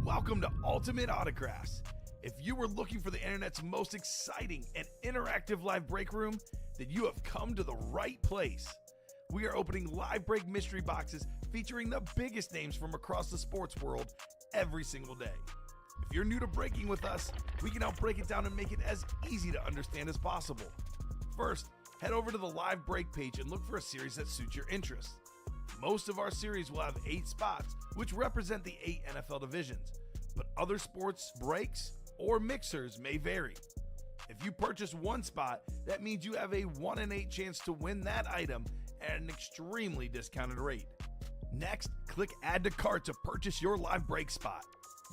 Welcome to Ultimate Autographs. If you were looking for the internet's most exciting and interactive live break room, then you have come to the right place. We are opening live break mystery boxes featuring the biggest names from across the sports world every single day. If you're new to breaking with us, we can help break it down and make it as easy to understand as possible. First, head over to the live break page and look for a series that suits your interests. Most of our series will have 8 spots, which represent the 8 NFL divisions, but other sports breaks or mixers may vary. If you purchase one spot, that means you have a 1 in 8 chance to win that item at an extremely discounted rate. Next, click Add to Cart to purchase your live break spot.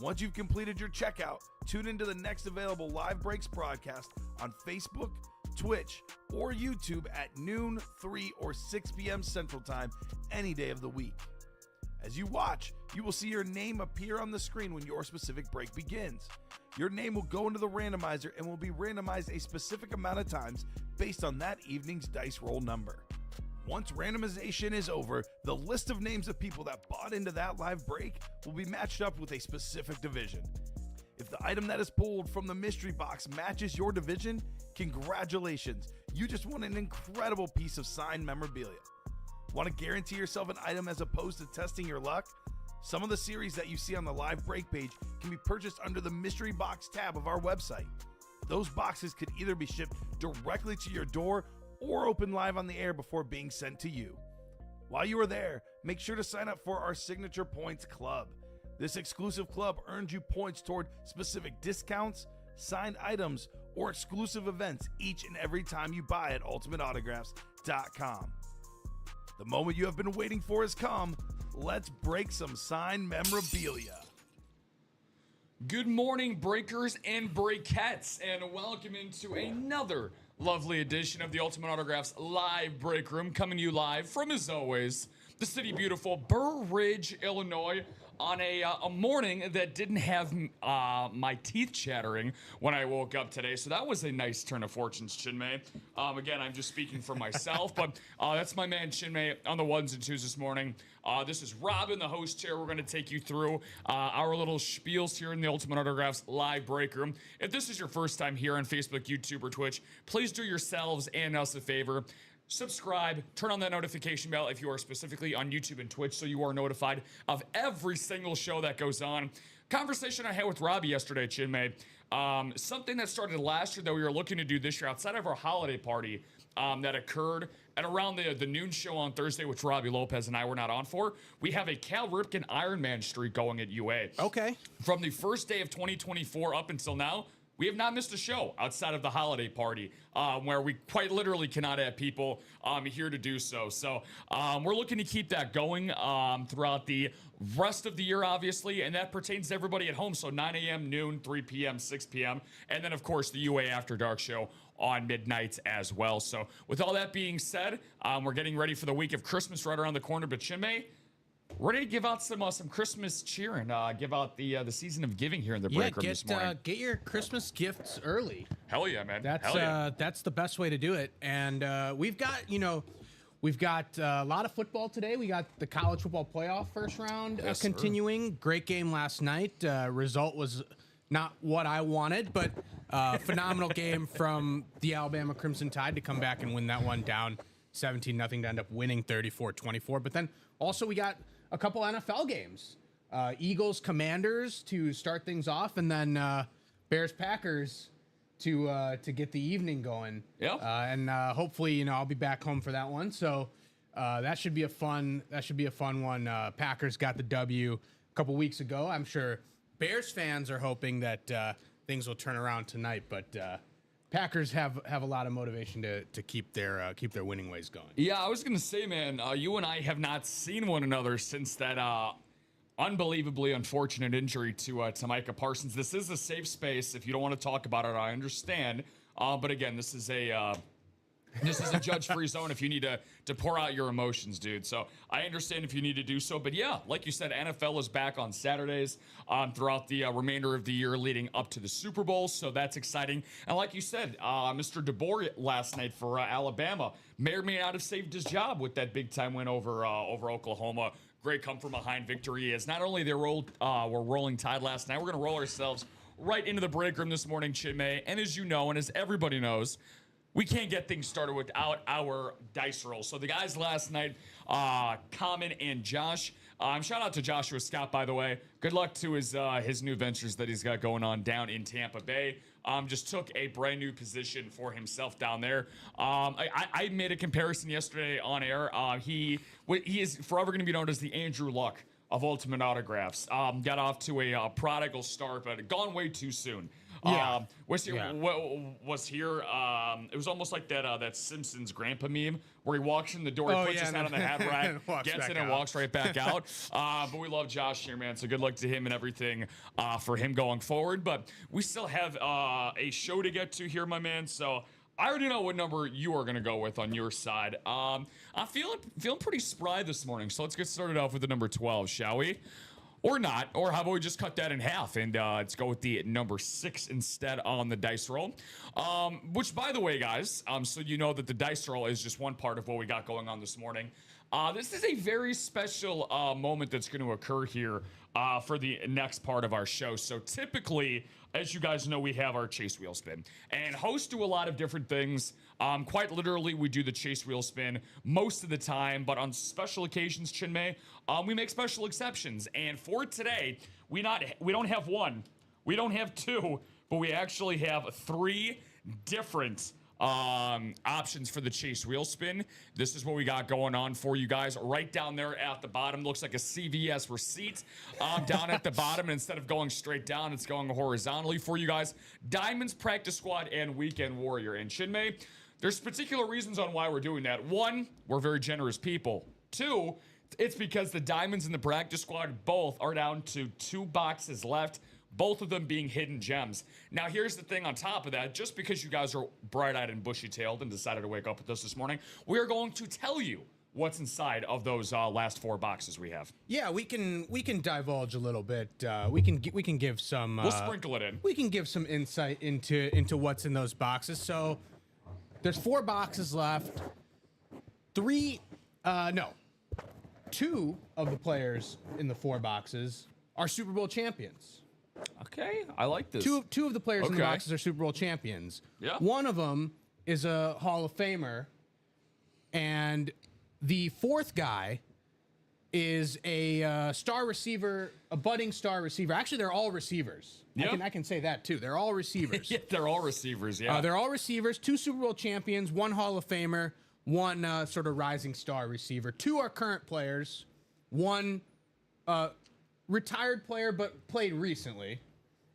Once you've completed your checkout, tune into the next available live breaks broadcast on Facebook, Twitch, or YouTube at noon, 3, or 6 p.m. Central Time any day of the week. As you watch, you will see your name appear on the screen when your specific break begins. Your name will go into the randomizer and will be randomized a specific amount of times based on that evening's dice roll number. Once randomization is over, the list of names of people that bought into that live break will be matched up with a specific division. If the item that is pulled from the mystery box matches your division, congratulations, you just won an incredible piece of signed memorabilia. Want to guarantee yourself an item as opposed to testing your luck? Some of the series that you see on the live break page can be purchased under the mystery box tab of our website. Those boxes could either be shipped directly to your door or open live on the air before being sent to you. While you are there, make sure to sign up for our Signature Points Club. This exclusive club earns you points toward specific discounts, signed items, or exclusive events each and every time you buy at ultimateautographs.com. The moment you have been waiting for has come. Let's break some signed memorabilia. Good morning, breakers and breakettes, and welcome into another lovely edition of the Ultimate Autographs live break room, coming to you live from, as always, the city beautiful Burr Ridge, Illinois, on a morning that didn't have my teeth chattering when I woke up today. So that was a nice turn of fortunes, Chinmay. Again, I'm just speaking for myself, but that's my man Chinmay on the ones and twos this morning. This is Robin, the host here. We're going to take you through our little spiels here in the Ultimate Autographs live break room. If this is your first time here on Facebook, YouTube, or Twitch, please do yourselves and us a favor. Subscribe, turn on that notification bell if you are specifically on YouTube and Twitch so you are notified of every single show that goes on. Conversation I had with Robbie yesterday, Chinmay. Something that started last year that we were looking to do this year outside of our holiday party that occurred at around the noon show on Thursday, which Robbie Lopez and I were not on for. We have a Cal Ripken Ironman streak going at UA. Okay. From the first day of 2024 up until now, we have not missed a show outside of the holiday party where we quite literally cannot have people here to do so. So we're looking to keep that going throughout the rest of the year, obviously, and that pertains to everybody at home. So 9 a.m., noon, 3 p.m., 6 p.m., and then, of course, the UA After Dark show on midnights as well. So with all that being said, we're getting ready for the week of Christmas right around the corner. But Chinmay, ready to give out some Christmas cheer and give out the season of giving here in the break room this morning. Get your Christmas gifts early. Hell yeah, man. That's the best way to do it. And we've got a lot of football today. We got the college football playoff first round continuing. Sir. Great game last night. Result was not what I wanted, but phenomenal game from the Alabama Crimson Tide to come back and win that one down 17-0 to end up winning 34-24. But then also we got a couple NFL games. Eagles Commanders to start things off, and then Bears Packers to get the evening going. Yeah. And hopefully, I'll be back home for that one. So that should be a fun one. Packers got the W a couple weeks ago. I'm sure Bears fans are hoping that things will turn around tonight, but Packers have a lot of motivation to keep their winning ways going. Yeah, I was gonna say, man, you and I have not seen one another since that unbelievably unfortunate injury to Micah Parsons. This is a safe space. If you don't want to talk about it, I understand. But again, this is a judge-free zone if you need to pour out your emotions, dude. So I understand if you need to do so. But yeah, like you said, NFL is back on Saturdays throughout the remainder of the year leading up to the Super Bowl. So that's exciting. And like you said, Mr. DeBoer last night for Alabama may or may not have saved his job with that big-time win over Oklahoma. great come from behind victory is not only were rolling Tide last night, we're going to roll ourselves right into the break room this morning, Chinmay. And as you know, and as everybody knows, we can't get things started without our dice roll. So the guys last night, Common and Josh. Shout out to Joshua Scott, by the way. Good luck to his new ventures that he's got going on down in Tampa Bay. Just took a brand new position for himself down there. I made a comparison yesterday on air. He is forever going to be known as the Andrew Luck of Ultimate Autographs. Got off to a prodigal start, but gone way too soon. Yeah. Was here? It was almost like that Simpsons grandpa meme where he walks in the door, he puts his head on the hat rack, gets in and walks right back out. But we love Josh here, man. So good luck to him and everything for him going forward. But we still have a show to get to here, my man. So I already know what number you are going to go with on your side. I'm feeling pretty spry this morning. So let's get started off with the number 12, shall we? Or not, or how about we just cut that in half and let's go with the number 6 instead on the dice roll. Which, by the way, guys, so you know that the dice roll is just one part of what we got going on this morning. This is a very special moment that's going to occur here for the next part of our show. So typically, as you guys know, we have our chase wheel spin. And hosts do a lot of different things. Quite literally, we do the chase wheel spin most of the time. But on special occasions, Chinmay, we make special exceptions. And for today, we don't have one, we don't have two, but we actually have 3 different options for the chase wheel spin. This is what we got going on for you guys right down there at the bottom. Looks like a CVS receipt down at the bottom. And instead of going straight down, it's going horizontally for you guys. Diamonds, Practice Squad, and Weekend Warrior. And Chinmay, there's particular reasons on why we're doing that. 1, we're very generous people. 2, it's because the Diamonds and the Practice Squad both are down to 2 boxes left, both of them being hidden gems. Now, here's the thing on top of that. Just because you guys are bright-eyed and bushy-tailed and decided to wake up with us this morning, we are going to tell you what's inside of those last 4 boxes we have. Yeah, we can divulge a little bit. We can give some. We'll sprinkle it in. We can give some insight into what's in those boxes. So there's 4 boxes left. 2 of the players in the 4 boxes are Super Bowl champions. Okay, I like this. Two of the players in the boxes are Super Bowl champions. Yeah. One of them is a Hall of Famer, and the 4th guy is a star receiver, a budding star receiver. Actually, they're all receivers. Yeah. I can say that too. They're all receivers. Yeah, they're all receivers. Yeah, they're all receivers. 2 Super Bowl champions, 1 Hall of Famer, 1 sort of rising star receiver. 2 are current players. 1 retired player but played recently,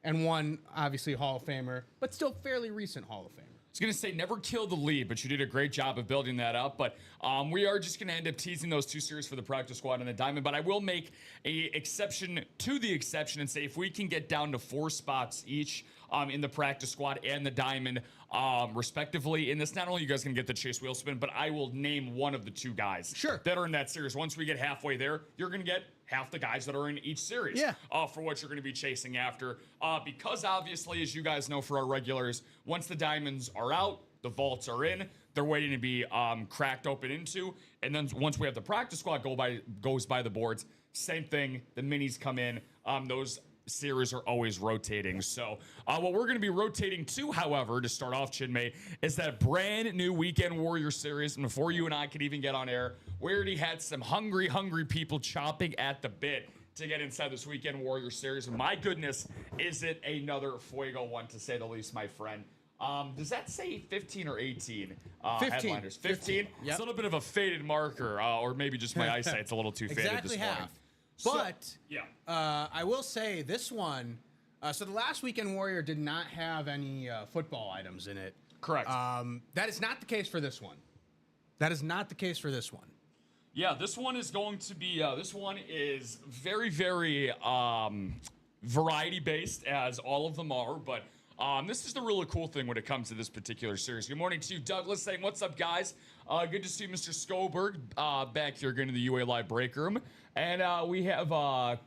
and 1 obviously Hall of Famer but still fairly recent Hall of Famer. I was going to say never kill the lead, but you did a great job of building that up. But we are just going to end up teasing those 2 series for the Practice Squad and the Diamond. But I will make a exception to the exception and say if we can get down to 4 spots each in the Practice Squad and the Diamond, respectively. And this, not only you guys can get the chase wheel spin, but I will name one of the 2 guys that are in that series. Once we get halfway there, you're going to get half the guys that are in each series for what you're going to be chasing after. Because obviously, as you guys know for our regulars, once the Diamonds are out, the vaults are in. They're waiting to be cracked open into. And then once we have the Practice Squad goes by the boards, same thing. The minis come in. Those series are always rotating. So what we're going to be rotating to, however, to start off, Chinmay, is that brand new Weekend Warrior series. And before you and I could even get on air, we already had some hungry people chomping at the bit to get inside this Weekend Warrior series. And my goodness, is it another Fuego one, to say the least, my friend. Does that say 15 or 18 headliners? 15? Yep. It's a little bit of a faded marker, or maybe just my eyesight's a little too faded Exactly this morning. half. But So, yeah. I will say this one. So the last Weekend Warrior did not have any football items in it. Correct. That is not the case for this one. That is not the case for this one. Yeah, this one is going to be. This one is very, very variety based, as all of them are. But this is the really cool thing when it comes to this particular series. Good morning to you, Douglas, saying, "What's up, guys? Good to see Mr. Scoberg back here going to the UA Live break room." And we have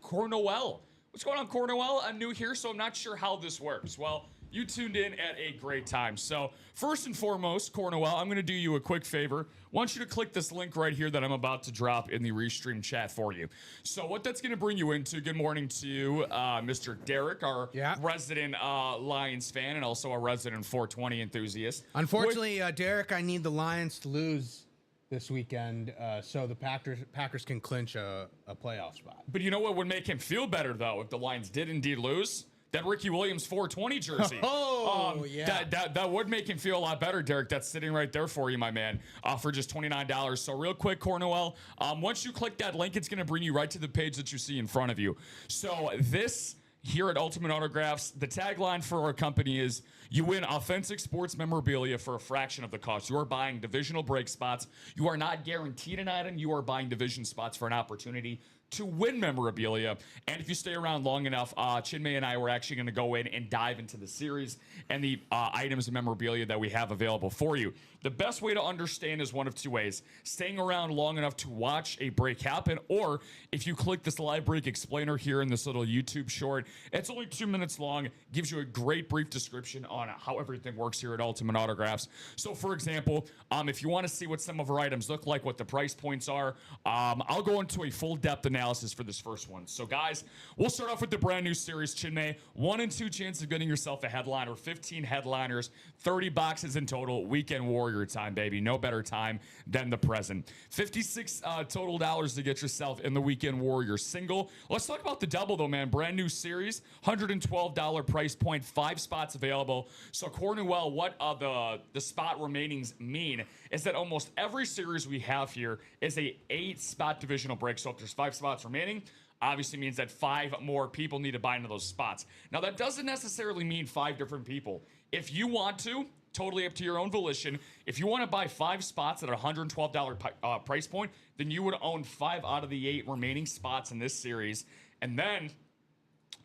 Cornwell. What's going on, Cornwell? I'm new here, so I'm not sure how this works. Well, you tuned in at a great time. So first and foremost, Cornwell, I'm going to do you a quick favor. I want you to click this link right here that I'm about to drop in the Restream chat for you. So what that's going to bring you into, good morning to Mr. Derek, our resident Lions fan and also a resident 420 enthusiast. Unfortunately, Derek, I need the Lions to lose this weekend so the Packers can clinch a playoff spot. But you know what would make him feel better, though, if the Lions did indeed lose? That Ricky Williams 420 jersey. Yeah. That would make him feel a lot better, Derek. That's sitting right there for you, my man, for just $29. So real quick, Cornwell, once you click that link, it's going to bring you right to the page that you see in front of you. So this here at Ultimate Autographs, the tagline for our company is, you win authentic sports memorabilia for a fraction of the cost. You are buying divisional break spots. You are not guaranteed an item. You are buying division spots for an opportunity to win memorabilia. And if you stay around long enough, Chinmay and I were actually going to go in and dive into the series and the items and memorabilia that we have available for you. The best way to understand is one of two ways: staying around long enough to watch a break happen, or if you click this live break explainer here in this little YouTube short, it's only 2 minutes long, gives you a great brief description on how everything works here at Ultimate Autographs. So for example, if you want to see what some of our items look like, what the price points are, I'll go into a full depth analysis for this first one. So guys, we'll start off with the brand new series, Chinmay. 1 in 2 chance of getting yourself a headliner, 15 headliners, 30 boxes in total, weekend warrior time, baby. No better time than the present. 56 total dollars to get yourself in the weekend warrior single. Let's talk about the double though, man. Brand new series, $112 price point, 5 spots available. So Cornwell, what the spot remainings mean is that almost every series we have here is a 8-spot divisional break. So if there's 5 spots remaining, obviously means that 5 more people need to buy into those spots. Now that doesn't necessarily mean 5 different people. If you want to, totally up to your own volition. If you want to buy 5 spots at a $112 price point, then you would own 5 out of the 8 remaining spots in this series. And then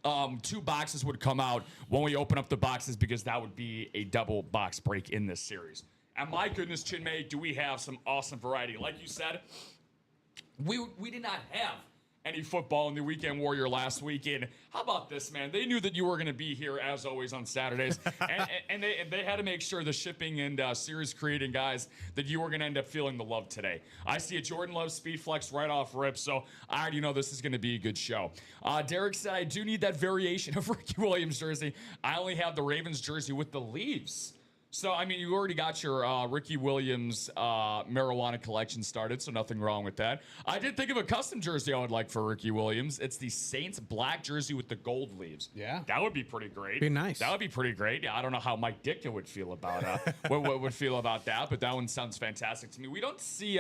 2 boxes would come out when we open up the boxes, because that would be a double box break in this series. And my goodness, Chinmay, do we have some awesome variety. Like you said, we did not have any football in the weekend warrior last weekend. How about this, man? They knew that you were going to be here as always on Saturdays, and they had to make sure the shipping and series creating guys that you were going to end up feeling the love today. I see a Jordan Love Speed Flex right off rip, so I already know this is going to be a good show. Derek said, I do need that variation of Ricky Williams jersey. I only have the Ravens jersey with the leaves. So, I mean, you already got your Ricky Williams marijuana collection started, so nothing wrong with that. I did think of a custom jersey I would like for Ricky Williams. It's the Saints black jersey with the gold leaves. Yeah. That would be pretty great. Be nice. That would be pretty great. Yeah, I don't know how Mike Ditka would feel about what would feel about that, but that one sounds fantastic to me. We don't see...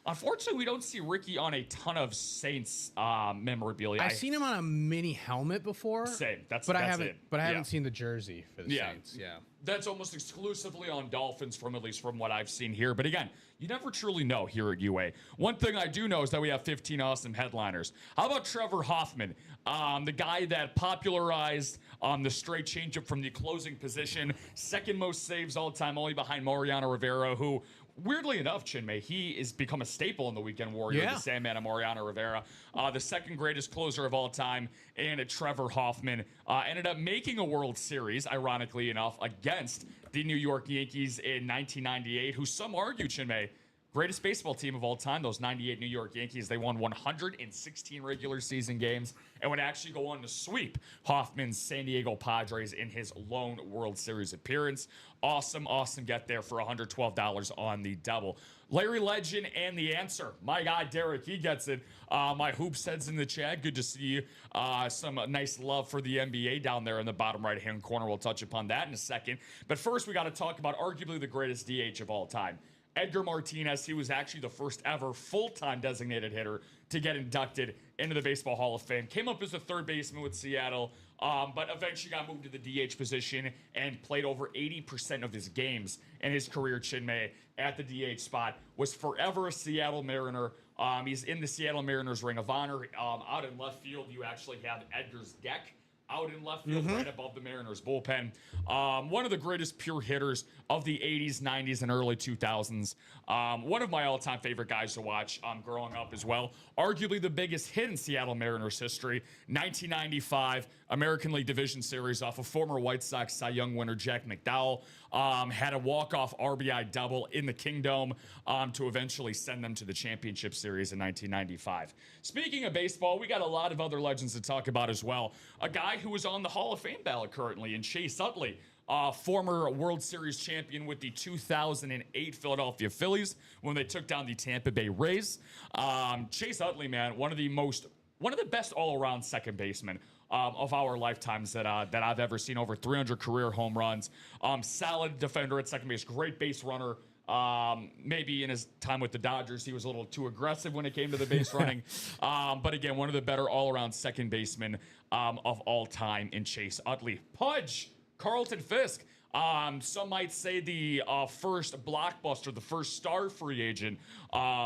Unfortunately, we don't see Ricky on a ton of Saints memorabilia. I've seen him on a mini helmet before. Same. That's I it. haven't seen the jersey for the Saints. Yeah. That's almost exclusively on Dolphins, at least from what I've seen here. But again, you never truly know here at UA. One thing I do know is that we have 15 awesome headliners. How about Trevor Hoffman, the guy that popularized the straight changeup from the closing position, second most saves all time, only behind Mariano Rivera, who, weirdly enough, Chinmay, he has become a staple in the weekend warrior, the Sandman of Mariano Rivera. The second greatest closer of all time, and Trevor Hoffman ended up making a World Series, ironically enough, against the New York Yankees in 1998, who some argue, Chinmay, greatest baseball team of all time, those 98 New York Yankees. They won 116 regular season games and would actually go on to sweep Hoffman's San Diego Padres in his lone World Series appearance. Awesome get there for $112 on the double. Larry Legend and the answer. My guy, Derek, he gets it. My Hoops heads in the chat. Good to see you. Some nice love for the NBA down there in the bottom right-hand corner. We'll touch upon that in a second. But first, we got to talk about arguably the greatest DH of all time. Edgar Martinez. He was actually the first ever full-time designated hitter to get inducted into the Baseball Hall of Fame. Came up as a third baseman with Seattle, but eventually got moved to the DH position and played over 80% of his games in his career, Chinmay, at the DH spot. Was forever a Seattle Mariner. He's in the Seattle Mariners Ring of Honor. Out in left field, you actually have Edgar's deck. out in left field, right above the Mariners bullpen. One of the greatest pure hitters of the 80s, 90s, and early 2000s. One of my all-time favorite guys to watch growing up as well. Arguably the biggest hit in Seattle Mariners history. 1995 American League Division Series off of former White Sox Cy Young winner Jack McDowell. Had a walk-off RBI double in the Kingdome to eventually send them to the championship series in 1995. Speaking of baseball, we got a lot of other legends to talk about as well. A guy who is on the Hall of Fame ballot currently in Chase Utley, former World Series champion with the 2008 Philadelphia Phillies when they took down the Tampa Bay Rays. Chase Utley, man, one of the best all-around second basemen of our lifetimes that I've ever seen. Over 300 career home runs. Solid defender at second base. Great base runner. Maybe in his time with the Dodgers, he was a little too aggressive when it came to the base running. But again, one of the better all-around second basemen of all time in Chase Utley. Pudge, Carlton Fisk. Some might say the first blockbuster, the first star free agent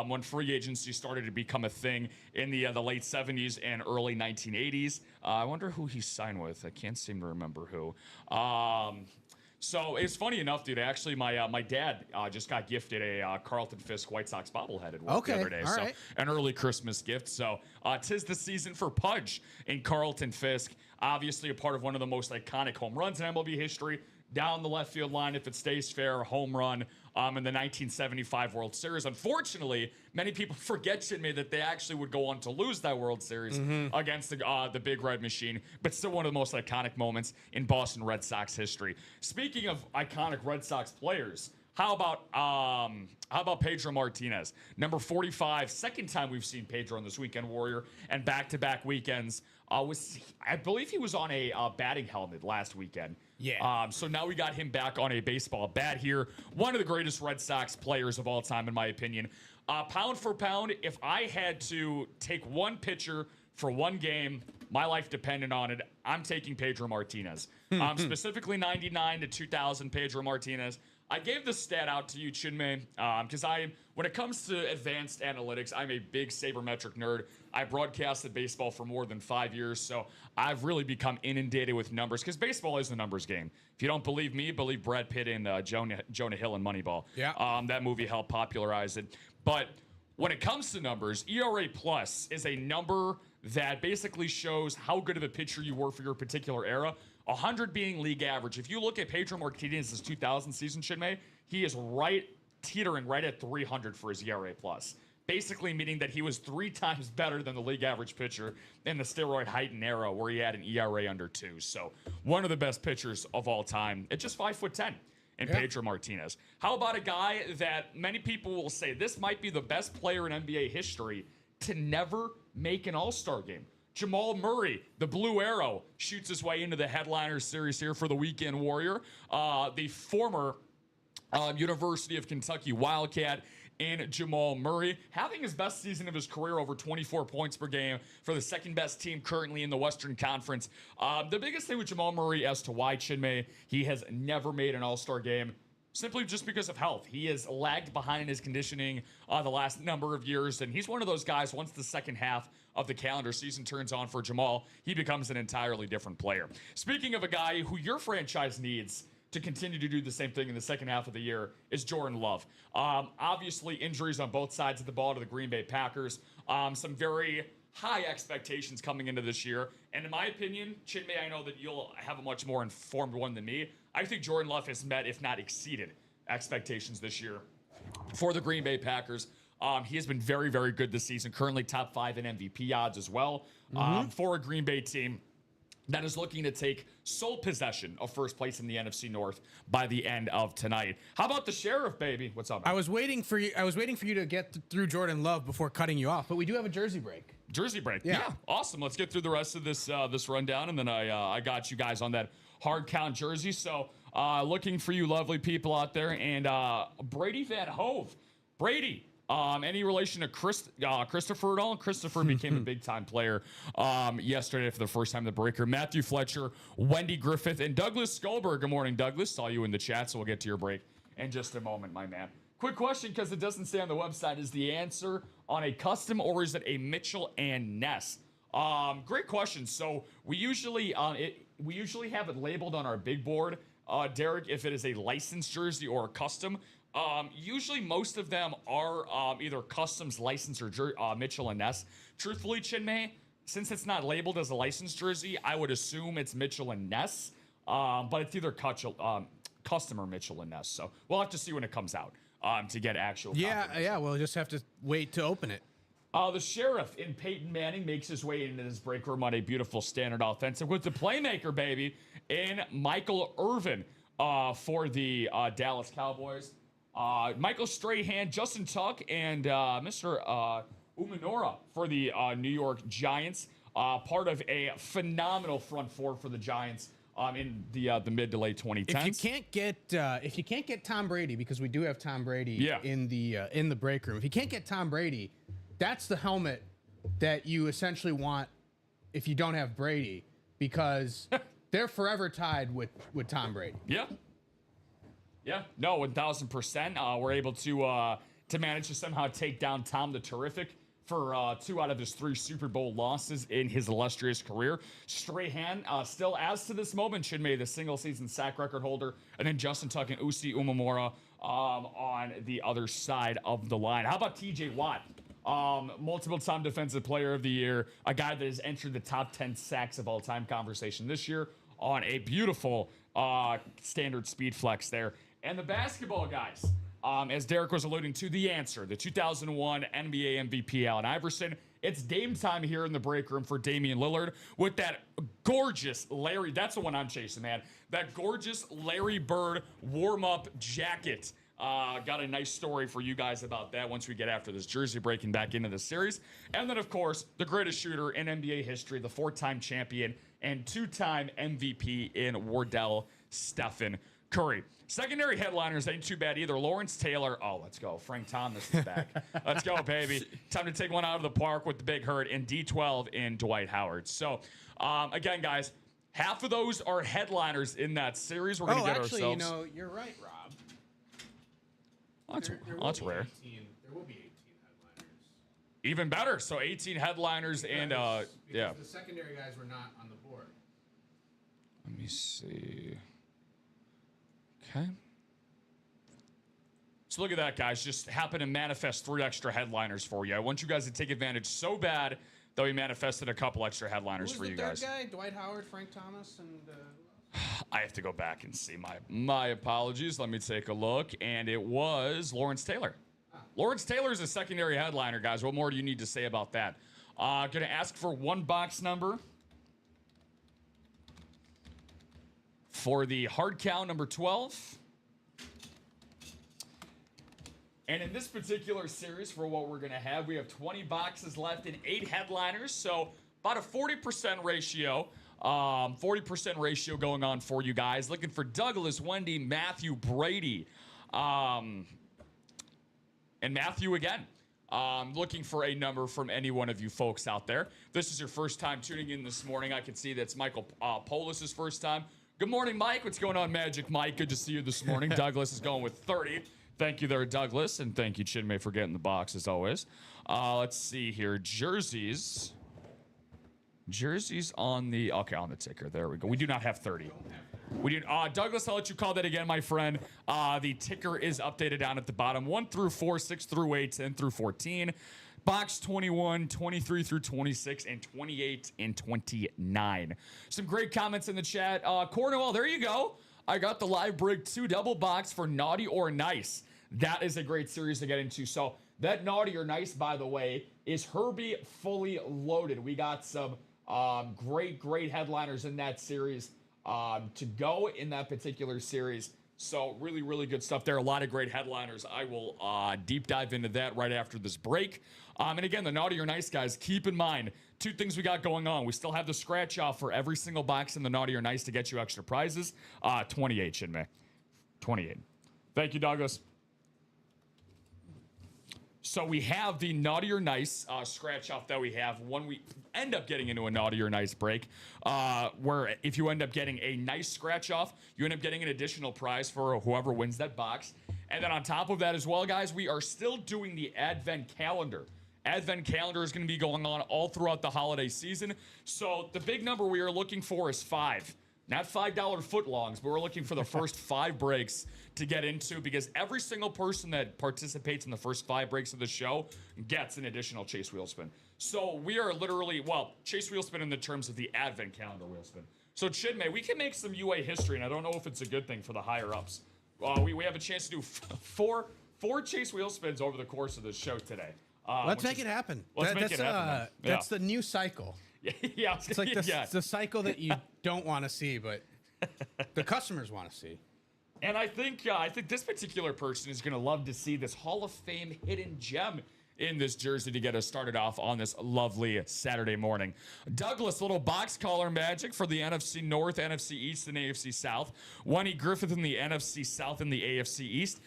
when free agency started to become a thing in the late 70s and early 1980s. I wonder who he signed with. I can't seem to remember who. So it's funny enough, dude. Actually, my dad just got gifted a Carlton Fisk White Sox bobblehead at work the other day. So an early Christmas gift. So 'tis the season for Pudge in Carlton Fisk. Obviously, a part of one of the most iconic home runs in MLB history. Down the left field line, if it stays fair, home run in the 1975 World Series. Unfortunately, many people forget, Sidney, that they actually would go on to lose that World Series against the Big Red Machine, but still one of the most iconic moments in Boston Red Sox history. Speaking of iconic Red Sox players, how about Pedro Martinez, number 45? Second time we've seen Pedro on this Weekend Warrior, and back-to-back weekends. I believe he was on a batting helmet last weekend. Yeah. So now we got him back on a baseball bat here. One of the greatest Red Sox players of all time, in my opinion. Pound for pound, if I had to take one pitcher for one game, my life depended on it, I'm taking Pedro Martinez. Specifically 99 to 2000 Pedro Martinez. I gave this stat out to you, Chinmay, because when it comes to advanced analytics, I'm a big sabermetric nerd. I broadcasted baseball for more than 5 years, so I've really become inundated with numbers, because baseball is a numbers game. If you don't believe me, believe Brad Pitt and Jonah Hill in Moneyball. Yeah. That movie helped popularize it. But when it comes to numbers, ERA plus is a number that basically shows how good of a pitcher you were for your particular era. 100 being league average. If you look at Pedro Martinez's 2000 season, Chinmay, he is teetering right at 300 for his ERA plus. Basically meaning that he was 3 times better than the league average pitcher in the steroid heightened era where he had an ERA under 2. So one of the best pitchers of all time at just 5'10" in Pedro Martinez. How about a guy that many people will say this might be the best player in NBA history to never make an All-Star game? Jamal Murray, the Blue Arrow, shoots his way into the headliner series here for the Weekend Warrior. The former University of Kentucky Wildcat in Jamal Murray, having his best season of his career, over 24 points per game for the second best team currently in the Western Conference. The biggest thing with Jamal Murray as to why, Chinmay, he has never made an All-Star game, simply just because of health. He has lagged behind in his conditioning the last number of years, and he's one of those guys, once the second half of the calendar season turns on for Jamal, he becomes an entirely different player. Speaking of a guy who your franchise needs to continue to do the same thing in the second half of the year is Jordan Love. Obviously, injuries on both sides of the ball to the Green Bay Packers. Some very high expectations coming into this year. And in my opinion, Chinmay, I know that you'll have a much more informed one than me. I think Jordan Love has met, if not exceeded, expectations this year for the Green Bay Packers. He has been very, very good this season, currently top 5 in MVP odds as well, for a Green Bay team that is looking to take sole possession of first place in the NFC North by the end of tonight. How about the Sheriff, baby? What's up, man? I was waiting for you to get through Jordan Love before cutting you off, but we do have a jersey break. Jersey break. Yeah. Awesome. Let's get through the rest of this rundown, and then I got you guys on that hard count jersey. So looking for you lovely people out there. And Brady Van Hove. Brady. Any relation to Christopher at all? Christopher became a big-time player yesterday for the first time in the breaker. Matthew Fletcher, Wendy Griffith, and Douglas Skolberg. Good morning, Douglas. Saw you in the chat, so we'll get to your break in just a moment, my man. Quick question, because it doesn't say on the website. Is the answer on a custom, or is it a Mitchell and Ness Great question. So we usually have it labeled on our big board, Derek, if it is a licensed jersey or a custom. Usually most of them are either customs, licensed, or Mitchell and Ness. Truthfully, Chinmay, since it's not labeled as a licensed jersey, I would assume it's Mitchell and Ness. But it's either custom or Mitchell and Ness. So we'll have to see when it comes out to get actual confirmation. Yeah, we'll just have to wait to open it. The Sheriff in Peyton Manning makes his way into this break room on a beautiful standard offensive with the playmaker, baby, in Michael Irvin for the Dallas Cowboys. Michael Strahan, Justin Tuck, and Mr. Umanora for the New York Giants. Part of a phenomenal front four for the Giants in the mid to late 2010s. If you can't get Tom Brady, because we do have Tom Brady in the break room. If you can't get Tom Brady, that's the helmet that you essentially want if you don't have Brady, because they're forever tied with Tom Brady. Yeah, no, 1,000%. We're able to manage to somehow take down Tom the Terrific for 2 out of his 3 Super Bowl losses in his illustrious career. Strahan still, as to this moment, Chinmay, the single-season sack record holder, and then Justin Tuck and Usi Umamura on the other side of the line. How about T.J. Watt? Multiple-time Defensive Player of the Year, a guy that has entered the top 10 sacks of all time conversation this year on a beautiful standard speed flex there. And the basketball guys, as Derek was alluding to, the answer, the 2001 NBA MVP Allen Iverson. It's Dame time here in the break room for Damian Lillard with that gorgeous Larry. That's the one I'm chasing, man. That gorgeous Larry Bird warm-up jacket. Got a nice story for you guys about that once we get after this jersey breaking back into the series. And then, of course, the greatest shooter in NBA history, the 4-time champion and 2-time MVP in Wardell Stephen Curry. Secondary headliners ain't too bad either. Lawrence Taylor. Oh, let's go. Frank Thomas is back. Let's go, baby. Time to take one out of the park with the Big Hurt and D12 in Dwight Howard. So, again, guys, half of those are headliners in that series. We're going to get actually, ourselves. You're right, Rob. That's rare. There will be 18 headliners. Even better. So 18 headliners and because the secondary guys were not on the board. Let me see. Okay. So look at that, guys. Just happen to manifest 3 extra headliners for you. I want you guys to take advantage so bad that we manifested a couple extra headliners for you guys. Who was the third guy? Dwight Howard, Frank Thomas, and... I have to go back and see. My apologies. Let me take a look. And it was Lawrence Taylor. Lawrence Taylor is a secondary headliner, guys. What more do you need to say about that? Going to ask for 1 box number for the hard count number 12. And in this particular series, for what we're going to have, we have 20 boxes left and 8 headliners. So about a 40% ratio. 40% ratio going on for you guys. Looking for Douglas, Wendy, Matthew, Brady, and Matthew again. Looking for a number from any one of you folks out there. If this is your first time tuning in this morning, I can see that's Michael Polis's first time. Good morning, Mike. What's going on, Magic Mike? Good to see you this morning. Douglas is going with 30. Thank you there, Douglas, and thank you, Chinmay, for getting the box as always. Let's see here. Jerseys on the ticker. There we go. We do not have 30. We do. Douglas, I'll let you call that again, my friend. The ticker is updated down at the bottom. 1 through 4, 6 through 8, 10 through 14. Box 21, 23 through 26, and 28 and 29. Some great comments in the chat. Cornwell, there you go. I got the live break 2 double box for Naughty or Nice. That is a great series to get into. So that Naughty or Nice, by the way, is Herbie fully loaded. We got some great headliners in that series to go in that particular series. So really good stuff there. A lot of great headliners. I will deep dive into that right after this break. And again, the Naughty or Nice guys, keep in mind 2 things we got going on. We still have the scratch off for every single box in the Naughty or Nice to get you extra prizes. 28, Chinmay. 28. Thank you, Douglas. So we have the Naughty or Nice scratch off that we have when we end up getting into a Naughty or Nice break, where if you end up getting a nice scratch off, you end up getting an additional prize for whoever wins that box. And then on top of that as well, guys, we are still doing the Advent calendar. Advent calendar is going to be going on all throughout the holiday season. So the big number we are looking for is 5. Not $5 footlongs, but we're looking for the first 5 breaks to get into, because every single person that participates in the first 5 breaks of the show gets an additional Chase wheel spin. So we are literally, Chase wheel spin in the terms of the Advent calendar wheel spin. So Chinmay, we can make some UA history, and I don't know if it's a good thing for the higher ups. We have a chance to do four Chase wheel spins over the course of the show today. Let's make it happen. Let's make it happen. That's the new cycle. Yeah, it's like the cycle that you don't want to see, but the customers want to see. And I think this particular person is going to love to see this Hall of Fame hidden gem in this jersey to get us started off on this lovely Saturday morning. Douglas, little box collar magic for the NFC North, NFC East, and AFC South. Wendy Griffith in the NFC South and the AFC East.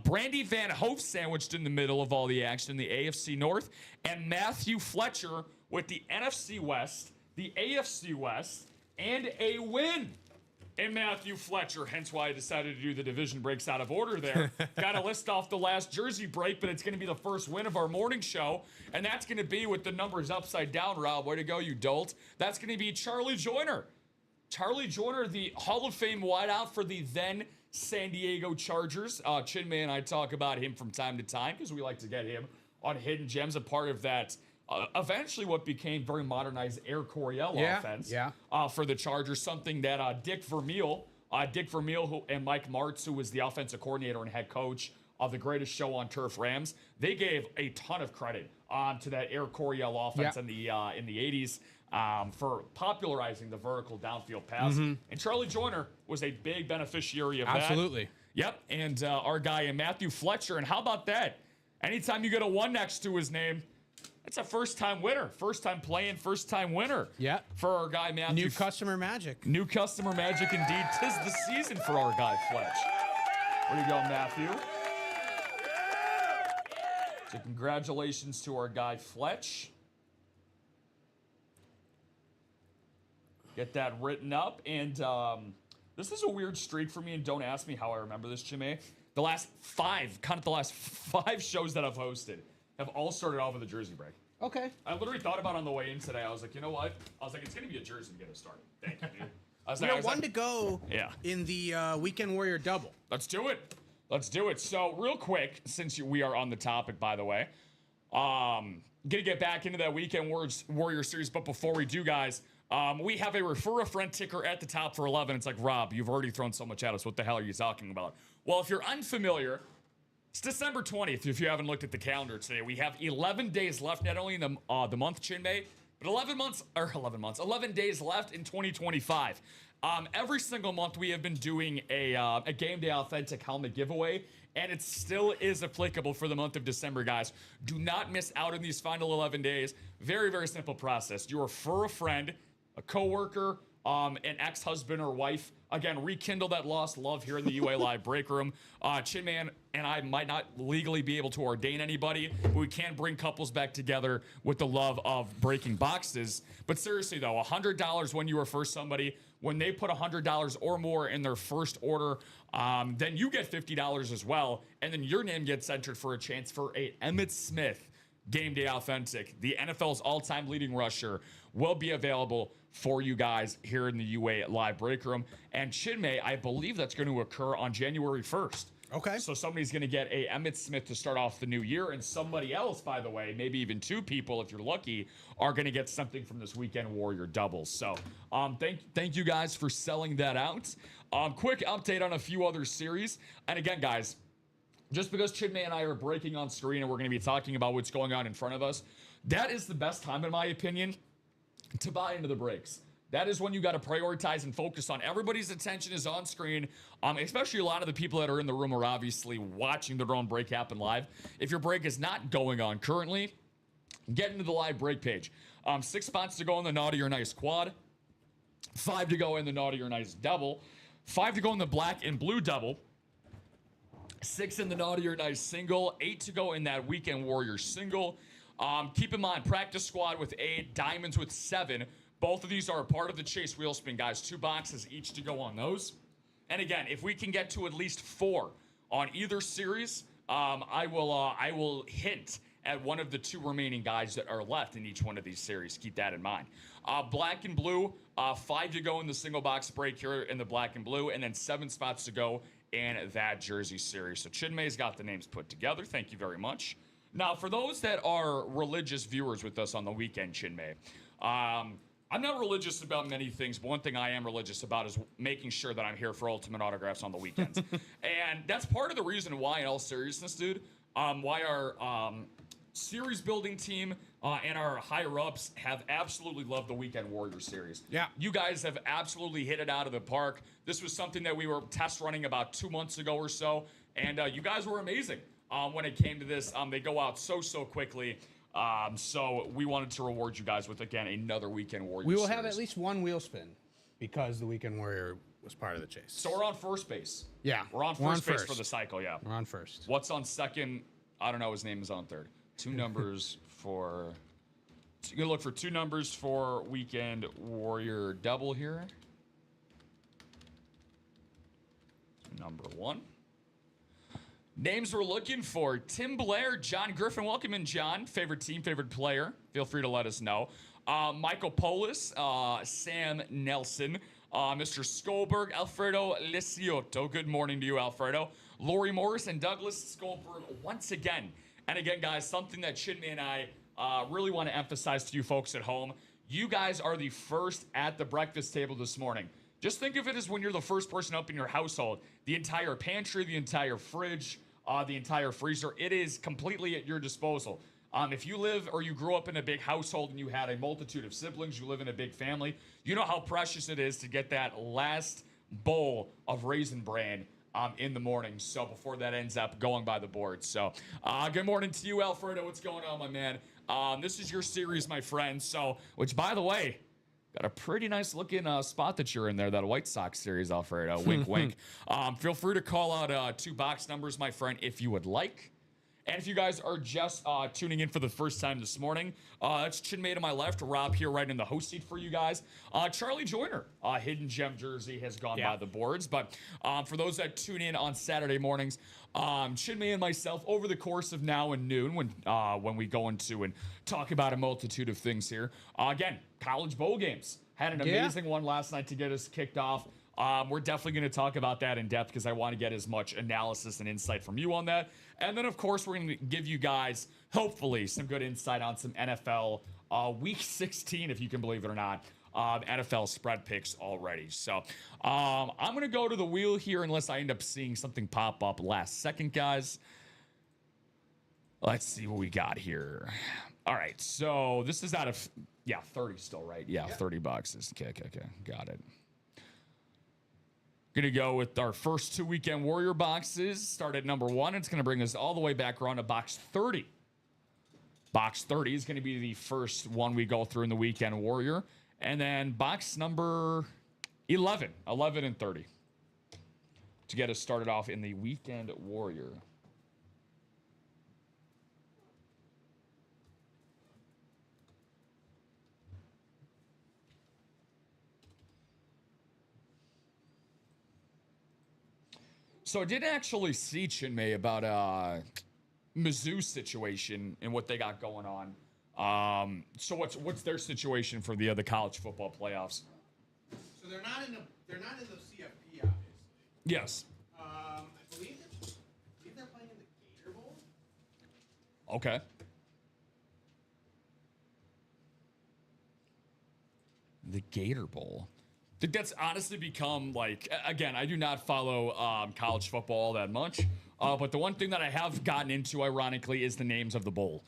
Brandy Van Hoof sandwiched in the middle of all the action in the AFC North. And Matthew Fletcher with the NFC West, the AFC West, and a win. And Matthew Fletcher, hence why I decided to do the division breaks out of order there. Got to list off the last jersey break, but it's going to be the first win of our morning show. And that's going to be with the numbers upside down, Rob. Way to go, you dolt. That's going to be Charlie Joyner. Charlie Joyner, the Hall of Fame wideout for the then San Diego Chargers. Chinmay and I talk about him from time to time because we like to get him on Hidden Gems, a part of that eventually what became very modernized Air Coryell offense for the Chargers, something that Dick Vermeil and Mike Martz, who was the offensive coordinator and head coach of the Greatest Show on Turf Rams, they gave a ton of credit to that Air Coryell offense in the 80s for popularizing the vertical downfield pass. And Charlie Joyner was a big beneficiary of that. Absolutely. Yep, and our guy Matthew Fletcher, and how about that? Anytime you get a 1 next to his name, it's a first-time winner. First-time playing, first-time winner. Yeah. For our guy, Matthew. New customer magic. New customer magic indeed. 'Tis the season for our guy, Fletch. Where you go, Matthew? So congratulations to our guy, Fletch. Get that written up. And this is a weird streak for me, and don't ask me how I remember this, Jimmy. The last 5 shows that I've hosted have all started off with a jersey break. Okay. I literally thought about it on the way in today. I was like, you know what? I was like, it's going to be a jersey to get us started. Thank you, dude. We are one to go in the Weekend Warrior double. Let's do it. Let's do it. So real quick, since we are on the topic, by the way, going to get back into that Weekend Warrior series. But before we do, guys, we have a refer a friend ticker at the top for 11. It's like, Rob, you've already thrown so much at us. What the hell are you talking about? Well, if you're unfamiliar, it's December 20th. If you haven't looked at the calendar today, we have 11 days left, not only in the month Chinmay, but 11 days left in 2025. Every single month we have been doing a Game Day Authentic helmet giveaway, and it still is applicable for the month of December, guys. Do not miss out on these final 11 days. Very, very simple process. You refer a friend, a coworker, an ex-husband or wife. Again, rekindle that lost love here in the UA Live break room. Chinman and I might not legally be able to ordain anybody, but we can bring couples back together with the love of breaking boxes. But seriously, though, $100 when you refer somebody. When they put $100 or more in their first order, then you get $50 as well. And then your name gets entered for a chance for a Emmitt Smith Game Day Authentic. The NFL's all-time leading rusher will be available for you guys here in the UA Live break room. And Chinmay, I believe that's going to occur on January 1st. Okay. So somebody's going to get a Emmitt Smith to start off the new year, and somebody else, by the way, maybe even 2 people, if you're lucky, are going to get something from this Weekend Warrior doubles. So thank you guys for selling that out. Quick update on a few other series. And again, guys, just because Chinmay and I are breaking on screen and we're going to be talking about what's going on in front of us, that is the best time, in my opinion, to buy into the breaks. That is when you got to prioritize and focus on. Everybody's attention is on screen, especially a lot of the people that are in the room are obviously watching their own break happen live. If your break is not going on currently, get into the live break page. 6 spots to go in the Naughty or Nice quad, 5 to go in the Naughty or Nice double, 5 to go in the black and blue double, 6 in the Naughty or Nice single, 8 to go in that Weekend Warrior single. Keep in mind, practice squad with 8, diamonds with 7. Both of these are a part of the Chase wheel spin, guys. 2 boxes each to go on those. And again, if we can get to at least 4 on either series, I will hint at one of the 2 remaining guys that are left in each one of these series. Keep that in mind. Black and blue, 5 to go in the single box break here in the black and blue, and then 7 spots to go in that jersey series. So Chinmay's got the names put together. Thank you very much. Now, for those that are religious viewers with us on the weekend, Chinmay, I'm not religious about many things, but one thing I am religious about is making sure that I'm here for Ultimate Autographs on the weekends. And that's part of the reason why, in all seriousness, dude, why our series building team and our higher-ups have absolutely loved the Weekend Warrior series. Yeah. You guys have absolutely hit it out of the park. This was something that we were test running about 2 months ago or so, and you guys were amazing when it came to this. They go out so quickly. So we wanted to reward you guys with, again, another Weekend Warrior We will series. have at least one wheel spin because the Weekend Warrior was part of the chase. So we're on first base. Yeah. We're on first base for the cycle, yeah. We're on first. What's on second? I don't know. His name is on third. 2 numbers for... So you're going to look for 2 numbers for Weekend Warrior double here. Number 1. Names we're looking for: Tim Blair, John Griffin. Welcome in, John. Favorite team, favorite player. Feel free to let us know. Michael Polis, Sam Nelson, Mr. Skolberg, Alfredo Lisiotto. Good morning to you, Alfredo. Lori Morris and Douglas Skolberg once again. And again, guys, something that Chinmay and I really want to emphasize to you folks at home. You guys are the first at the breakfast table this morning. Just think of it as when you're the first person up in your household. The entire pantry, the entire fridge, the entire freezer, it is completely at your disposal. If you live or you grew up in a big household and you had a multitude of siblings, you live in a big family, you know how precious it is to get that last bowl of Raisin Bran in the morning. So before that ends up going by the board. So good morning to you, Alfredo. What's going on, my man? This is your series, my friend. So, which, by the way, got a pretty nice looking spot that you're in there, that White Sox series, Alfredo. Wink, wink. Feel free to call out 2 box numbers, my friend, if you would like. And if you guys are just tuning in for the first time this morning, it's Chinmay to my left, Rob here right in the host seat for you guys. Charlie Joyner, Hidden Gem jersey has gone by the boards. But for those that tune in on Saturday mornings, Chinmay and myself, over the course of now and noon, when we go into and talk about a multitude of things here, again, college bowl games. Had an amazing one last night to get us kicked off. We're definitely going to talk about that in depth because I want to get as much analysis and insight from you on that. And then, of course, we're going to give you guys, hopefully, some good insight on some NFL Week 16, if you can believe it or not, NFL spread picks already. So I'm going to go to the wheel here unless I end up seeing something pop up last second, guys. Let's see what we got here. All right, so this is out of, 30 still, right? Yeah, 30 bucks. Okay, got it. Going to go with our first 2 Weekend Warrior boxes. Start at number 1. It's going to bring us all the way back around to box 30. Box 30 is going to be the first one we go through in the Weekend Warrior. And then box number 11 and 30 to get us started off in the Weekend Warrior. So I did actually see, Chinmay, about Mizzou's situation and what they got going on. So what's their situation for the college football playoffs? So they're not in the CFP, obviously. Yes. I believe they're playing in the Gator Bowl. Okay. The Gator Bowl. I think that's honestly become, like, again, I do not follow college football all that much, but the one thing that I have gotten into, ironically, is the names of the bowl.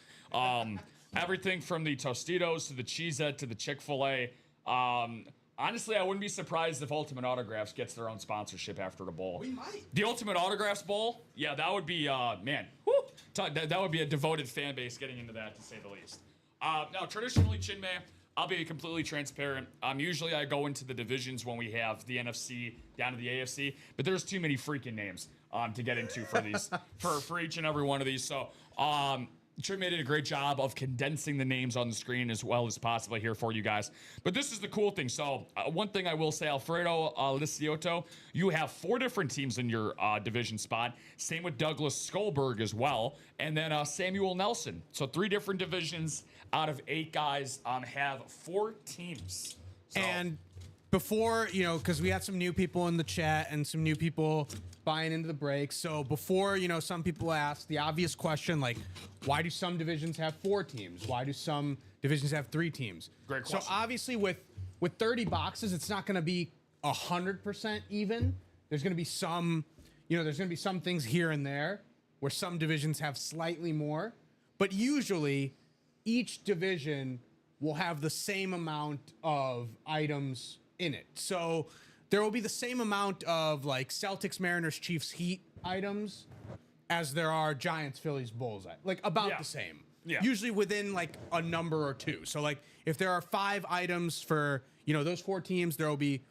Everything from the Tostitos to the Cheez-It to the Chick-fil-A. Honestly, I wouldn't be surprised if Ultimate Autographs gets their own sponsorship after the bowl. We might. The Ultimate Autographs Bowl? Yeah, that would be, man, whew, that would be a devoted fan base getting into that, to say the least. Now, traditionally, Chinmay, I'll be completely transparent. Usually I go into the divisions when we have the NFC down to the AFC, but there's too many freaking names to get into for these for each and every one of these. So Trey did a great job of condensing the names on the screen as well as possible here for you guys. But this is the cool thing. So one thing I will say, Alfredo Lisiotto, you have 4 different teams in your division spot. Same with Douglas Skolberg as well. And then Samuel Nelson. So 3 different divisions out of 8 guys have 4 teams. So, and before, because we had some new people in the chat and some new people buying into the break. So before, some people ask the obvious question, like, why do some divisions have 4 teams? Why do some divisions have 3 teams? Great question. So obviously with 30 boxes, it's not going to be 100% even. There's going to be some, there's going to be some things here and there where some divisions have slightly more, but usually each division will have the same amount of items in it. So there will be the same amount of like Celtics, Mariners, Chiefs, Heat items as there are Giants, Phillies, Bulls, like about the same. Yeah. Usually within like a number or 2. So like if there are 5 items for, those 4 teams, there will be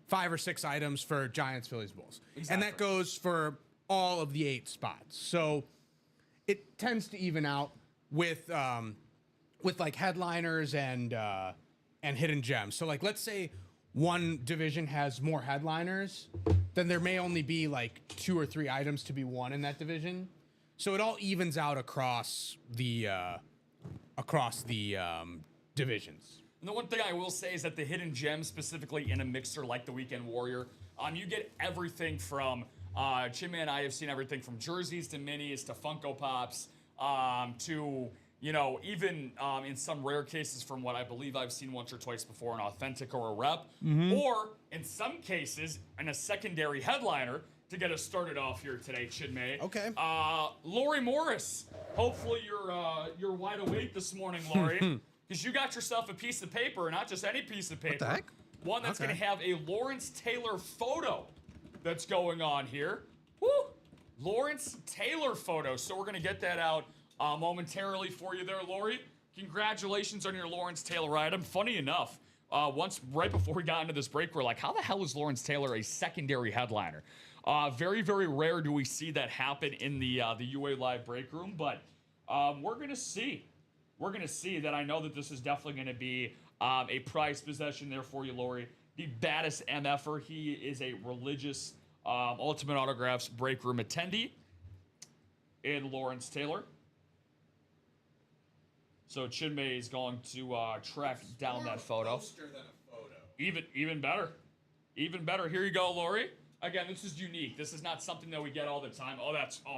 5 or 6 items for Giants, Phillies, Bulls. Exactly. And that goes for all of the 8 spots. So it tends to even out with like headliners and hidden gems. So like let's say one division has more headliners, then there may only be like 2 or 3 items to be won in that division. So it all evens out across the divisions. And the one thing I will say is that the hidden gems, specifically in a mixer like the Weekend Warrior, you get everything from Chimmy and I have seen everything from jerseys to minis to Funko Pops to even in some rare cases, from what I believe I've seen once or twice before, an authentic or a rep, or in some cases, in a secondary headliner to get us started off here today, Chinmay. Okay. Lori Morris. Hopefully you're wide awake this morning, Lori, because you got yourself a piece of paper, not just any piece of paper. What the heck? One that's going to have a Lawrence Taylor photo that's going on here. Woo! Lawrence Taylor photo. So we're going to get that out momentarily for you there, Lori. Congratulations on your Lawrence Taylor item. Funny enough, once right before we got into this break, we're like, how the hell is Lawrence Taylor a secondary headliner? Very, very rare do we see that happen in the UA Live break room, but we're going to see. We're going to see that. I know that this is definitely going to be a prized possession there for you, Lori. The baddest MFer. He is a religious Ultimate Autographs break room attendee in Lawrence Taylor. So Chinmay is going to track down that photo. Poster than a photo. Even better. Even better. Here you go, Lori. Again, this is unique. This is not something that we get all the time.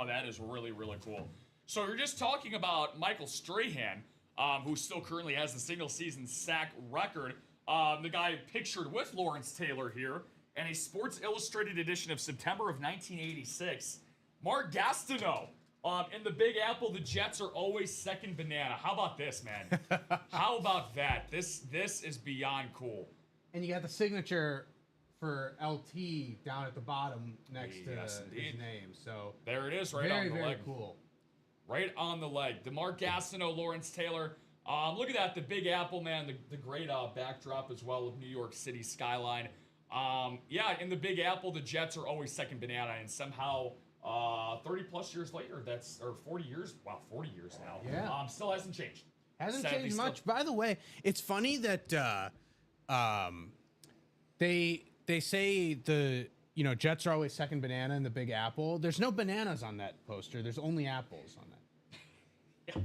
That is really, really cool. So you're just talking about Michael Strahan, who still currently has the single season sack record. The guy pictured with Lawrence Taylor here, and a Sports Illustrated edition of September of 1986. Mark Gastineau. In the Big Apple, the Jets are always second banana. How about this, man? How about that? This is beyond cool. And you got the signature for LT down at the bottom next to his name. So there it is, right on the leg. Very cool. Right on the leg. The Mark Gastineau, Lawrence Taylor. Look at that, the Big Apple, man. The great backdrop as well of New York City skyline. In the Big Apple, the Jets are always second banana, and somehow 30 plus years later, or 40 years. Wow, 40 years now. Yeah. Still hasn't changed. Hasn't changed much. By the way, it's funny that they say the Jets are always second banana in the Big Apple. There's no bananas on that poster. There's only apples on that. Yeah.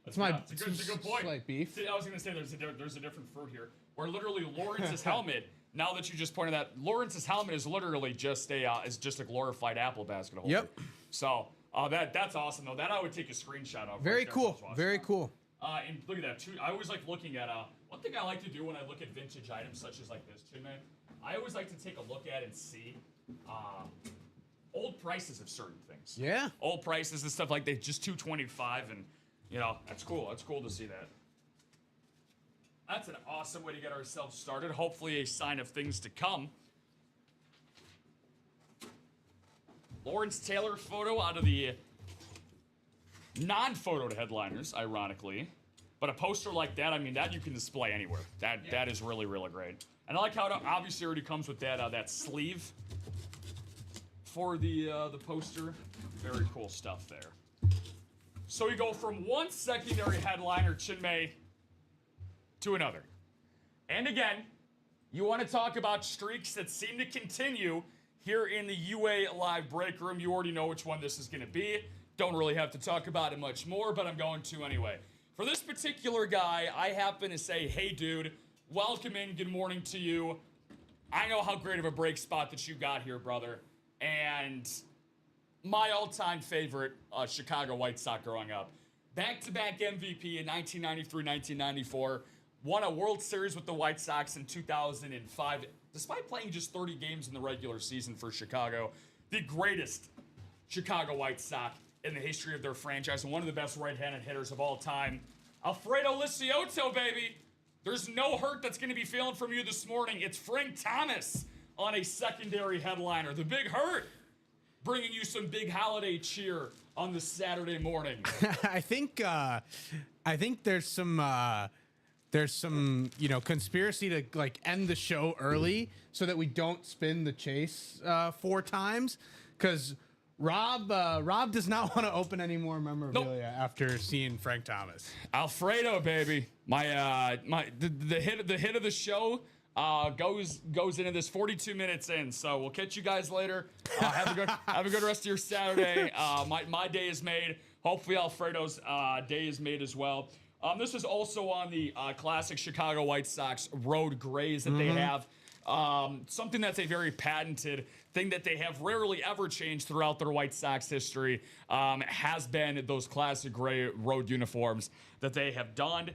It's a good point. Like beef. See, I was going to say there's a different fruit here. Where literally Lawrence's helmet. Now that you just pointed out, Lawrence's helmet is literally just a glorified apple basket holder. Yep. So that's awesome though. That I would take a screenshot of. Very cool. Very cool. And look at that too. I always like looking at one thing I like to do when I look at vintage items such as like this, Chinmay. I always like to take a look at and see old prices of certain things. Yeah. Old prices and stuff like that. Just $225, and that's cool. That's cool to see that. That's an awesome way to get ourselves started. Hopefully a sign of things to come. Lawrence Taylor photo out of the non-photoed headliners, ironically. But a poster like that, I mean, that you can display anywhere. That is really, really great. And I like how it obviously already comes with that sleeve for the poster. Very cool stuff there. So we go from one secondary headliner, Chinmay, to another. And again, you want to talk about streaks that seem to continue here in the UA Live Break Room. You already know which one this is going to be. Don't really have to talk about it much more, but I'm going to anyway. For this particular guy, I happen to say, hey, dude, welcome in. Good morning to you. I know how great of a break spot that you got here, brother. And my all-time favorite Chicago White Sox growing up. Back-to-back MVP in 1993, 1994. Won a World Series with the White Sox in 2005. Despite playing just 30 games in the regular season for Chicago, the greatest Chicago White Sox in the history of their franchise and one of the best right-handed hitters of all time. Alfredo Lisiotto, baby. There's no hurt that's going to be feeling from you this morning. It's Frank Thomas on a secondary headliner. The Big Hurt bringing you some big holiday cheer on this Saturday morning. I think there's some conspiracy to like end the show early so that we don't spin the chase 4 times, because Rob does not want to open any more memorabilia after seeing Frank Thomas. Alfredo, baby, the hit of the show goes into this 42 minutes in. So we'll catch you guys later. Have a good rest of your Saturday. My day is made. Hopefully Alfredo's day is made as well. This is also on the classic Chicago White Sox road grays that they have. Something that's a very patented thing that they have rarely ever changed throughout their White Sox history has been those classic gray road uniforms that they have donned.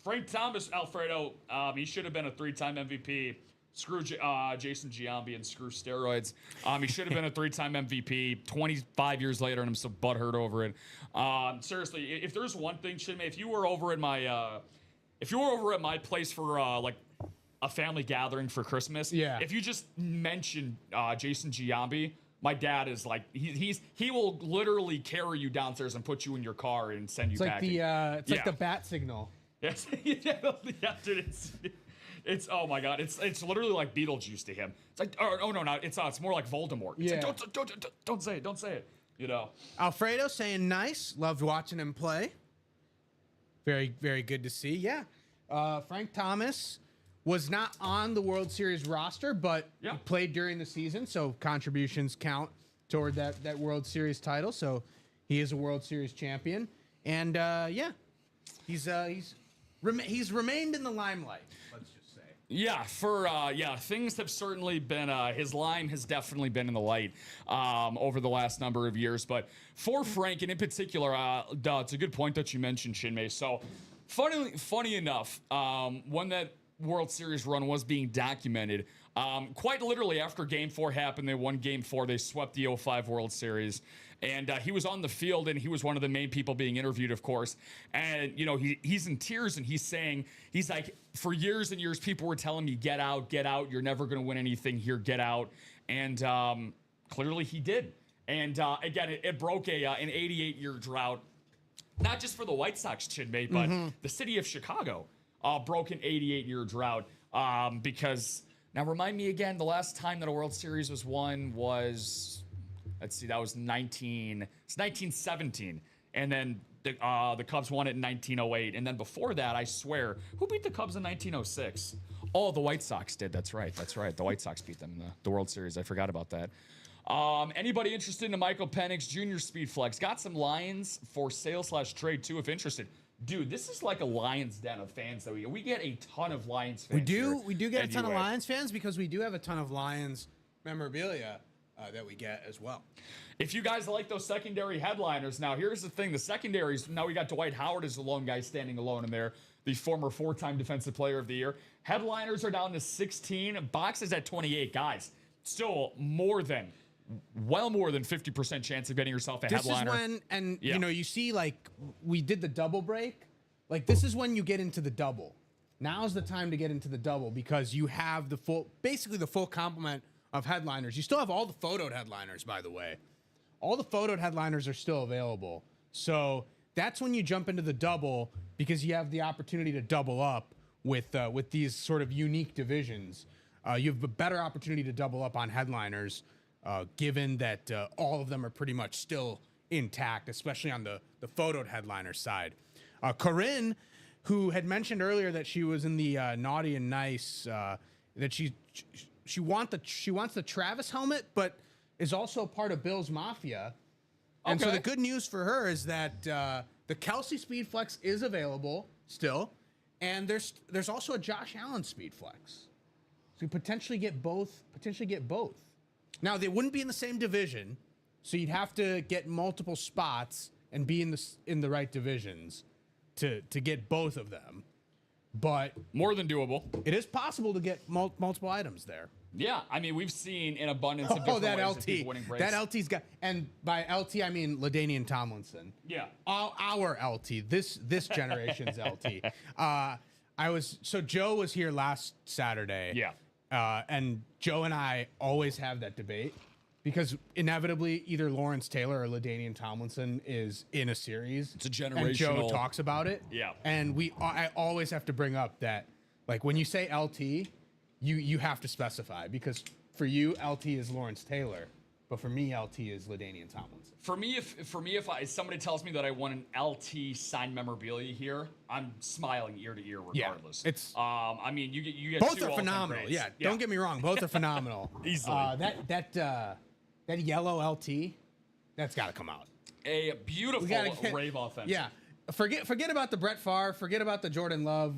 Frank Thomas, Alfredo, he should have been a 3-time MVP. Screw Jason Giambi and screw steroids. He should have been a 3-time MVP 25 years later, and I'm so butthurt over it. Seriously, if there's one thing, Chinmay, if you were over at my place for like a family gathering for Christmas, if you just mentioned Jason Giambi, my dad is like he will literally carry you downstairs and put you in your car and send you back. It's like the bat signal. Yes, dude, it's oh my god, it's literally like Beetlejuice to him. It's like it's more like Voldemort. It's like, don't say it. You know. Alfredo saying nice. Loved watching him play. Very, very good to see. Yeah. Frank Thomas was not on the World Series roster, but he played during the season, so contributions count toward that World Series title. So he is a World Series champion, and he's remained in the limelight. Let's just say. Yeah, things have certainly been. His line has definitely been in the light over the last number of years. But for Frank, and in particular, it's a good point that you mentioned, Chinmay. So, funny enough, when that World Series run was being documented, quite literally after Game 4 happened, they won Game 4. They swept the 2005 World Series. And he was on the field, and he was one of the main people being interviewed, of course. And, he's in tears, and he's like, for years and years, people were telling me, get out. You're never going to win anything here. Get out. And clearly he did. And, again, it broke an 88-year drought, not just for the White Sox, Chinmay, but the city of Chicago broke an 88-year drought because, now remind me again, the last time that a World Series was won was... Let's see, that was 1917. And then the Cubs won it in 1908. And then before that, I swear, who beat the Cubs in 1906? Oh, the White Sox did. That's right. The White Sox beat them in the World Series. I forgot about that. Anybody interested in a Michael Penix Jr. Speed Flex? Got some Lions for sale/trade too, if interested. Dude, this is like a Lions den of fans that we get a ton of Lions fans. We do get a ton of Lions fans because we do have a ton of Lions memorabilia that we get as well. If you guys like those secondary headliners, now here's the thing. The secondaries, now we got Dwight Howard as the lone guy standing alone in there, the former 4-time Defensive Player of the Year. Headliners are down to 16. Boxes at 28. Guys, still well more than 50% chance of getting yourself a headliner. This is when, you see, like, we did the double break. Like, this is when you get into the double. Now's the time to get into the double because you have basically the full complement of headliners. You still have all the photoed headliners, by the way. All the photoed headliners are still available. So that's when you jump into the double because you have the opportunity to double up with these sort of unique divisions. You have a better opportunity to double up on headliners, given that all of them are pretty much still intact, especially on the photoed headliner side. Corinne, who had mentioned earlier that she was in the naughty and nice, that she wants the Travis helmet, but is also part of Bill's Mafia. And so the good news for her is that the Kelsey Speed Flex is available still, and there's also a Josh Allen Speed Flex. So you potentially get both. Now they wouldn't be in the same division, so you'd have to get multiple spots and be in the right divisions to get both of them. But more than doable. It is possible to get multiple items there. Yeah, I mean, we've seen an abundance of different ways of people winning breaks. That LT's got, and by LT I mean LaDainian Tomlinson. Yeah, our LT, this generation's LT. So Joe was here last Saturday. Yeah, and Joe and I always have that debate because inevitably either Lawrence Taylor or LaDainian Tomlinson is in a series. It's a generational. And Joe talks about it. Yeah, and I always have to bring up that, like, when you say LT, you have to specify, because for you LT is Lawrence Taylor, but for me LT is LaDainian Tomlinson. For me, if somebody tells me that I want an LT signed memorabilia here, I'm smiling ear to ear regardless. Yeah, it's I mean, you get both two are phenomenal. grades. Yeah, don't get me wrong, both are phenomenal. Easily. That yellow LT, that's got to come out. A beautiful Rave authentic. Yeah, forget about the Brett Favre, forget about the Jordan Love.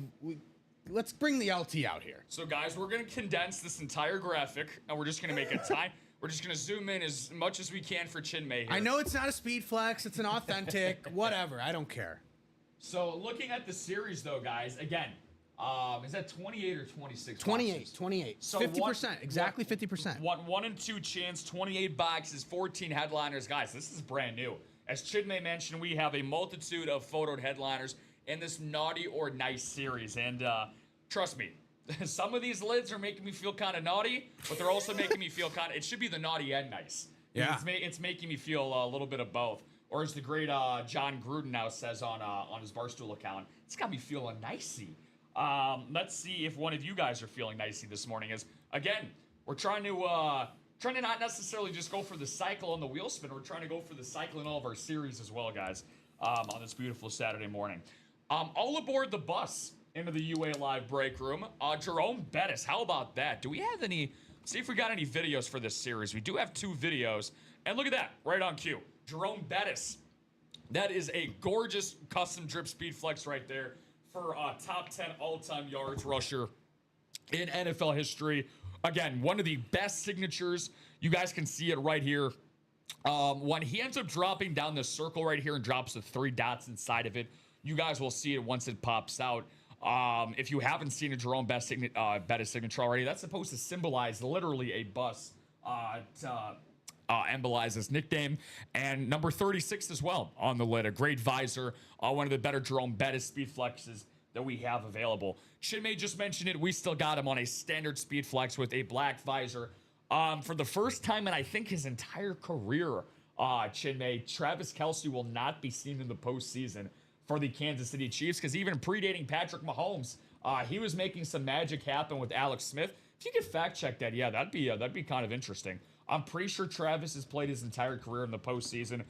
Let's bring the LT out here. So, guys, we're going to condense this entire graphic, and we're just going to make a time. We're just going to zoom in as much as we can for Chinmay here. I know it's not a speed flex. It's an authentic. Whatever. I don't care. So, looking at the series, though, guys, again, is that 28 or 26 28. 28. So 50%. Exactly 50%. 1 and 2 chance, 28 boxes, 14 headliners. Guys, this is brand new. As Chinmay mentioned, we have a multitude of photoed headliners in this naughty or nice series. And trust me, some of these lids are making me feel kind of naughty, but they're also making me feel kind of, it should be the naughty and nice. Yeah. It's making me feel a little bit of both. Or as the great John Gruden now says on his Barstool account, it's got me feeling nicey. Let's see if one of you guys are feeling nicey this morning. As again, we're trying to not necessarily just go for the cycle on the wheel spin. We're trying to go for the cycle in all of our series as well, guys, on this beautiful Saturday morning. All aboard the bus into the UA Live break room. Jerome Bettis, how about that? Do we have any? See if we got any videos for this series. We do have 2 videos, and look at that, right on cue. Jerome Bettis. That is a gorgeous custom drip speed flex right there for top 10 all-time yards rusher in NFL history. Again, one of the best signatures. You guys can see it right here. When he ends up dropping down the circle right here and drops the 3 dots inside of it, you guys will see it once it pops out. If you haven't seen a Jerome Bettis signature already, that's supposed to symbolize literally a bus to embolize his nickname. And number 36 as well on the lid. A great visor. One of the better Jerome Bettis speed flexes that we have available. Chinmay just mentioned it. We still got him on a standard speed flex with a black visor. For the first time in, I think, his entire career, Chinmay, Travis Kelce will not be seen in the postseason for the Kansas City Chiefs, because even predating Patrick Mahomes, he was making some magic happen with Alex Smith. If you could fact check that, yeah, that'd be kind of interesting. I'm pretty sure Travis has played his entire career in the postseason.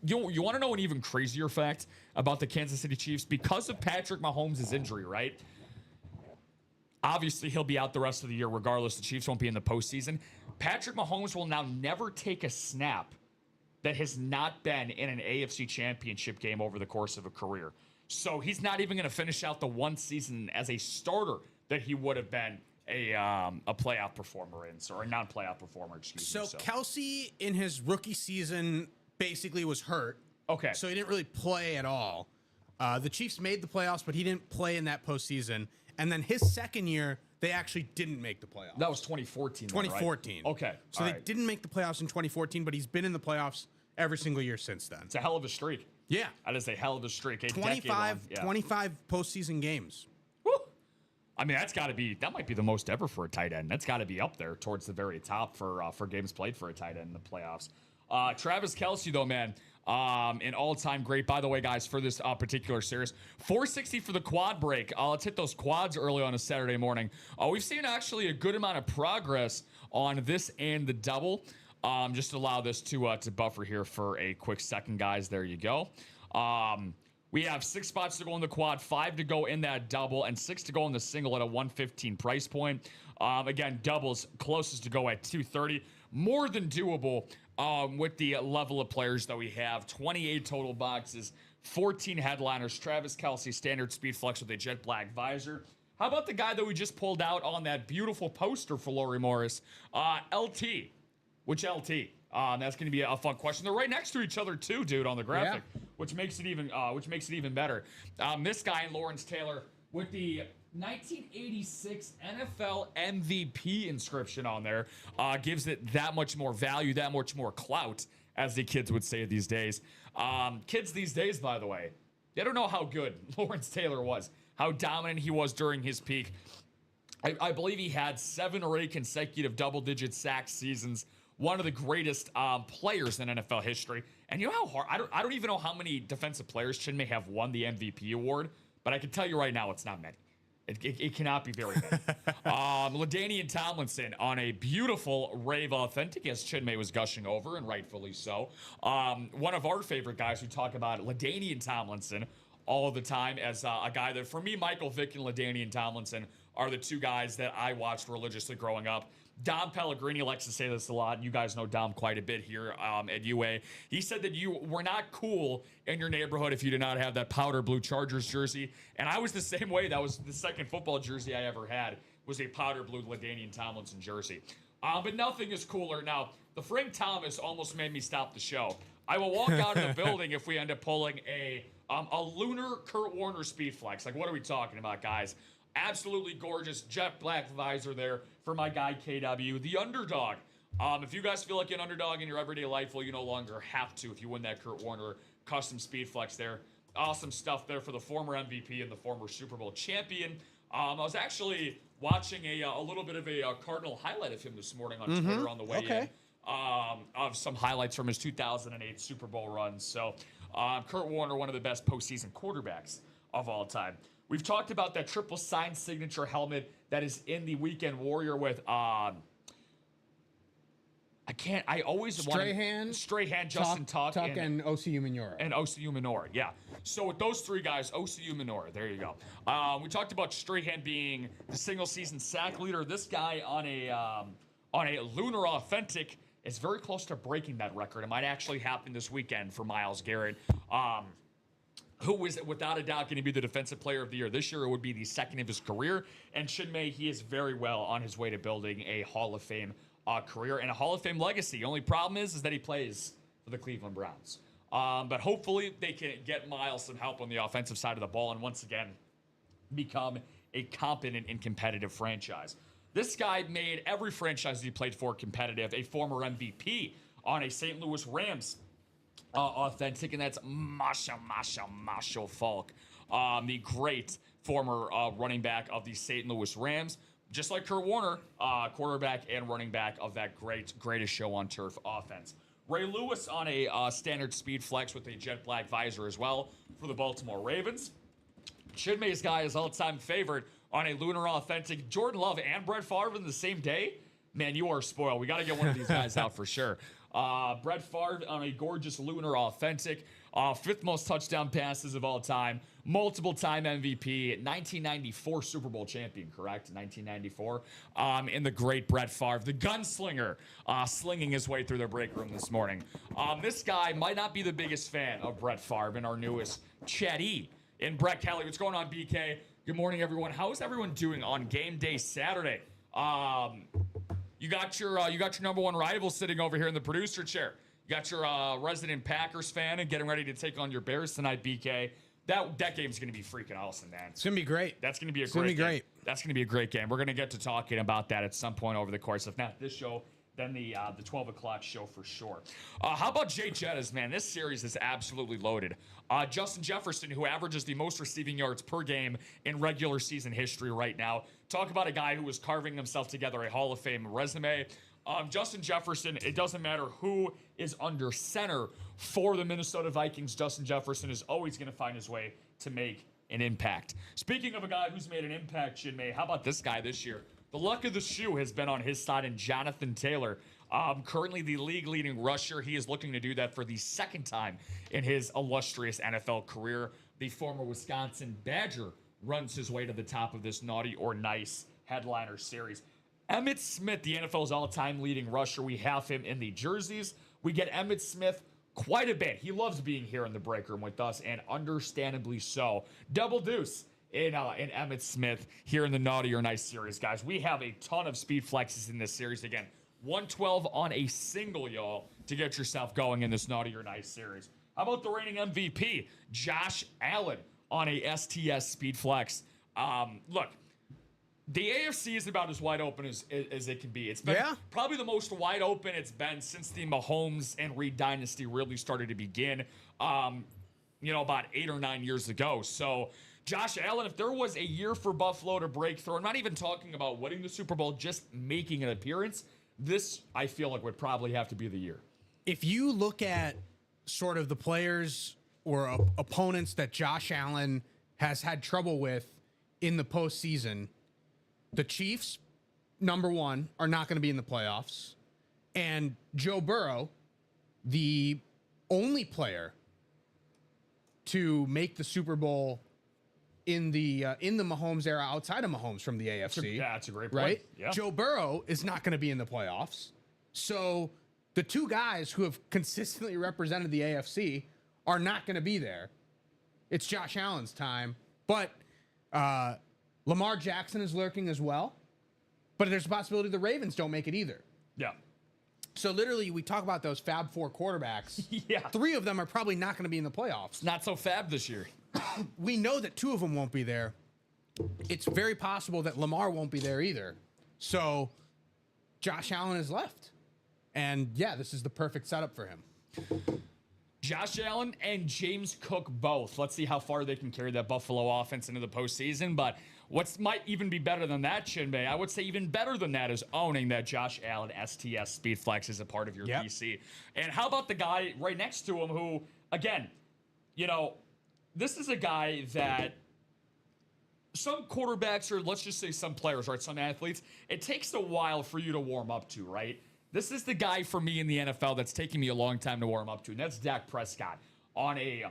You want to know an even crazier fact about the Kansas City Chiefs? Because of Patrick Mahomes' injury, right? Obviously, he'll be out the rest of the year regardless. The Chiefs won't be in the postseason. Patrick Mahomes will now never take a snap that has not been in an AFC championship game over the course of a career. So he's not even going to finish out the one season as a starter that he would have been a playoff performer in, or a non-playoff performer, excuse me. So Kelce in his rookie season basically was hurt. Okay. So he didn't really play at all. The Chiefs made the playoffs, but he didn't play in that postseason. And then his second year, they actually didn't make the playoffs. That was 2014. 2014. Right? Okay. So they didn't make the playoffs in 2014, but he's been in the playoffs every single year since then. It's a hell of a streak. Yeah. That is a hell of a streak. 25 postseason games. Woo! I mean, that might be the most ever for a tight end. That's got to be up there towards the very top for games played for a tight end in the playoffs. Travis Kelce, though, man, an all-time great. By the way, guys, for this particular series, 460 for the quad break. Let's hit those quads early on a Saturday morning. We've seen actually a good amount of progress on this and the double. Just allow this to buffer here for a quick second, guys. There you go. We have 6 spots to go in the quad, 5 to go in that double, and 6 to go in the single at a 115 price point. Again, doubles closest to go at 230. More than doable with the level of players that we have. 28 total boxes, 14 headliners. Travis Kelce, standard speed flex with a jet black visor. How about the guy that we just pulled out on that beautiful poster for Laurie Morris? LT. Which LT? That's going to be a fun question. They're right next to each other too, dude, on the graphic, which makes it even better. This guy, Lawrence Taylor, with the 1986 NFL MVP inscription on there, gives it that much more value, that much more clout, as the kids would say these days. Kids these days, by the way, they don't know how good Lawrence Taylor was, how dominant he was during his peak. I believe he had 7 or 8 consecutive double-digit sack seasons. One of the greatest players in NFL history. And you know how hard, I don't even know how many defensive players Chin may have won the MVP award, but I can tell you right now it's not many. It cannot be very many. LaDainian Tomlinson on a beautiful Rave Authentic, as Chinmay was gushing over, and rightfully so. One of our favorite guys who talk about LaDainian Tomlinson all the time as a guy that, for me, Michael Vick and LaDainian Tomlinson are the 2 guys that I watched religiously growing up. Dom Pellegrini likes to say this a lot. You guys know Dom quite a bit here at UA. He said that you were not cool in your neighborhood if you did not have that powder blue Chargers jersey. And I was the same way. That was the second football jersey I ever had, was a powder blue LaDainian Tomlinson jersey. But nothing is cooler. Now, the Frank Thomas almost made me stop the show. I will walk out of the building if we end up pulling a lunar Kurt Warner speed flex. Like, what are we talking about, guys? Absolutely gorgeous jet black visor there for my guy KW, the underdog. If you guys feel like an underdog in your everyday life, well, you no longer have to if you win that Kurt Warner custom speed flex there. Awesome stuff there for the former MVP and the former Super Bowl champion. I was actually watching a little bit of a Cardinal highlight of him this morning on Twitter on the way in. Of some highlights from his 2008 Super Bowl run. So Kurt Warner, one of the best postseason quarterbacks of all time. We've talked about that triple sign signature helmet that is in the Weekend Warrior with Strahan, Justin Tuck, and OCU Minora. And OCU Minora, yeah. So with those 3 guys, OCU Minora, there you go. We talked about Strahan being the single season sack leader. This guy on a Lunar Authentic is very close to breaking that record. It might actually happen this weekend for Myles Garrett. Who is without a doubt going to be the defensive player of the year this year. It would be the second of his career. And Chinmay, he is very well on his way to building a Hall of Fame career and a Hall of Fame legacy. The only problem is that he plays for the Cleveland Browns. But hopefully they can get Myles some help on the offensive side of the ball and once again become a competent and competitive franchise. This guy made every franchise he played for competitive, a former MVP on a St. Louis Rams authentic, and that's Marshall Falk, the great former running back of the St. Louis Rams. Just like Kurt Warner, quarterback and running back of that greatest show on turf offense. Ray Lewis on a standard speed flex with a jet black visor as well for the Baltimore Ravens. Chinmay's guy is all-time favorite on a Lunar Authentic. Jordan Love and Brett Favre in the same day? Man, you are spoiled. We got to get one of these guys out for sure. Brett Favre on a gorgeous Lunar Authentic. 5th most touchdown passes of all time. Multiple-time MVP. 1994 Super Bowl champion, correct? 1994. And the great Brett Favre, the gunslinger, slinging his way through their break room this morning. This guy might not be the biggest fan of Brett Favre and our newest Chetty in Brett Kelly. What's going on, BK? Good morning, everyone. How is everyone doing on game day Saturday? You got your number one rival sitting over here in the producer chair. You got your resident Packers fan and getting ready to take on your Bears tonight, BK. That game's going to be freaking awesome, man. It's going to be great. That's going to be a great game. That's going to be a great game. We're going to get to talking about that at some point over the course, if not this show, then the 12 o'clock show for sure. How about Jay Jettas, man? This series is absolutely loaded. Justin Jefferson, who averages the most receiving yards per game in regular season history right now. Talk about a guy who was carving himself together a Hall of Fame resume. Justin Jefferson, it doesn't matter who is under center for the Minnesota Vikings. Justin Jefferson is always going to find his way to make an impact. Speaking of a guy who's made an impact, Chinmay, how about this guy this year? The luck of the shoe has been on his side, and Jonathan Taylor Currently the league-leading rusher. He is looking to do that for the second time in his illustrious NFL career. The former Wisconsin Badger runs his way to the top of this naughty or nice headliner series. Emmitt Smith, the NFL's all-time leading rusher. We have him in the jerseys. We get Emmitt Smith quite a bit. He loves being here in the break room with us, and understandably so. Double deuce in Emmitt Smith here in the naughty or nice series, guys. We have a ton of speed flexes in this series. Again, 112 on a single, y'all, to get yourself going in this naughty or nice series. How about the reigning MVP, Josh Allen, on a STS speed flex? Look, the AFC is about as wide open as it can be. It's been probably the most wide open it's been since the Mahomes and Reed dynasty really started to begin, about 8 or 9 years ago. So Josh Allen, if there was a year for Buffalo to break through, I'm not even talking about winning the Super Bowl, just making an appearance, this, I feel like, would probably have to be the year. If you look at sort of the players or opponents that Josh Allen has had trouble with in the postseason, the Chiefs, number one, are not going to be in the playoffs. And Joe Burrow, the only player to make the Super Bowl in the Mahomes era, outside of Mahomes from the AFC. That's a great point. Right? Yeah. Joe Burrow is not going to be in the playoffs. So the two guys who have consistently represented the AFC are not going to be there. It's Josh Allen's time. But Lamar Jackson is lurking as well. But there's a possibility the Ravens don't make it either. Yeah. So literally, we talk about those Fab Four quarterbacks. Yeah. 3 of them are probably not going to be in the playoffs. Not so fab this year. We know that 2 of them won't be there. It's very possible that Lamar won't be there either. So Josh Allen is left. And yeah, this is the perfect setup for him. Josh Allen and James Cook both. Let's see how far they can carry that Buffalo offense into the postseason. But what might even be better than that, Shinbei, I would say even better than that, is owning that Josh Allen STS speed flex as a part of your PC. And how about the guy right next to him who, again, this is a guy that some quarterbacks, or let's just say some players, right, some athletes, it takes a while for you to warm up to, right? This is the guy for me in the NFL that's taking me a long time to warm up to, and that's Dak Prescott on a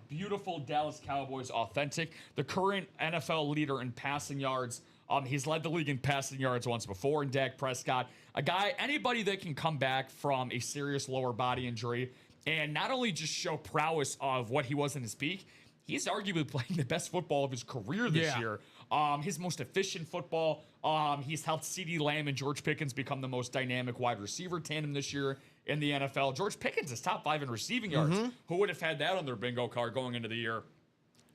beautiful Dallas Cowboys authentic, the current NFL leader in passing yards. He's led the league in passing yards once before in Dak Prescott. A guy, anybody that can come back from a serious lower body injury and not only just show prowess of what he was in his peak, he's arguably playing the best football of his career this year. His most efficient football. He's helped CeeDee Lamb and George Pickens become the most dynamic wide receiver tandem this year in the NFL. George Pickens is top 5 in receiving yards. Who would have had that on their bingo card going into the year?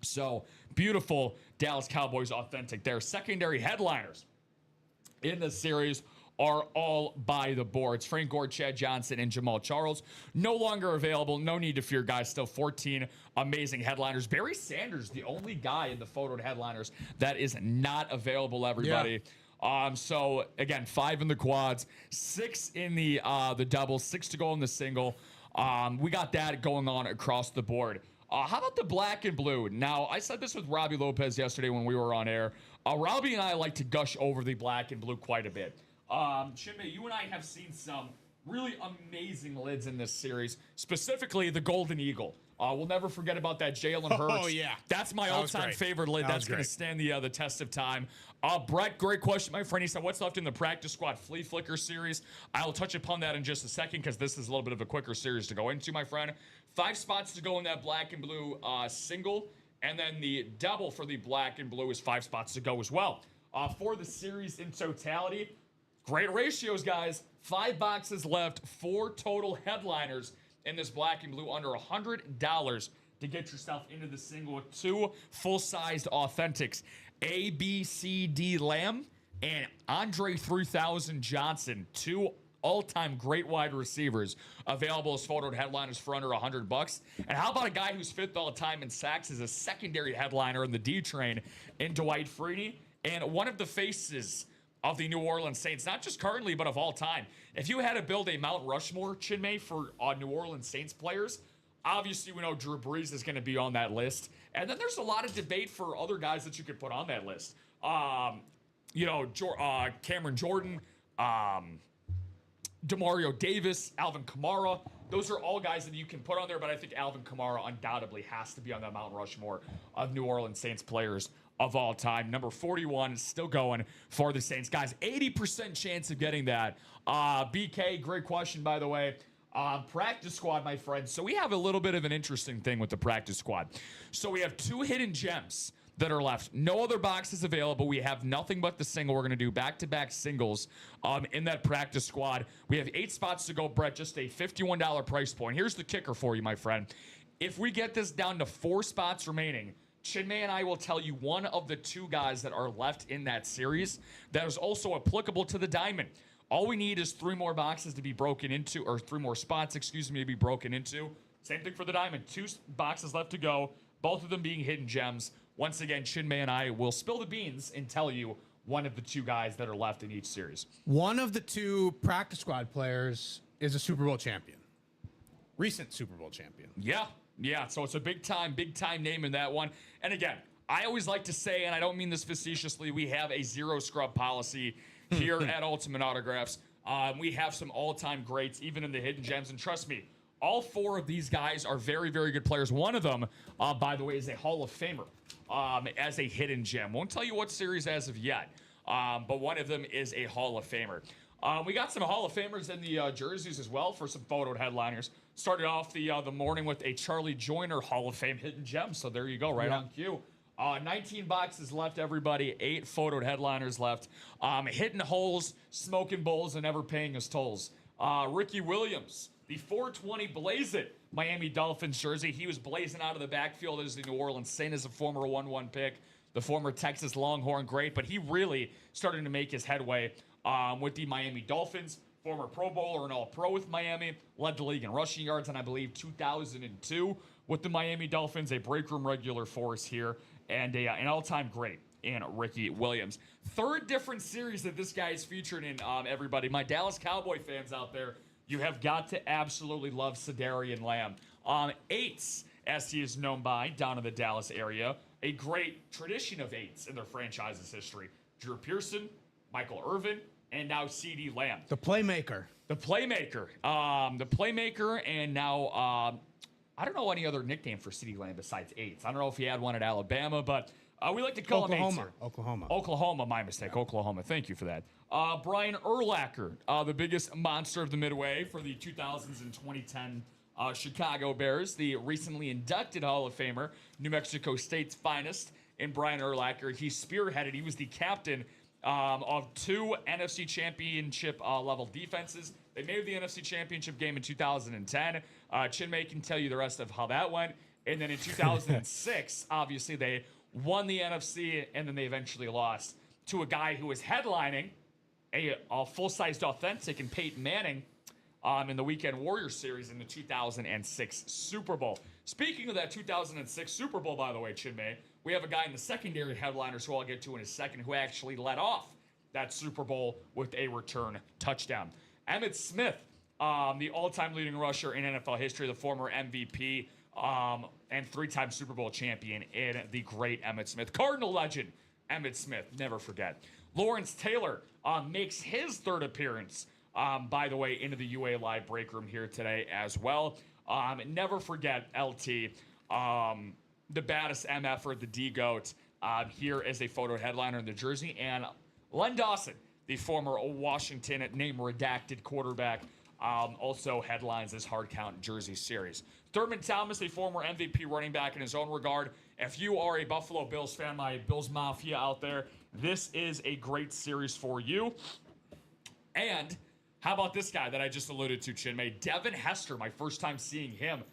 So beautiful Dallas Cowboys authentic there. Secondary headliners in the series are all by the boards. Frank Gore, Chad Johnson, and Jamal Charles no longer available. No need to fear, guys. Still 14 amazing headliners. Barry Sanders, the only guy in the photoed headliners that is not available, everybody. So, again, 5 in the quads, 6 in the double, 6 to go in the single. We got that going on across the board. How about the black and blue? Now, I said this with Robbie Lopez yesterday when we were on air. Robbie and I like to gush over the black and blue quite a bit. Shinbei, you and I have seen some really amazing lids in this series, specifically the Golden Eagle. We'll never forget about that Jalen Hurts. Oh, yeah. That's my all-time favorite lid. That's going to stand the test of time. Brett, great question, my friend. He said, what's left in the practice squad flea flicker series? I'll touch upon that in just a second because this is a little bit of a quicker series to go into, my friend. 5 spots to go in that black and blue single, and then the double for the black and blue is 5 spots to go as well. For the series in totality, great ratios, guys. 5 boxes left, 4 total headliners in this black and blue, under $100 to get yourself into the single with 2 full-sized authentics. A, B, C, D Lamb and Andre 3000 Johnson, 2 all-time great wide receivers available as photoed headliners for under $100. And how about a guy who's 5th all-time in sacks as a secondary headliner in the D train in Dwight Freeney, and one of the faces of the New Orleans Saints, not just currently, but of all time. If you had to build a Mount Rushmore, Chinmay, for New Orleans Saints players, obviously we know Drew Brees is going to be on that list. And then there's a lot of debate for other guys that you could put on that list. Cameron Jordan, DeMario Davis, Alvin Kamara. Those are all guys that you can put on there, but I think Alvin Kamara undoubtedly has to be on that Mount Rushmore of New Orleans Saints players of all time. Number 41 is still going for the Saints. Guys, 80% chance of getting that. BK, great question, by the way. Practice squad, my friend. So we have a little bit of an interesting thing with the practice squad. So we have 2 hidden gems that are left. No other boxes available. We have nothing but the single. We're going to do back-to-back singles in that practice squad. We have 8 spots to go, Brett, just a $51 price point. Here's the kicker for you, my friend. If we get this down to 4 spots remaining, Chinmay and I will tell you one of the 2 guys that are left in that series that is also applicable to the diamond. All we need is 3 more boxes to be broken into, or 3 more spots, to be broken into. Same thing for the diamond. 2 boxes left to go, both of them being hidden gems. Once again, Chinmay and I will spill the beans and tell you one of the 2 guys that are left in each series. One of the 2 practice squad players is a Super Bowl champion. Recent Super Bowl champion. Yeah. So it's a big time name in that one. And again, I always like to say, and I don't mean this facetiously, we have a 0 scrub policy here at Ultimate Autographs. We have some all-time greats, even in the hidden gems. And trust me, all 4 of these guys are very, very good players. One of them, by the way, is a Hall of Famer as a hidden gem. Won't tell you what series as of yet, but one of them is a Hall of Famer. We got some Hall of Famers in the jerseys as well for some photoed headliners. Started off the morning with a Charlie Joyner Hall of Fame hidden gem. So there you go, right on cue. 19 boxes left, everybody. 8 photoed headliners left. Hitting holes, smoking bowls, and never paying his tolls. Ricky Williams, the 420 Blaze It Miami Dolphins jersey. He was blazing out of the backfield as the New Orleans Saint, as a former 1-1 pick, the former Texas Longhorn great, but he really started to make his headway with the Miami Dolphins. Former Pro Bowler and All-Pro with Miami, led the league in rushing yards in, I believe, 2002 with the Miami Dolphins, a break room regular for us here, and an all-time great in Ricky Williams. 3rd different series that this guy is featured in, everybody. My Dallas Cowboy fans out there, you have got to absolutely love Sedarian Lamb. 8s, as he is known by, down in the Dallas area. A great tradition of 8s in their franchise's history. Drew Pearson, Michael Irvin, and now C.D. Lamb. The playmaker. The playmaker, and now I don't know any other nickname for C.D. Lamb besides 8s. I don't know if he had one at Alabama, but we like to call him 8s here. Oklahoma, my mistake. Oklahoma, thank you for that. Brian Urlacher, the biggest monster of the Midway for the 2000s and 2010 Chicago Bears, the recently inducted Hall of Famer, New Mexico State's finest, in Brian Urlacher. He spearheaded, he was the captain of 2 NFC Championship level defenses. They made the NFC Championship game in 2010. Chinmay can tell you the rest of how that went. And then in 2006, obviously, they won the NFC, and then they eventually lost to a guy who was headlining a full-sized authentic in Peyton Manning in the Weekend Warriors series in the 2006 Super Bowl. Speaking of that 2006 Super Bowl, by the way, Chinmay, we have a guy in the secondary headliners who I'll get to in a second who actually led off that Super Bowl with a return touchdown. Emmitt Smith, the all-time leading rusher in NFL history, the former MVP and 3-time Super Bowl champion in the great Emmitt Smith. Cardinal legend, Emmitt Smith, never forget. Lawrence Taylor makes his 3rd appearance, by the way, into the UA Live break room here today as well. Never forget LT, the baddest MFer, the D-Goat, here as a photo headliner in the jersey. And Len Dawson, the former Washington name redacted quarterback, also headlines this hard count jersey series. Thurman Thomas, a former MVP running back in his own regard. If you are a Buffalo Bills fan, my Bills Mafia out there, this is a great series for you. And how about this guy that I just alluded to, Chinmay? Devin Hester, my first time seeing him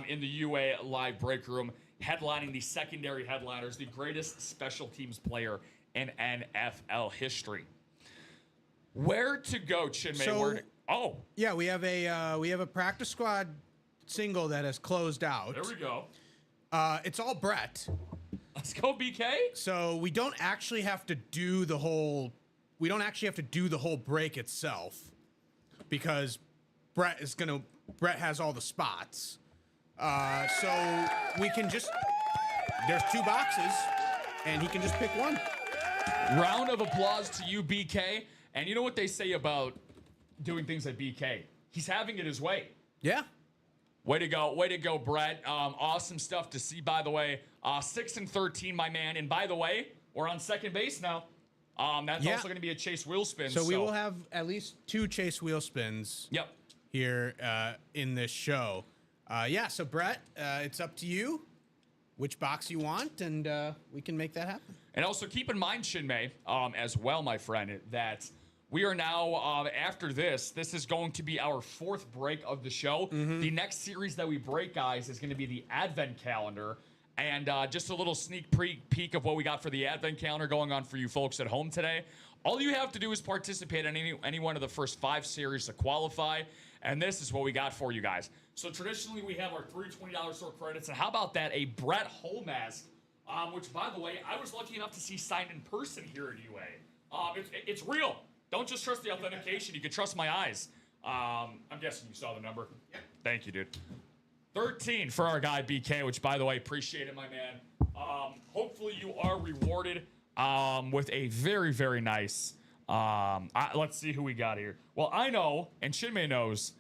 in the UA Live break room, headlining the secondary headliners, the greatest special teams player in NFL history. Where to go, Chinmay? Yeah, we have a practice squad single that has closed out. There we go. It's all Brett. Let's go, BK. So we don't actually have to do the whole break itself because Brett has all the spots. So we can just, there's 2 boxes and he can just pick one. Round of applause to you, BK. And you know what they say about doing things like BK. He's having it his way. Yeah. Way to go, Brett. Awesome stuff to see, by the way. 6-13, my man. And by the way, we're on second base now. That's also going to be a chase wheel spin. So we will have at least 2 chase wheel spins. Yep. Here in this show. So Brett, it's up to you which box you want, and we can make that happen. And also keep in mind, Shinmei, as well, my friend, that we are now, after this is going to be our 4th break of the show. The next series that we break, guys, is going to be the Advent Calendar. And just a little sneak peek of what we got for the Advent Calendar going on for you folks at home today. All you have to do is participate in any one of the first 5 series to qualify. And this is what we got for you guys. So traditionally, we have our $320 store credits. And how about that? A Brett Hull mask, which, by the way, I was lucky enough to see signed in person here at UA. It's real. Don't just trust the authentication. You can trust my eyes. I'm guessing you saw the number. Yeah. Thank you, dude. 13 for our guy BK, which, by the way, appreciate it, my man. Hopefully you are rewarded with a very, very nice... let's see who we got here. Well, I know, and Shinmei knows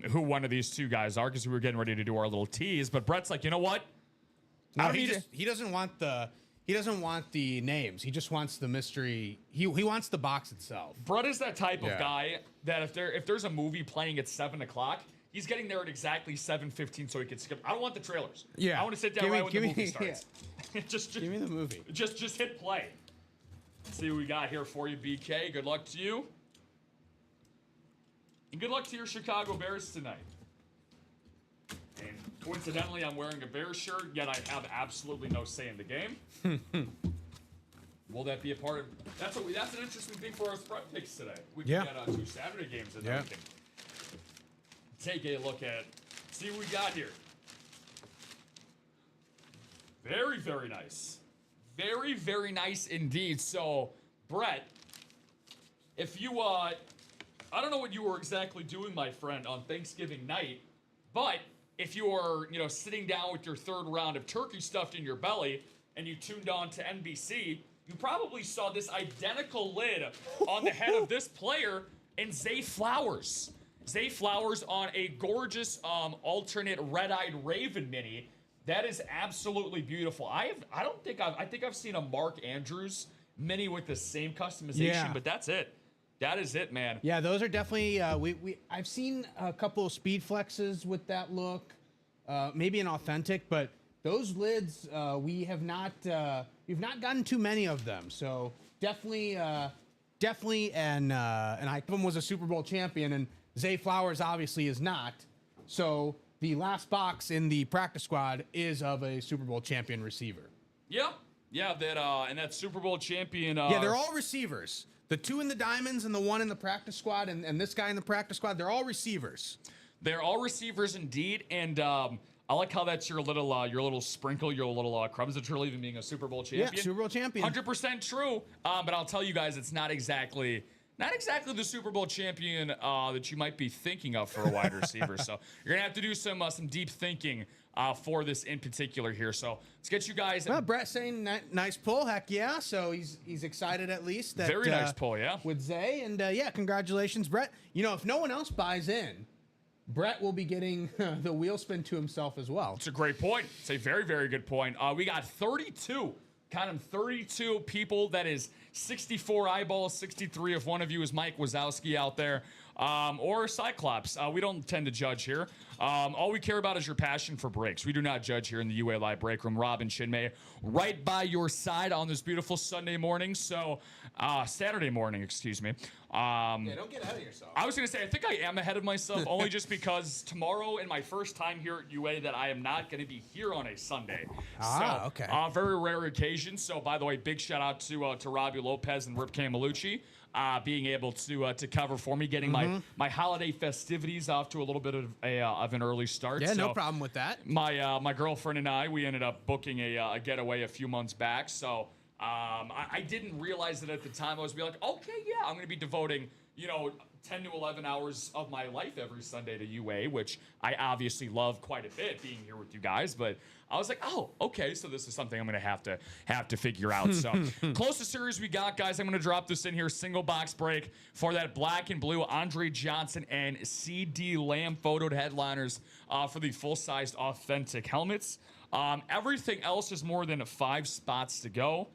who one of these 2 guys are because we were getting ready to do our little tease. But Brett's like, you know what? No, he doesn't want the names. He just wants the mystery. He wants the box itself. Brett is that type of guy that if there's a movie playing at 7:00, he's getting there at exactly 7:15 so he can skip. I don't want the trailers. Yeah, I want to sit down when the movie starts. just give me the movie. Just hit play. Let's see what we got here for you, BK. Good luck to you. And good luck to your Chicago Bears tonight. And coincidentally, I'm wearing a Bears shirt, yet I have absolutely no say in the game. Will that be a part of... That's an interesting thing for our spread picks today. We can get 2 Saturday games and then we can take a look at... See what we got here. Very, very nice. Very, very nice indeed. So, Brett, if you, I don't know what you were exactly doing, my friend, on Thanksgiving night, but if you were, sitting down with your 3rd round of turkey stuffed in your belly and you tuned on to NBC, you probably saw this identical lid on the head of this player in Zay Flowers. Zay Flowers on a gorgeous alternate red-eyed Raven mini. That is absolutely beautiful. I think I've seen a Mark Andrews mini with the same customization, but that's it. That is it, man. Yeah, those are definitely I've seen a couple of speed flexes with that look, maybe an authentic, but those lids we've not gotten too many of them. So definitely, and I was a Super Bowl champion, and Zay Flowers obviously is not. So the last box in the practice squad is of a Super Bowl champion receiver. Yeah, and that Super Bowl champion. They're all receivers. The 2 in the diamonds and the 1 in the practice squad, and this guy in the practice squad, they're all receivers. They're all receivers indeed, and I like how that's your little sprinkle, your little crumbs that you're leaving being a Super Bowl champion. Yeah, Super Bowl champion. 100% true. But I'll tell you guys, it's not exactly the Super Bowl champion that you might be thinking of for a wide receiver. So you're gonna have to do some deep thinking for this in particular here. So let's get you guys. Well, Brett saying nice pull, heck yeah. So he's excited at least. That, very nice pull, yeah. With Zay, and congratulations, Brett. If no one else buys in, Brett will be getting the wheel spin to himself as well. It's a great point. It's a very, very good point. We got 32. Count them, 32 people. That is 64 eyeballs. 63 if one of you is Mike Wazowski out there. Or Cyclops. We don't tend to judge here. All we care about is your passion for breaks. We do not judge here in the UA Live Break Room. Rob and Shinmei right by your side on this beautiful Sunday morning. So, Saturday morning, excuse me. Don't get ahead of yourself. I was going to say, I think I am ahead of myself, only just because tomorrow and my first time here at UA that I am not going to be here on a Sunday. Okay. Very rare occasion. So, by the way, big shout out to Robbie Lopez and Rip Camelucci. Being able to cover for me, getting my holiday festivities off to a little bit of an early start. Yeah, so no problem with that. My girlfriend and I, we ended up booking a getaway a few months back. So I didn't realize that at the time. I was like, okay, yeah, I'm going to be devoting 10 to 11 hours of my life every Sunday to UA, which I obviously love quite a bit being here with you guys. But I was like, oh, okay, so this is something I'm going to have to figure out. So closest series we got, guys, I'm going to drop this in here, single box break for that black and blue Andre Johnson and CD Lamb photoed headliners for the full-sized authentic helmets. Everything else is more than 5 spots to go.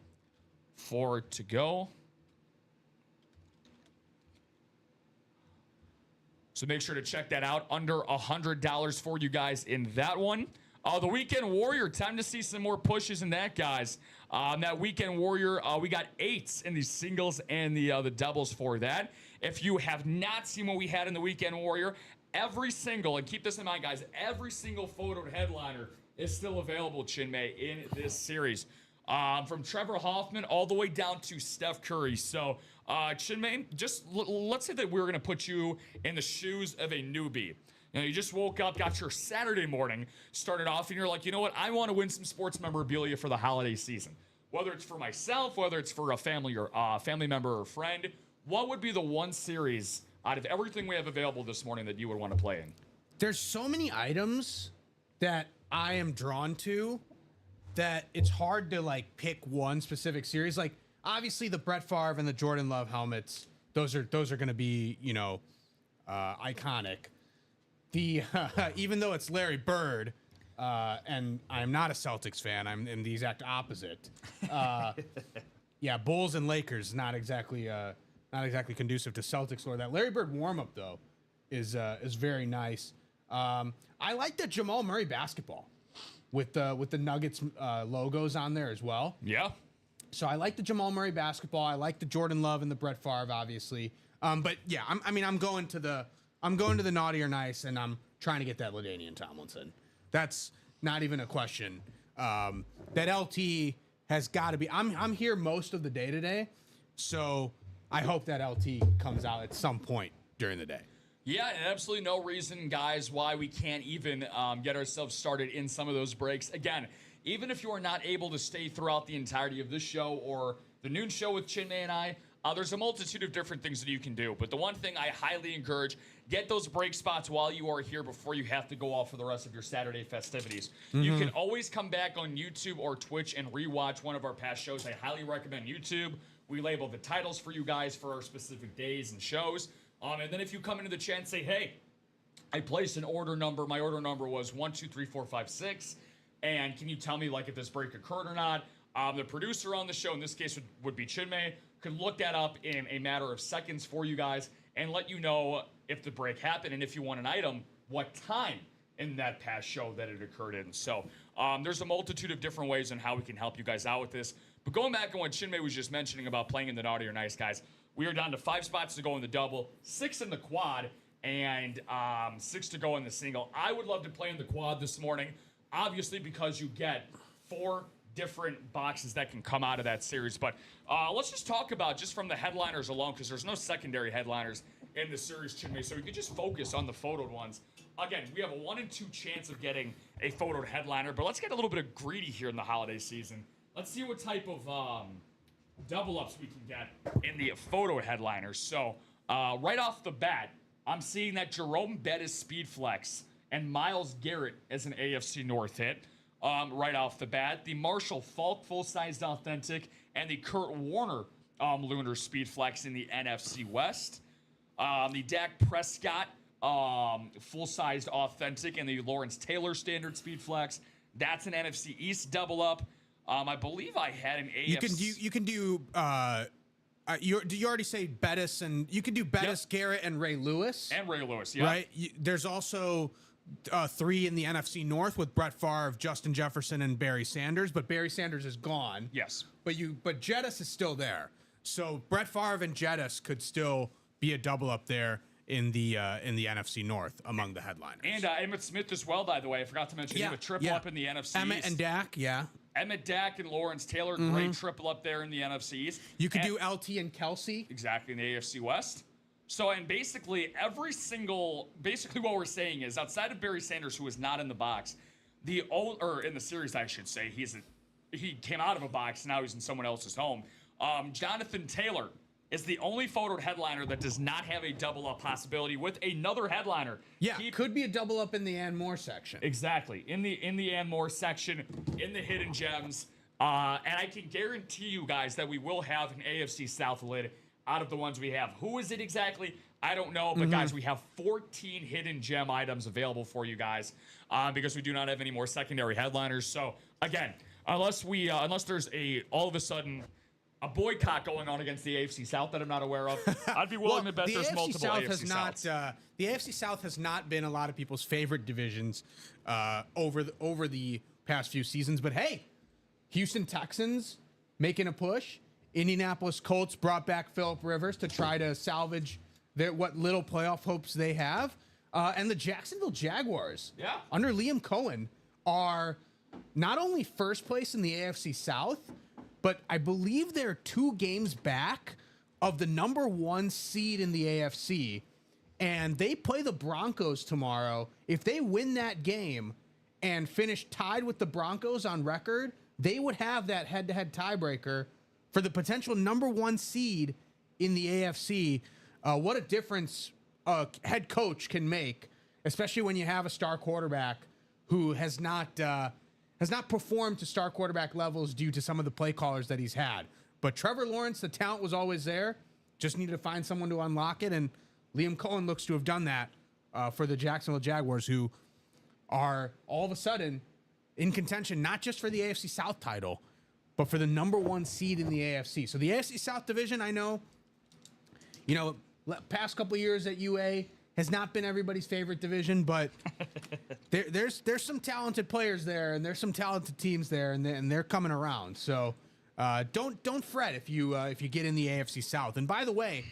4 to go. So make sure to check that out. Under $100 for you guys in that one. The Weekend Warrior, time to see some more pushes in that, guys. That Weekend Warrior, we got 8s in the singles and the doubles for that. If you have not seen what we had in the Weekend Warrior, every single, and keep this in mind, guys, every single photoed headliner is still available, Chinmay, in this series. From Trevor Hoffman all the way down to Steph Curry. So, Chinmay, just let's say that we're going to put you in the shoes of a newbie. You know, you just woke up, got your Saturday morning, started off, and you're like, you know what? I want to win some sports memorabilia for the holiday season. Whether it's for myself, whether it's for a family or family member or friend, what would be the one series out of everything we have available this morning that you would want to play in? There's so many items that I am drawn to that it's hard to like pick one specific series. Like obviously the Brett Favre and the Jordan Love helmets, those are going to be, you know, iconic. The even though it's Larry Bird, and I'm not a Celtics fan, I'm in the exact opposite. Yeah, Bulls and Lakers not exactly conducive to Celtics lore. That Larry Bird warm up though is very nice. I like the Jamal Murray basketball with the Nuggets logos on there as well. Yeah. So I like the Jamal Murray basketball. I like the Jordan Love and the Brett Favre, obviously. But yeah, I'm going to the naughty or nice, and I'm trying to get that LaDainian Tomlinson. That's not even a question. That LT has got to be. I'm here most of the day today, so I hope that LT comes out at some point during the day. Yeah, and absolutely no reason, guys, why we can't even get ourselves started in some of those breaks. Again, even if you are not able to stay throughout the entirety of this show or the noon show with Chinmay and I, there's a multitude of different things that you can do. But the one thing I highly encourage, get those break spots while you are here before you have to go off for the rest of your Saturday festivities. Mm-hmm. You can always come back on YouTube or Twitch and rewatch one of our past shows. I highly recommend YouTube. We label the titles for you guys for our specific days and shows. And then if you come into the chat and say, hey, I placed an order number. My order number was 123456. And can you tell me like if this break occurred or not? The producer on the show, in this case would be Chinmay, could look that up in a matter of seconds for you guys and let you know if the break happened and if you want an item, what time in that past show that it occurred in. So there's a multitude of different ways on how we can help you guys out with this. But going back on what Chinmay was just mentioning about playing in the naughty or nice, guys, we are down to 5 spots to go in the double, 6 in the quad, and 6 to go in the single. I would love to play in the quad this morning, obviously because you get 4 different boxes that can come out of that series. But let's just talk about just from the headliners alone, because there's no secondary headliners in the series, Chinmay, so we could just focus on the photoed ones. Again, we have a 1 in 2 chance of getting a photoed headliner, but let's get a little bit of greedy here in the holiday season. Let's see what type of double ups we can get in the photo headliners. So right off the bat, I'm seeing that Jerome Bettis Speed Flex and Myles Garrett as an AFC North hit. Right off the bat, the Marshall Faulk full-sized authentic and the Kurt Warner Lunar Speed Flex in the NFC West. The Dak Prescott full-sized authentic and the Lawrence Taylor standard Speed Flex. That's an NFC East double up. I believe I had an AFC. You can do. You already say Bettis, and you can do Bettis, yep. Garrett, and Ray Lewis. And Ray Lewis, yeah. Right. There's also 3 in the NFC North with Brett Favre, Justin Jefferson, and Barry Sanders. But Barry Sanders is gone. Yes. But Jettis is still there. So Brett Favre and Jettis could still be a double up there in the NFC North among the headliners. And Emmitt Smith as well, by the way. I forgot to mention him, a triple up in the NFC Emmitt East. and Dak, yeah. Emmett, Dak, and Lawrence Taylor, great triple up there in the NFC East. You could do LT and Kelsey. Exactly, in the AFC West. So, and basically what we're saying is, outside of Barry Sanders, who is not in the box, or in the series, I should say, he came out of a box, now he's in someone else's home. Jonathan Taylor is the only photoed headliner that does not have a double up possibility with another headliner. Yeah, could be a double up in the and more section. Exactly. In the and more section, in the hidden gems. And I can guarantee you guys that we will have an AFC South lid out of the ones we have. Who is it exactly? I don't know. But guys, we have 14 hidden gem items available for you guys because we do not have any more secondary headliners. So again, unless there's all of a sudden a boycott going on against the AFC South that I'm not aware of, I'd be willing to bet there's multiple AFC Souths. The AFC South has not been a lot of people's favorite divisions over the past few seasons. But hey, Houston Texans making a push. Indianapolis Colts brought back Phillip Rivers to try to salvage what little playoff hopes they have. And the Jacksonville Jaguars, under Liam Cohen, are not only first place in the AFC South, but I believe they're 2 games back of the number 1 seed in the AFC. And they play the Broncos tomorrow. If they win that game and finish tied with the Broncos on record, they would have that head-to-head tiebreaker for the potential number 1 seed in the AFC. What a difference a head coach can make, especially when you have a star quarterback who has not performed to star quarterback levels due to some of the play callers that he's had. But Trevor Lawrence, the talent was always there. Just needed to find someone to unlock it, and Liam Cohen looks to have done that for the Jacksonville Jaguars, who are all of a sudden in contention, not just for the AFC South title, but for the number 1 seed in the AFC. So the AFC South division, I know, past couple of years at UA has not been everybody's favorite division, but there's some talented players there, and there's some talented teams there, and they're coming around. So don't fret if you get in the AFC South. And by the way,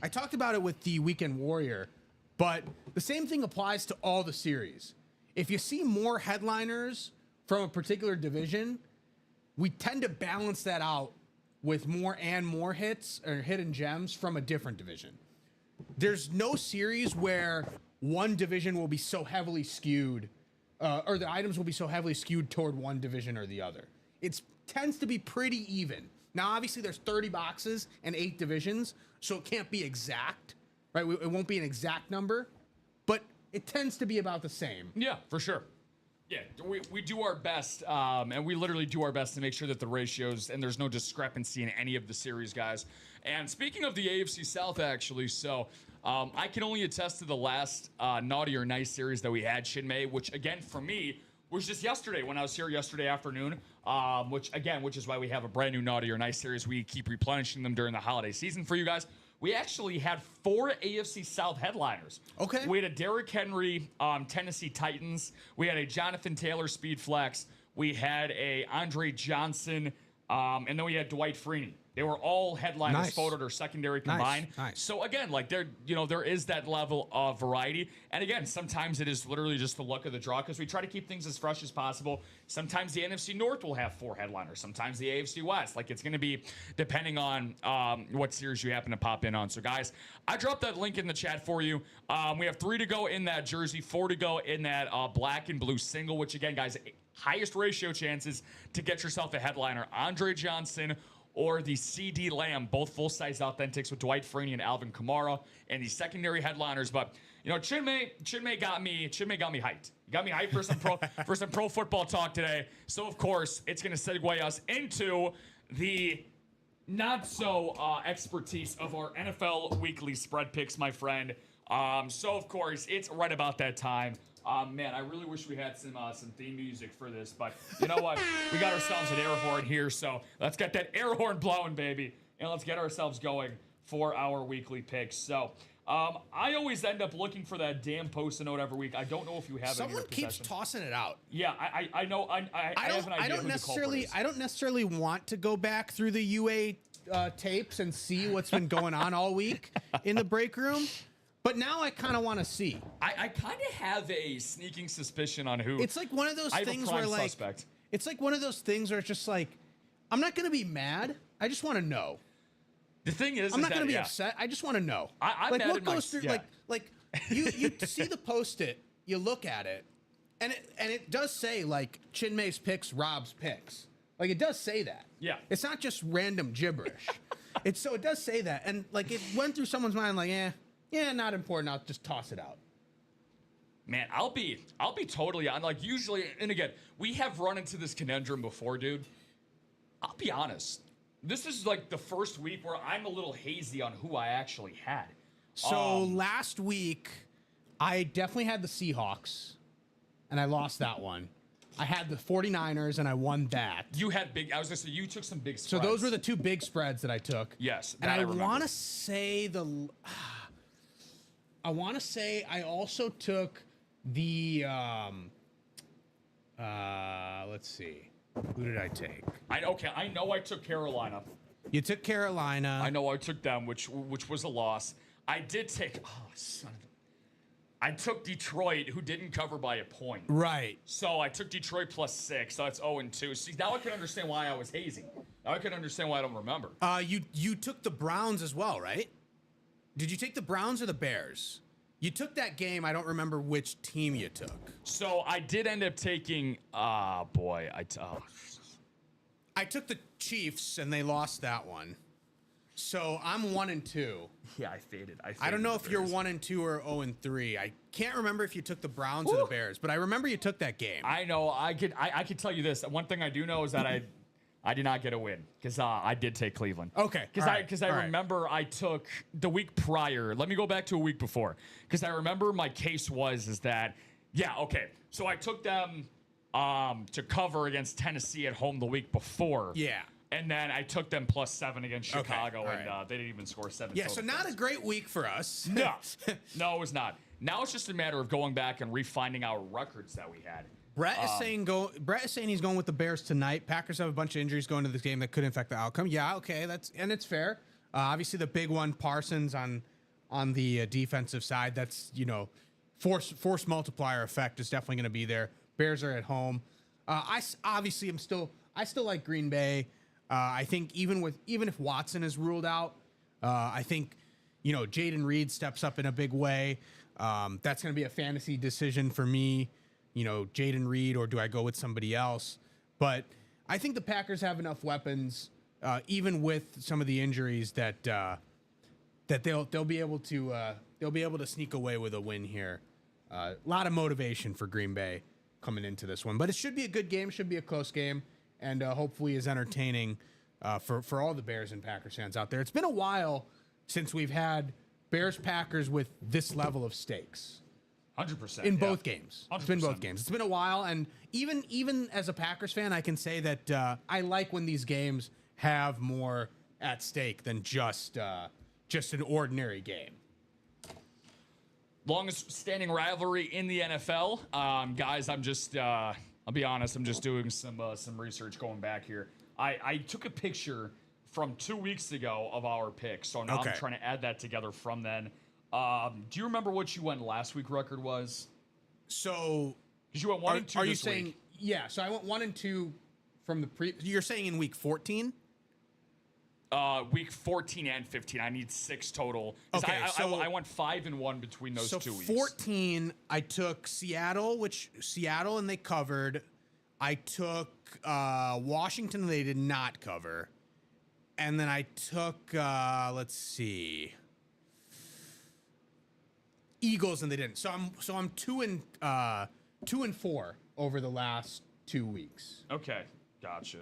I talked about it with the Weekend Warrior, but the same thing applies to all the series. If you see more headliners from a particular division, we tend to balance that out with more and more hits or hidden gems from a different division. There's no series where one division will be so heavily skewed, or the items will be so heavily skewed toward one division or the other. It tends to be pretty even. Now, obviously, there's 30 boxes and 8 divisions, so it can't be exact, right? It won't be an exact number, but it tends to be about the same. Yeah, for sure. Yeah, we do our best, and we literally do our best to make sure that the ratios, and there's no discrepancy in any of the series, guys. And speaking of the AFC South, actually, so I can only attest to the last Naughty or Nice series that we had, Shinmei, which, again, for me, was just yesterday when I was here yesterday afternoon, which is why we have a brand new Naughty or Nice series. We keep replenishing them during the holiday season for you guys. We actually had 4 AFC South headliners. Okay. We had a Derrick Henry Tennessee Titans. We had a Jonathan Taylor Speed Flex. We had a Andre Johnson, and then we had Dwight Freeney. They were all headliners, photoed or secondary combined. Nice. So again, like there is that level of variety. And again, sometimes it is literally just the luck of the draw because we try to keep things as fresh as possible. Sometimes the NFC North will have 4 headliners. Sometimes the AFC West. Like it's going to be depending on what series you happen to pop in on. So guys, I dropped that link in the chat for you. We have 3 to go in that jersey, 4 to go in that black and blue single. Which again, guys, highest ratio chances to get yourself a headliner: Andre Johnson or the CD Lamb, both full-size authentics with Dwight Freeney and Alvin Kamara, and the secondary headliners. But Chinmay got me hyped. He got me hyped for some pro football talk today. So of course it's going to segue us into the not so expertise of our NFL weekly spread picks, my friend. So of course it's right about that time. Man, I really wish we had some theme music for this, but you know what? We got ourselves an air horn here, so let's get that air horn blowing, baby, and let's get ourselves going for our weekly picks. So I always end up looking for that damn Post-it note every week. I don't know if you have it in your possession. Someone keeps tossing it out. Yeah, I know. I have an idea who the culprit is. I don't necessarily want to go back through the UA tapes and see what's been going on all week in the break room. But now I kind of want to see. I kind of have a sneaking suspicion on who. It's like one of those things where it's like one of those things where it's just like, I'm not going to be mad. I just want to know. The thing is, I'm not going to be upset. I just want to know. I'm like mad what at goes through. yeah. Like you see the Post-it, you look at it, and it does say like Chinmay's picks, Rob's picks. Like it does say that. Yeah. It's not just random gibberish. So it does say that, and like it went through someone's mind, like, yeah, not important. I'll just toss it out. Man, I'll be totally on. Like usually, and again, we have run into this conundrum before, dude. I'll be honest. This is like the first week where I'm a little hazy on who I actually had. So last week, I definitely had the Seahawks, and I lost that one. I had the 49ers, and I won that. You had big. I was gonna say you took some big spreads. So those were the two big spreads that I took. Yes, and I want to say I also took the. Let's see. Who did I take? I know I took Carolina. You took Carolina. I know I took them, which was a loss. I did take. I took Detroit, who didn't cover by a point. Right. So I took Detroit +6. So that's 0-2. See, now I can understand why I was hazy. Now I can understand why I don't remember. You took the Browns as well, right? Did you take the Browns or the Bears? You took that game. I don't remember which team you took. So I did end up taking. I took the Chiefs and they lost that one. So I'm 1-2. Yeah, I faded. I don't know if you're 1-2 or 0-3. I can't remember if you took the Browns or the Bears, but I remember you took that game. I know. I could tell you this. One thing I do know is that I did not get a win because I did take Cleveland. Okay. Because I remember I took the week prior. Let me go back to a week before because I remember my case is that so I took them to cover against Tennessee at home the week before. Yeah. And then I took them +7 against Chicago, and they didn't even score 7. Yeah, so not a great week for us. No, it was not. Now it's just a matter of going back and refinding our records that we had. Brett is saying he's going with the Bears tonight. Packers have a bunch of injuries going to this game that could affect the outcome. Yeah, okay, it's fair. Obviously, the big one, Parsons on the defensive side. That's force multiplier effect is definitely going to be there. Bears are at home. I still like Green Bay. I think even if Watson is ruled out, I think Jaden Reed steps up in a big way. That's going to be a fantasy decision for me. Jaden Reed, or do I go with somebody else? But I think the Packers have enough weapons, even with some of the injuries, that they'll be able to sneak away with a win here. A lot of motivation for Green Bay coming into this one, but it should be a good game. Should be a close game, and hopefully is entertaining for all the Bears and Packers fans out there. It's been a while since we've had Bears Packers with this level of stakes. 100% in both games. 100%. It's been both games. It's been a while, and even as a Packers fan, I can say that I like when these games have more at stake than just an ordinary game. Longest standing rivalry in the NFL, guys. I'm just I'll be honest. I'm just doing some research going back here. I took a picture from 2 weeks ago of our picks, so now I'm trying to add that together from then. Do you remember what you went last week record was? So, because you went 1 and 2 are you this saying week. Yeah, so I went 1 and 2 from the you're saying in week 14? Week 14 and 15. I need 6 total. Okay, I went 5 and 1 between those 2 weeks. 14, I took Seattle, and they covered. I took Washington, they did not cover. And then I took let's see, Eagles, and they didn't. So I'm 2 and 4 over the last 2 weeks. Okay, gotcha.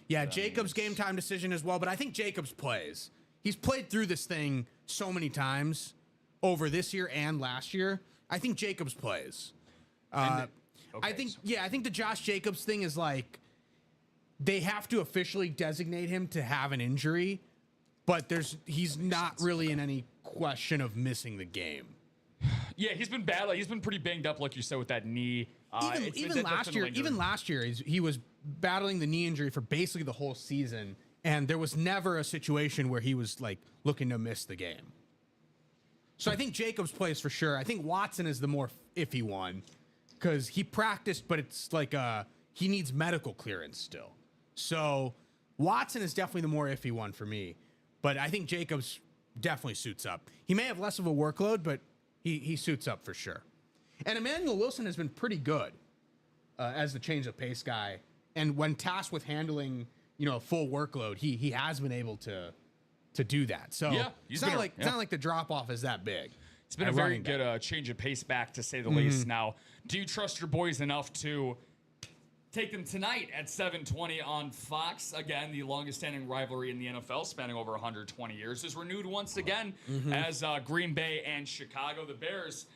Yeah, Jacobs game time decision as well, but I think Jacobs plays. He's played through this thing so many times over this year and last year. I think Jacobs plays. I think the Josh Jacobs thing is like they have to officially designate him to have an injury, but he's not really in any question of missing the game. Yeah, he's been bad. Like, he's been pretty banged up, like you said, with that knee. Even last year, he was battling the knee injury for basically the whole season, and there was never a situation where he was like looking to miss the game. So I think Jacobs plays for sure. I think Watson is the more iffy one because he practiced, but it's like he needs medical clearance still. So Watson is definitely the more iffy one for me, but I think Jacobs definitely suits up. He may have less of a workload, but he suits up for sure. And Emmanuel Wilson has been pretty good as the change of pace guy. And when tasked with handling, a full workload, he has been able to to do that. So Yeah, it's not like the drop off is that big. It's been a very good change of pace back, to say the least. Now, do you trust your boys enough to take them tonight at 7:20 on Fox? Again, the longest-standing rivalry in the NFL, spanning over 120 years, is renewed once again as Green Bay and Chicago. The Bears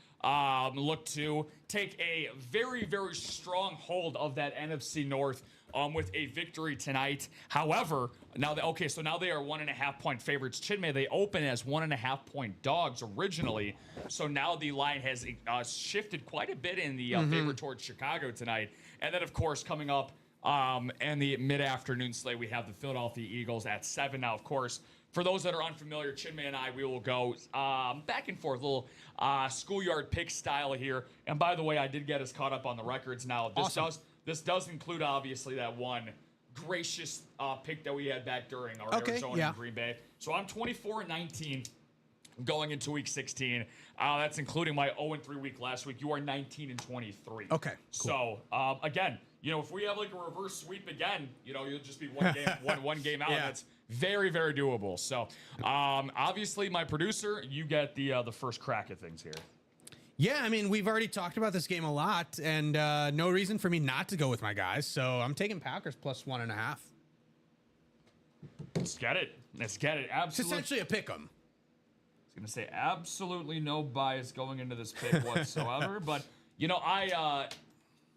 look to take a very, very strong hold of that NFC North with a victory tonight. However, now they are 1.5-point favorites. Chinmay, they open as 1.5-point dogs originally, so now the line has shifted quite a bit in the favor towards Chicago tonight. And then, of course, coming up in the mid-afternoon slate, we have the Philadelphia Eagles at 7. Now, of course, for those that are unfamiliar, Chinmay and I, we will go back and forth, a little schoolyard pick style here. And by the way, I did get us caught up on the records now. This does include, obviously, that one gracious pick that we had back during our Arizona and Green Bay. So I'm 24-19 going into week 16. That's including my 0-3 week last week. You are 19-23. Okay, cool. So, again, if we have like a reverse sweep again, you'll just be one game out. Yeah. That's very, very doable. So, obviously, my producer, you get the first crack at things here. Yeah, I mean, we've already talked about this game a lot, and no reason for me not to go with my guys. So I'm taking Packers plus 1.5. Let's get it. Absolutely. It's essentially a pick 'em. I was going to say absolutely no bias going into this pick whatsoever. But,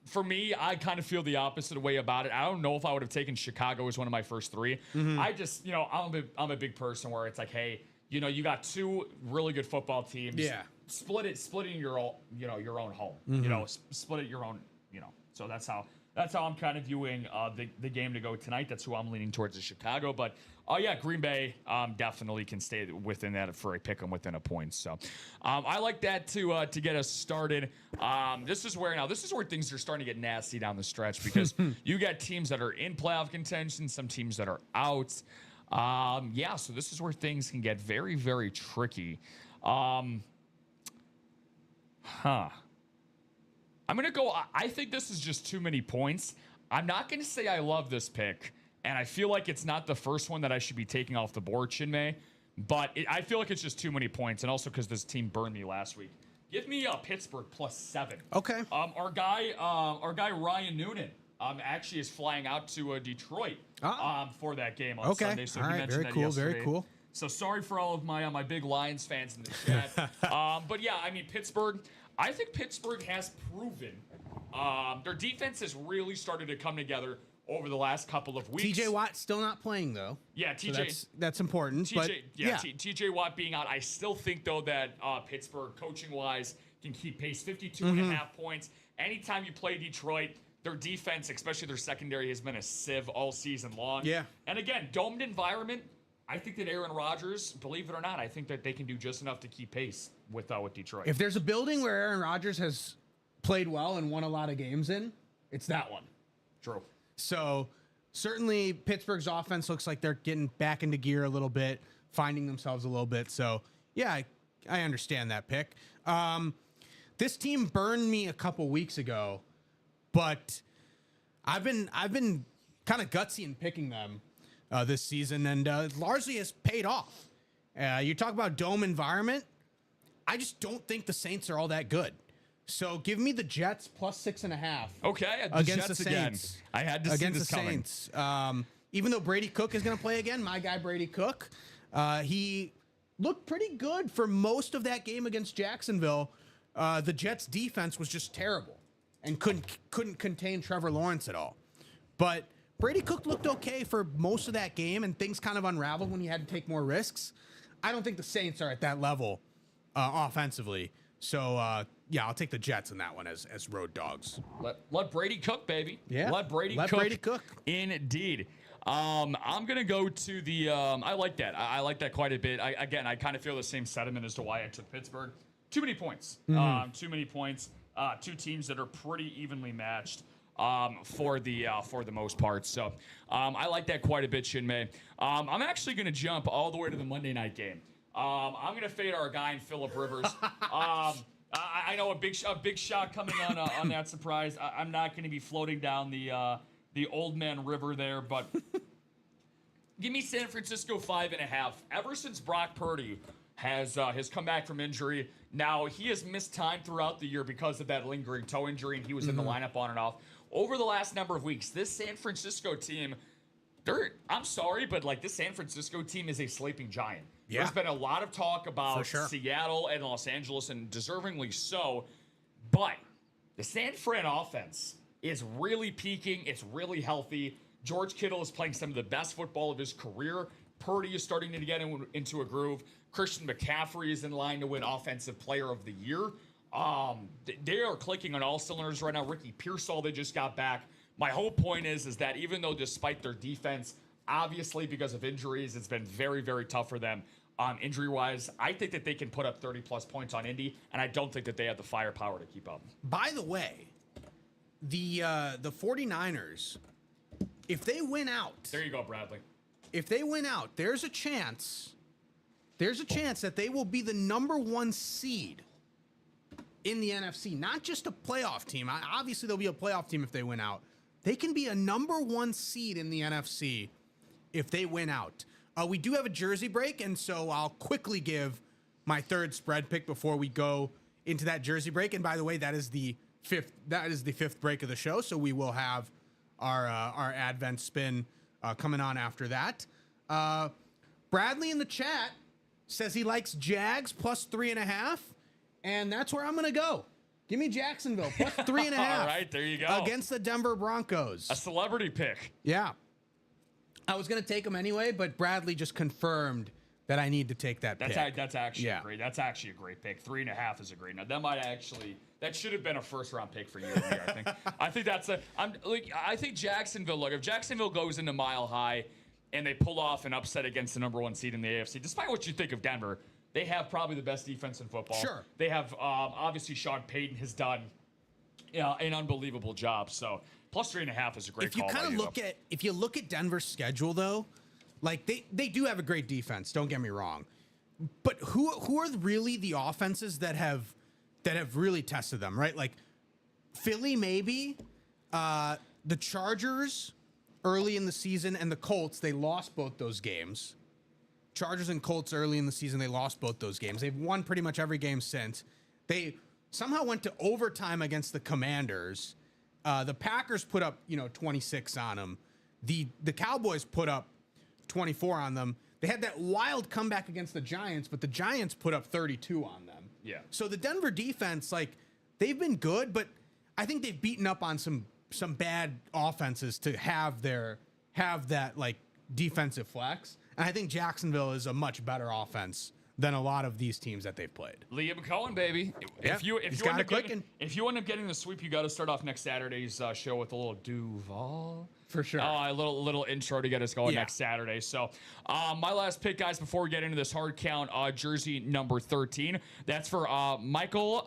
for me, I kind of feel the opposite way about it. I don't know if I would have taken Chicago as one of my first three. I just, I'm a big person where it's like, hey, you got two really good football teams. Yeah. Split it in your own, your own home. Split it your own, So that's how I'm kind of viewing the game to go tonight. That's who I'm leaning towards, is Chicago. But Green Bay definitely can stay within that for a pick 'em within a point. So I like that to get us started. This is where things are starting to get nasty down the stretch, because you got teams that are in playoff contention, some teams that are out. So this is where things can get very, very tricky. I'm going to go. I think this is just too many points. I'm not going to say I love this pick, and I feel like it's not the first one that I should be taking off the board, Chinmay, but I feel like it's just too many points, and also because this team burned me last week. Give me Pittsburgh plus 7. Okay. Our guy Ryan Noonan actually is flying out to Detroit for that game on Sunday. So all right, very cool, yesterday. very cool. So sorry for all of my big Lions fans in the chat. But yeah, I mean, Pittsburgh, I think Pittsburgh has proven their defense has really started to come together over the last couple of weeks. TJ Watt still not playing, though. Yeah, TJ. So that's important. TJ Watt being out. I still think, though, that Pittsburgh, coaching-wise, can keep pace. 52.5 points. Anytime you play Detroit, their defense, especially their secondary, has been a sieve all season long. Yeah. And again, domed environment. I think that Aaron Rodgers, believe it or not, I think that they can do just enough to keep pace with Detroit. If there's a building where Aaron Rodgers has played well and won a lot of games in, it's that one. True. So certainly Pittsburgh's offense looks like they're getting back into gear a little bit, finding themselves a little bit. So yeah, I understand that pick. This team burned me a couple weeks ago, but I've been kind of gutsy in picking them this season, and largely has paid off. You talk about dome environment. I just don't think the Saints are all that good. So give me the Jets plus 6.5. Okay, against Jets the Saints. Again. I had to see this coming. Saints. Even though Brady Cook is going to play again, my guy Brady Cook, he looked pretty good for most of that game against Jacksonville. The Jets defense was just terrible and couldn't contain Trevor Lawrence at all. But Brady Cook looked okay for most of that game, and things kind of unraveled when he had to take more risks. I don't think the Saints are at that level offensively. So, I'll take the Jets in that one as road dogs. Let Brady cook, baby. Yeah. Let Brady cook. Indeed. I'm going to go to the I like that. I like that quite a bit. I kind of feel the same sentiment as to why I took Pittsburgh. Too many points. Too many points. Two teams that are pretty evenly matched for the most part. So I like that quite a bit, Chinmay. I'm actually going to jump all the way to the Monday night game. I'm going to fade our guy in Phillip Rivers. I know a big shot coming on that surprise. I'm not going to be floating down the Old Man River there, but Give me San Francisco 5.5. Ever since Brock Purdy has come back from injury, now he has missed time throughout the year because of that lingering toe injury, and he was in the lineup on and off. Over the last number of weeks, this San Francisco team, I'm sorry, but like this San Francisco team is a sleeping giant. Yeah. There's been a lot of talk about Seattle and Los Angeles, and deservingly so, but the San Fran offense is really peaking. It's really healthy. George Kittle is playing some of the best football of his career. Purdy is starting to get into a groove. Christian McCaffrey is in line to win Offensive Player of the Year. They are clicking on all cylinders right now. Ricky Pearsall, they just got back. My whole point is that even though despite their defense, obviously because of injuries, it's been very, very tough for them injury-wise, I think that they can put up 30-plus points on Indy, and I don't think that they have the firepower to keep up. By the way, the 49ers, if they win out... There you go, Bradley. If they win out, there's a chance that they will be the number 1 seed in the NFC. Not just a playoff team. Obviously, they'll be a playoff team if they win out. They can be a number 1 seed in the NFC if they win out. We do have a jersey break, and so I'll quickly give my third spread pick before we go into that jersey break. And by the way, that is the fifth break of the show, so we will have our Advent spin coming on after that. Bradley in the chat says he likes Jags plus 3.5, and that's where I'm going to go. Give me Jacksonville plus 3.5. All right, there you go. Against the Denver Broncos. A celebrity pick. Yeah. I was going to take him anyway, but Bradley just confirmed that I need to take that pick. That's actually great. That's actually a great pick. 3.5 is a great. Now that should have been a first-round pick for you and me, I think. I think Jacksonville. Look, if Jacksonville goes into Mile High and they pull off an upset against the number 1 seed in the AFC, despite what you think of Denver, they have probably the best defense in football. Sure. They have obviously Sean Payton has done an unbelievable job. So plus 3.5 is a great call. If you look at Denver's schedule though, like they do have a great defense. Don't get me wrong, but who are really the offenses that have really tested them, right? Like Philly, maybe the Chargers early in the season, and the Colts. They lost both those games. Chargers and Colts early in the season, they lost both those games. They've won pretty much every game since. They somehow went to overtime against the Commanders. The Packers put up 26 on them. The Cowboys put up 24 on them. They had that wild comeback against the Giants, but the Giants put up 32 on them. Yeah. So the Denver defense, they've been good, but I think they've beaten up on some bad offenses to have that defensive flex. And I think Jacksonville is a much better offense than a lot of these teams that they've played. Liam Cohen, baby. Yeah, if you end up getting the sweep, you got to start off next Saturday's show with a little Duval. For sure. A little intro to get us going next Saturday. So my last pick, guys, before we get into this hard count, jersey number 13. That's for Michael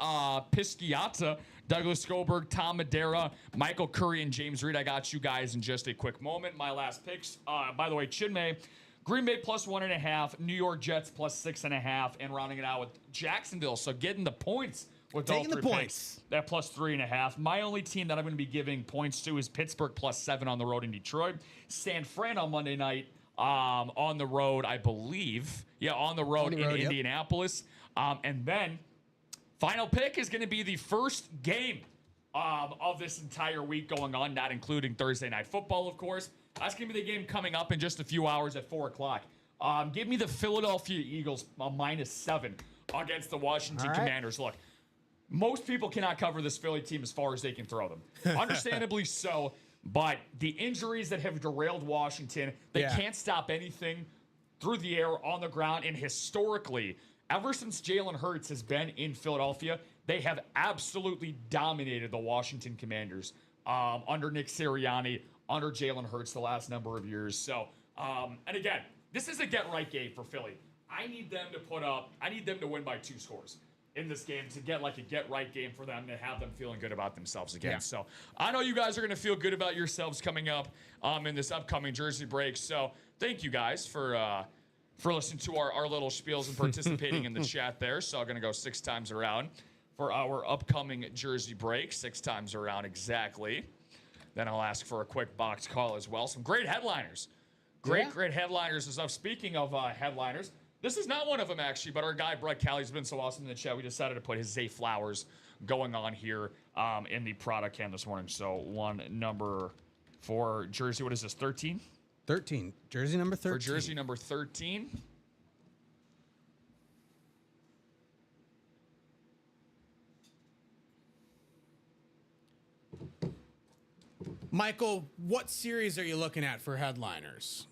Pisciata, Douglas Skoberg, Tom Madera, Michael Curry, and James Reed. I got you guys in just a quick moment. My last picks, by the way, Chinmay, Green Bay plus 1.5, New York Jets plus 6.5, and rounding it out with Jacksonville. So getting the points with taking all 3 the points. Picks, that plus 3.5. My only team that I'm going to be giving points to is Pittsburgh plus 7 on the road in Detroit. San Fran on Monday night on the road, I believe. Yeah, on the road in Indianapolis. And then final pick is going to be the first game of this entire week going on, not including Thursday Night Football, of course. That's going to be the game coming up in just a few hours at 4 o'clock. Give me the Philadelphia Eagles minus 7 against the Washington Commanders. Look, most people cannot cover this Philly team as far as they can throw them. Understandably so, but the injuries that have derailed Washington, they can't stop anything through the air, on the ground, and historically, ever since Jalen Hurts has been in Philadelphia, they have absolutely dominated the Washington Commanders under Nick Sirianni, under Jalen Hurts the last number of years. So, and again, this is a get-right game for Philly. I need them to win by 2 scores in this game to get a get-right game for them, to have them feeling good about themselves again. Yeah. So I know you guys are going to feel good about yourselves coming up in this upcoming jersey break. So thank you guys for listening to our little spiels and participating in the chat there. So I'm going to go 6 times around for our upcoming jersey break, 6 times around exactly. Then I'll ask for a quick box call as well. Some great headliners Great headliners and stuff. Speaking of headliners, this is not one of them, actually, but our guy, Brett Kelly's been so awesome in the chat. We decided to put his Zay Flowers going on here in the product can this morning. So one number for jersey. What is this, 13? 13. Jersey number 13. For jersey number 13. Michael, what series are you looking at for headliners?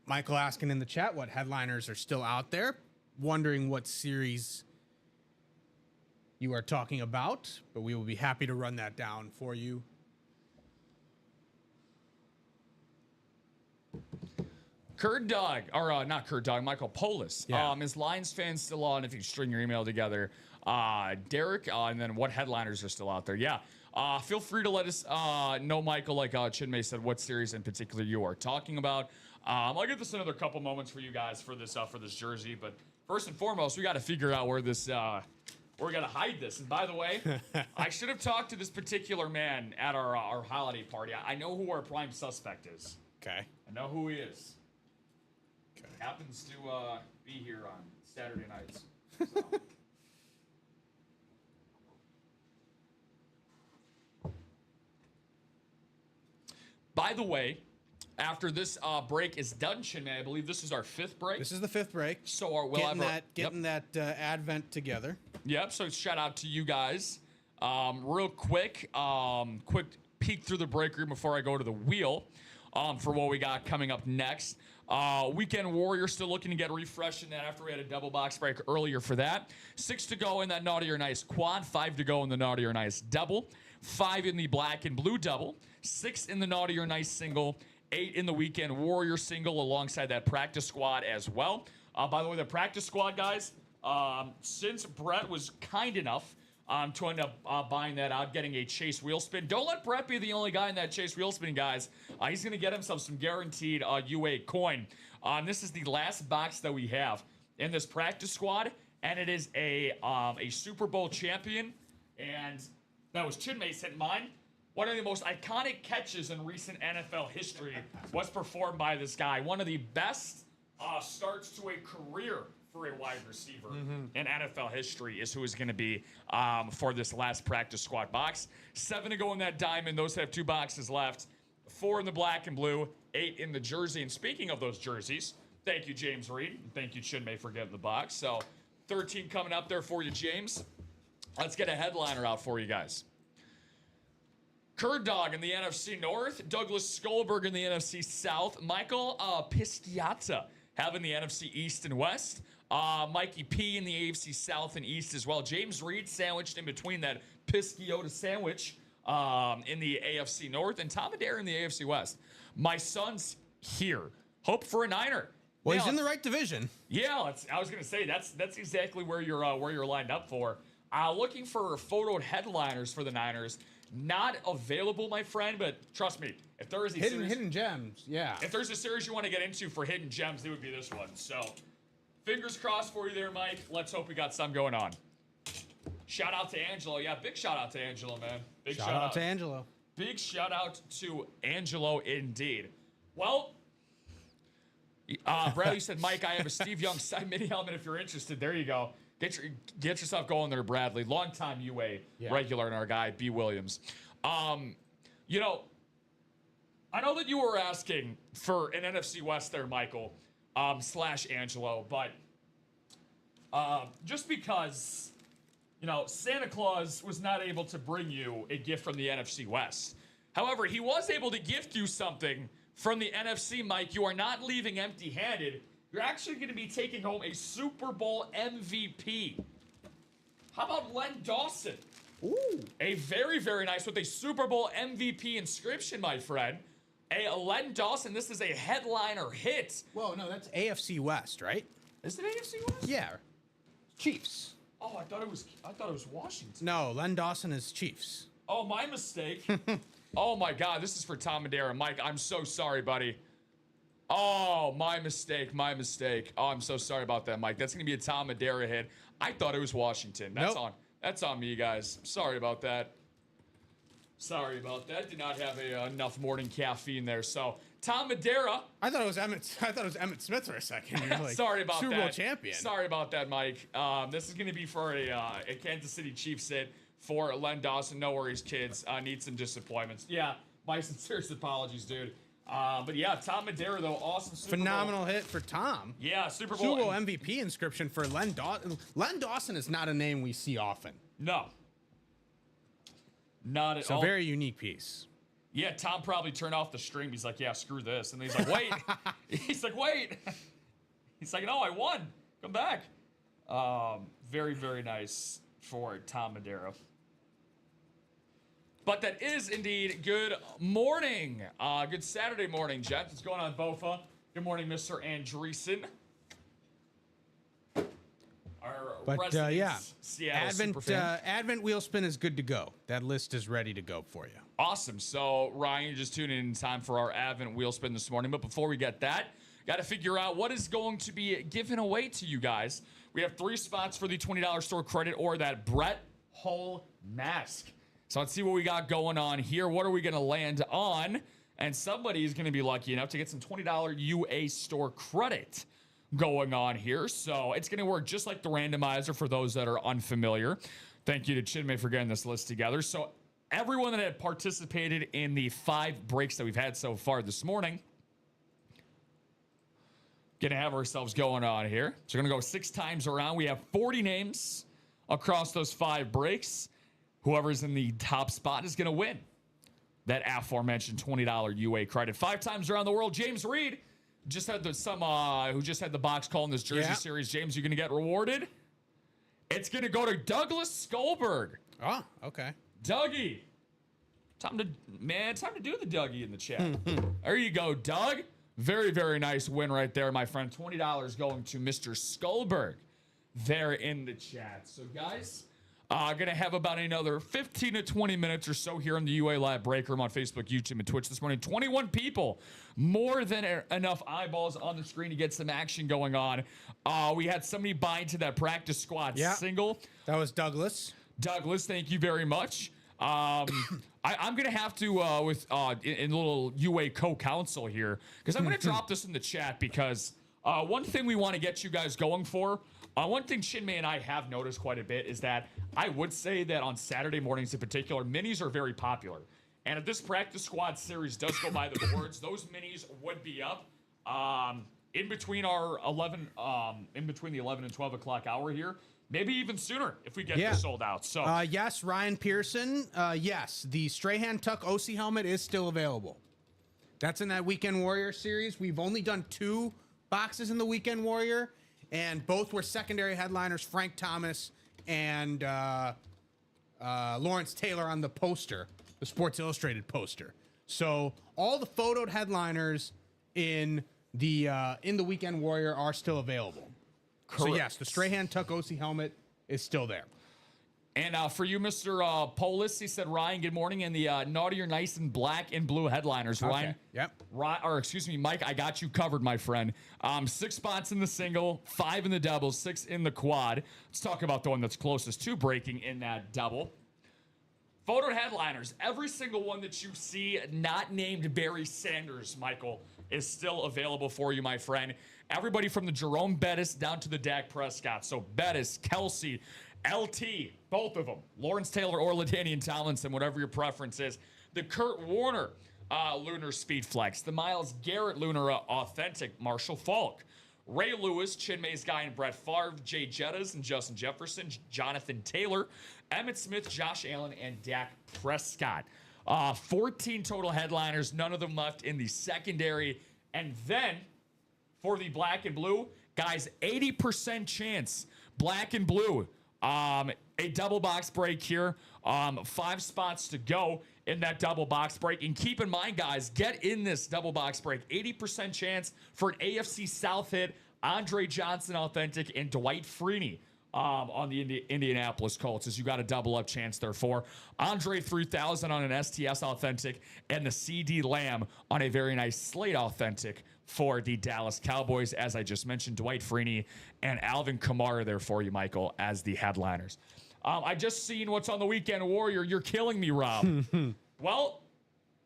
Michael asking in the chat what headliners are still out there, wondering what series you are talking about, but we will be happy to run that down for you. Michael Polis. Yeah. Is Lions fans still on? If you string your email together, Derek, and then what headliners are still out there? Yeah. Feel free to let us know, Michael, like Chinmay said, what series in particular you are talking about. I'll give this another couple moments for you guys for this jersey, but first and foremost, we got to figure out where this where we got to hide this. And by the way, I should have talked to this particular man at our holiday party. I know who our prime suspect is. Okay. I know who he is. Okay. Happens to be here on Saturday nights. So. By the way, after this break is done, Chinmay, I believe this is our 5th break. This is the 5th break. So we'll getting that advent together. Yep. So shout out to you guys. Real quick, quick peek through the break room before I go to the wheel for what we got coming up next. Weekend Warrior still looking to get refreshed in that after we had a double box break earlier for that. 6 to go in that Naughty or Nice quad. 5 to go in the Naughty or Nice double. 5 in the black and blue double. 6 in the Naughty or Nice single. 8 in the Weekend Warrior single alongside that practice squad as well. By the way, the practice squad, guys, since Brett was kind enough to end up buying that out, getting a Chase wheel spin. Don't let Brett be the only guy in that Chase wheel spin, guys. He's going to get himself some guaranteed UA coin. This is the last box that we have in this practice squad, and it is a Super Bowl champion. And that was Chinmay's hit mine. One of the most iconic catches in recent NFL history was performed by this guy. One of the best starts to a career for a wide receiver in NFL history is who is going to be for this last practice squad box. 7 to go in that diamond. Those have 2 boxes left. 4 in the black and blue, 8 in the jersey. And speaking of those jerseys, thank you, James Reed. And thank you, Chinmay, for getting the box. So 13 coming up there for you, James. Let's get a headliner out for you guys. Kurd Dog in the NFC North, Douglas Skolberg in the NFC South, Michael Pisciata having the NFC East and West, Mikey P in the AFC South and East as well. James Reed sandwiched in between that Pisciota sandwich in the AFC North, and Tom Adair in the AFC West. My son's here. Hope for a Niner. Well, he's in the right division. Yeah, I was going to say that's exactly where you're lined up for. Looking for photoed headliners for the Niners. Not available, my friend, but trust me, if there is a hidden gems, yeah. If there's a series you want to get into for hidden gems, it would be this one. So, fingers crossed for you there, Mike. Let's hope we got some going on. Shout out to Angelo. Yeah, big shout out to Angelo, man. Big shout out to Angelo. Big shout out to Angelo indeed. Well, Bradley said, Mike, I have a Steve Young side mini helmet if you're interested. There you go. Get yourself going there, Bradley. Longtime UA regular and our guy, B. Williams. You know, I know that you were asking for an NFC West there, Michael, / Angelo, but just because, you know, Santa Claus was not able to bring you a gift from the NFC West. However, he was able to gift you something from the NFC, Mike. You are not leaving empty-handed. You're actually going to be taking home a Super Bowl MVP. How about Len Dawson? Ooh. A very, very nice with a Super Bowl MVP inscription, my friend. A Len Dawson, this is a headliner hit. Whoa, no, that's AFC West, right? Is it AFC West? Yeah. Chiefs. Oh, I thought it was Washington. No, Len Dawson is Chiefs. Oh, my mistake. Oh my God, this is for Tom Madera. Mike, I'm so sorry, buddy. Oh, my mistake. Oh, I'm so sorry about that, Mike. That's going to be a Tom Madera hit. I thought it was Washington. That's on me, guys. Sorry about that. Sorry about that. Did not have enough morning caffeine there. So Tom Madeira. I thought it was Emmett Smith for a second. You're like, Sorry about Super that. Bowl champion. Sorry about that, Mike. This is going to be for a Kansas City Chiefs hit for Len Dawson. No worries, kids. Need some disappointments. Yeah, my sincerest apologies, dude. But yeah, Tom Madeira, though, awesome Super Phenomenal Bowl. hit for Tom. Yeah, Super Bowl MVP inscription for Len Dawson. Len Dawson is not a name we see often. No. Not at all. So very unique piece. Yeah, Tom probably turned off the stream. He's like, yeah, screw this. And he's like, wait. He's like, wait. He's like, no, I won. Come back. Very, very nice for Tom Madeira. But that is indeed good morning. Good Saturday morning, gents. What's going on, Bofa? Good morning, Mr. Andreessen. But yeah, Seattle Advent wheel spin is good to go. That list is ready to go for you. Awesome. So, Ryan, you're just tuning in time for our Advent wheel spin this morning. But before we get that, got to figure out what is going to be given away to you guys. We have 3 spots for the $20 store credit or that Brett Hull mask. So let's see what we got going on here. What are we going to land on? And somebody is going to be lucky enough to get some $20 UA store credit going on here. So it's going to work just like the randomizer for those that are unfamiliar. Thank you to Chinmay for getting this list together. So everyone that had participated in the 5 breaks that we've had so far this morning, going to have ourselves going on here. So we're going to go 6 times around. We have 40 names across those 5 breaks. Whoever's in the top spot is going to win that aforementioned $20 UA credit. 5 times around the world, James Reed just had who just had the box call in this Jersey series. James, you're going to get rewarded. It's going to go to Douglas Skolberg. Oh, okay. Dougie. Time to do the Dougie in the chat. There you go, Doug. Very, very nice win right there, my friend. $20 going to Mr. Skolberg there in the chat. So, guys, going to have about another 15 to 20 minutes or so here in the UA Live Break Room on Facebook, YouTube, and Twitch this morning. 21 people, more than enough eyeballs on the screen to get some action going on. We had somebody buy into that practice squad single. That was Douglas. Douglas, thank you very much. I'm going to have to, in a little UA co-counsel here, because I'm going to drop this in the chat because one thing we want to get you guys going for, one thing Chinmay and I have noticed quite a bit is that I would say that on Saturday mornings in particular, minis are very popular. And if this practice squad series does go by the boards, those minis would be up in between our in between the 11 and 12 o'clock hour here. Maybe even sooner if we get this sold out. So yes, Ryan Pearson. Yes, the Strahan Tuck OC helmet is still available. That's in that Weekend Warrior series. We've only done 2 boxes in the Weekend Warrior, and both were secondary headliners, Frank Thomas and Lawrence Taylor on the poster, the Sports Illustrated poster. So all the photoed headliners in the Weekend Warrior are still available. Correct. So yes, the Strahan Tuck OC helmet is still there. And for you, Mr. Polis, he said, Ryan, good morning. And the Naughty or Nice in black and blue headliners. Okay. Ryan, yep. Excuse me, Mike, I got you covered, my friend. 6 spots in the single, 5 in the double, 6 in the quad. Let's talk about the one that's closest to breaking in that double. Photo headliners. Every single one that you see not named Barry Sanders, Michael, is still available for you, my friend. Everybody from the Jerome Bettis down to the Dak Prescott. So Bettis, Kelsey, LT, both of them. Lawrence Taylor or LaDainian Tomlinson, whatever your preference is. The Kurt Warner Lunar Speed Flex. The Myles Garrett Lunar Authentic Marshall Falk. Ray Lewis, Chinmay's guy, and Brett Favre. Jay Jettas and Justin Jefferson. Jonathan Taylor. Emmett Smith, Josh Allen, and Dak Prescott. 14 total headliners. None of them left in the secondary. And then for the black and blue, guys, 80% chance. Black and blue. A double box break here. 5 spots to go in that double box break. And keep in mind, guys, get in this double box break. 80% chance for an AFC South hit. Andre Johnson Authentic and Dwight Freeney on the Indianapolis Colts, as you got a double up chance there for Andre 3000 on an STS Authentic and the CD Lamb on a very nice Slate Authentic for the Dallas Cowboys. As I just mentioned, Dwight Freeney and Alvin Kamara there for you, Michael, as the headliners. I just seen what's on the Weekend Warrior. You're killing me, Rob. Well,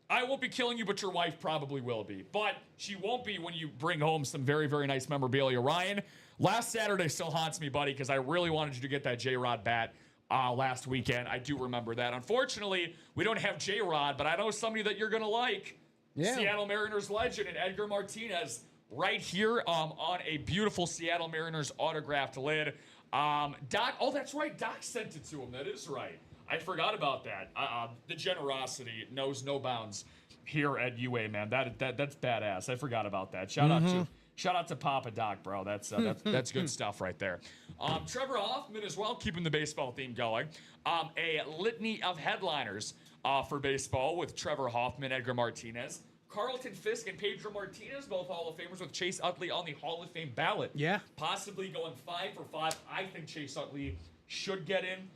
I won't be killing you, but your wife probably will be. But she won't be when you bring home some very, very nice memorabilia. Ryan, last Saturday still haunts me, buddy, because I really wanted you to get that J-Rod bat last weekend. I do remember that. Unfortunately, we don't have J-Rod, but I know somebody that you're going to like. Yeah. Seattle Mariners legend and Edgar Martinez right here on a beautiful Seattle Mariners autographed lid. Doc, oh, that's right. Doc sent it to him. That is right. I forgot about that. The generosity knows no bounds here at UA, man. That's badass. I forgot about that. Shout out to Papa Doc, bro. That's good stuff right there. Trevor Hoffman as well, keeping the baseball theme going. A litany of headliners for baseball with Trevor Hoffman, Edgar Martinez, Carlton Fisk, and Pedro Martinez, both Hall of Famers, with Chase Utley on the Hall of Fame ballot. Yeah. Possibly going 5 for 5. I think Chase Utley should get in.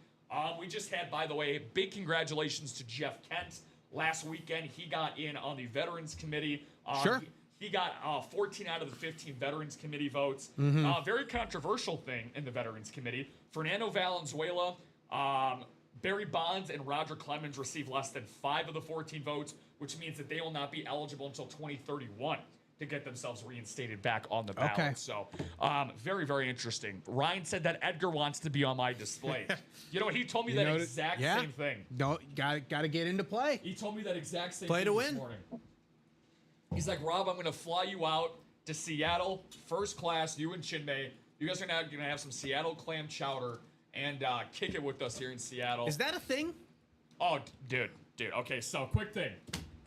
We just had, by the way, big congratulations to Jeff Kent. Last weekend, he got in on the Veterans Committee. Sure. He got 14 out of the 15 Veterans Committee votes. Very controversial thing in the Veterans Committee. Fernando Valenzuela, Barry Bonds, and Roger Clemens received less than 5 of the 14 votes, which means that they will not be eligible until 2031 to get themselves reinstated back on the ballot. Okay. So, very, very interesting. Ryan said that Edgar wants to be on my display. You know what? He told me that exact same thing. No, got to get into play. He told me that exact same thing this morning. He's like, Rob, I'm going to fly you out to Seattle, first class, you and Chinmay. You guys are now going to have some Seattle clam chowder and kick it with us here in Seattle. Is that a thing? Oh, dude. Okay, so quick thing.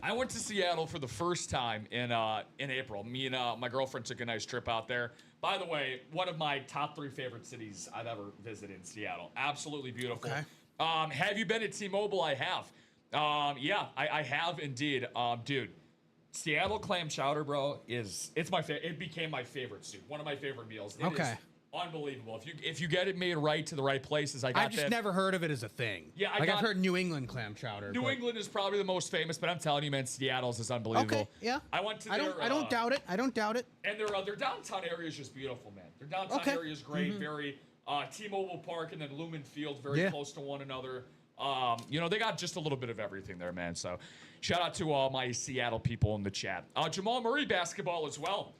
I went to Seattle for the first time in April. Me and my girlfriend took a nice trip out there. By the way, one of my top 3 favorite cities I've ever visited in Seattle. Absolutely beautiful. Okay. Have you been at T-Mobile? I have. Yeah, I have indeed. Dude, Seattle clam chowder, bro, it's my favorite. It became my favorite soup. One of my favorite meals. It is unbelievable. If you get it made right to the right places, I just never heard of it as a thing. Yeah, I've heard New England clam chowder. New England is probably the most famous, but I'm telling you, man, Seattle's is unbelievable. Okay, yeah. I went to I don't doubt it. I don't doubt it. And their downtown area is just beautiful, man. Their downtown area is great. Very T-Mobile Park and then Lumen Field, very close to one another. They got just a little bit of everything there, man. So shout out to all my Seattle people in the chat. Jamal Murray basketball as well,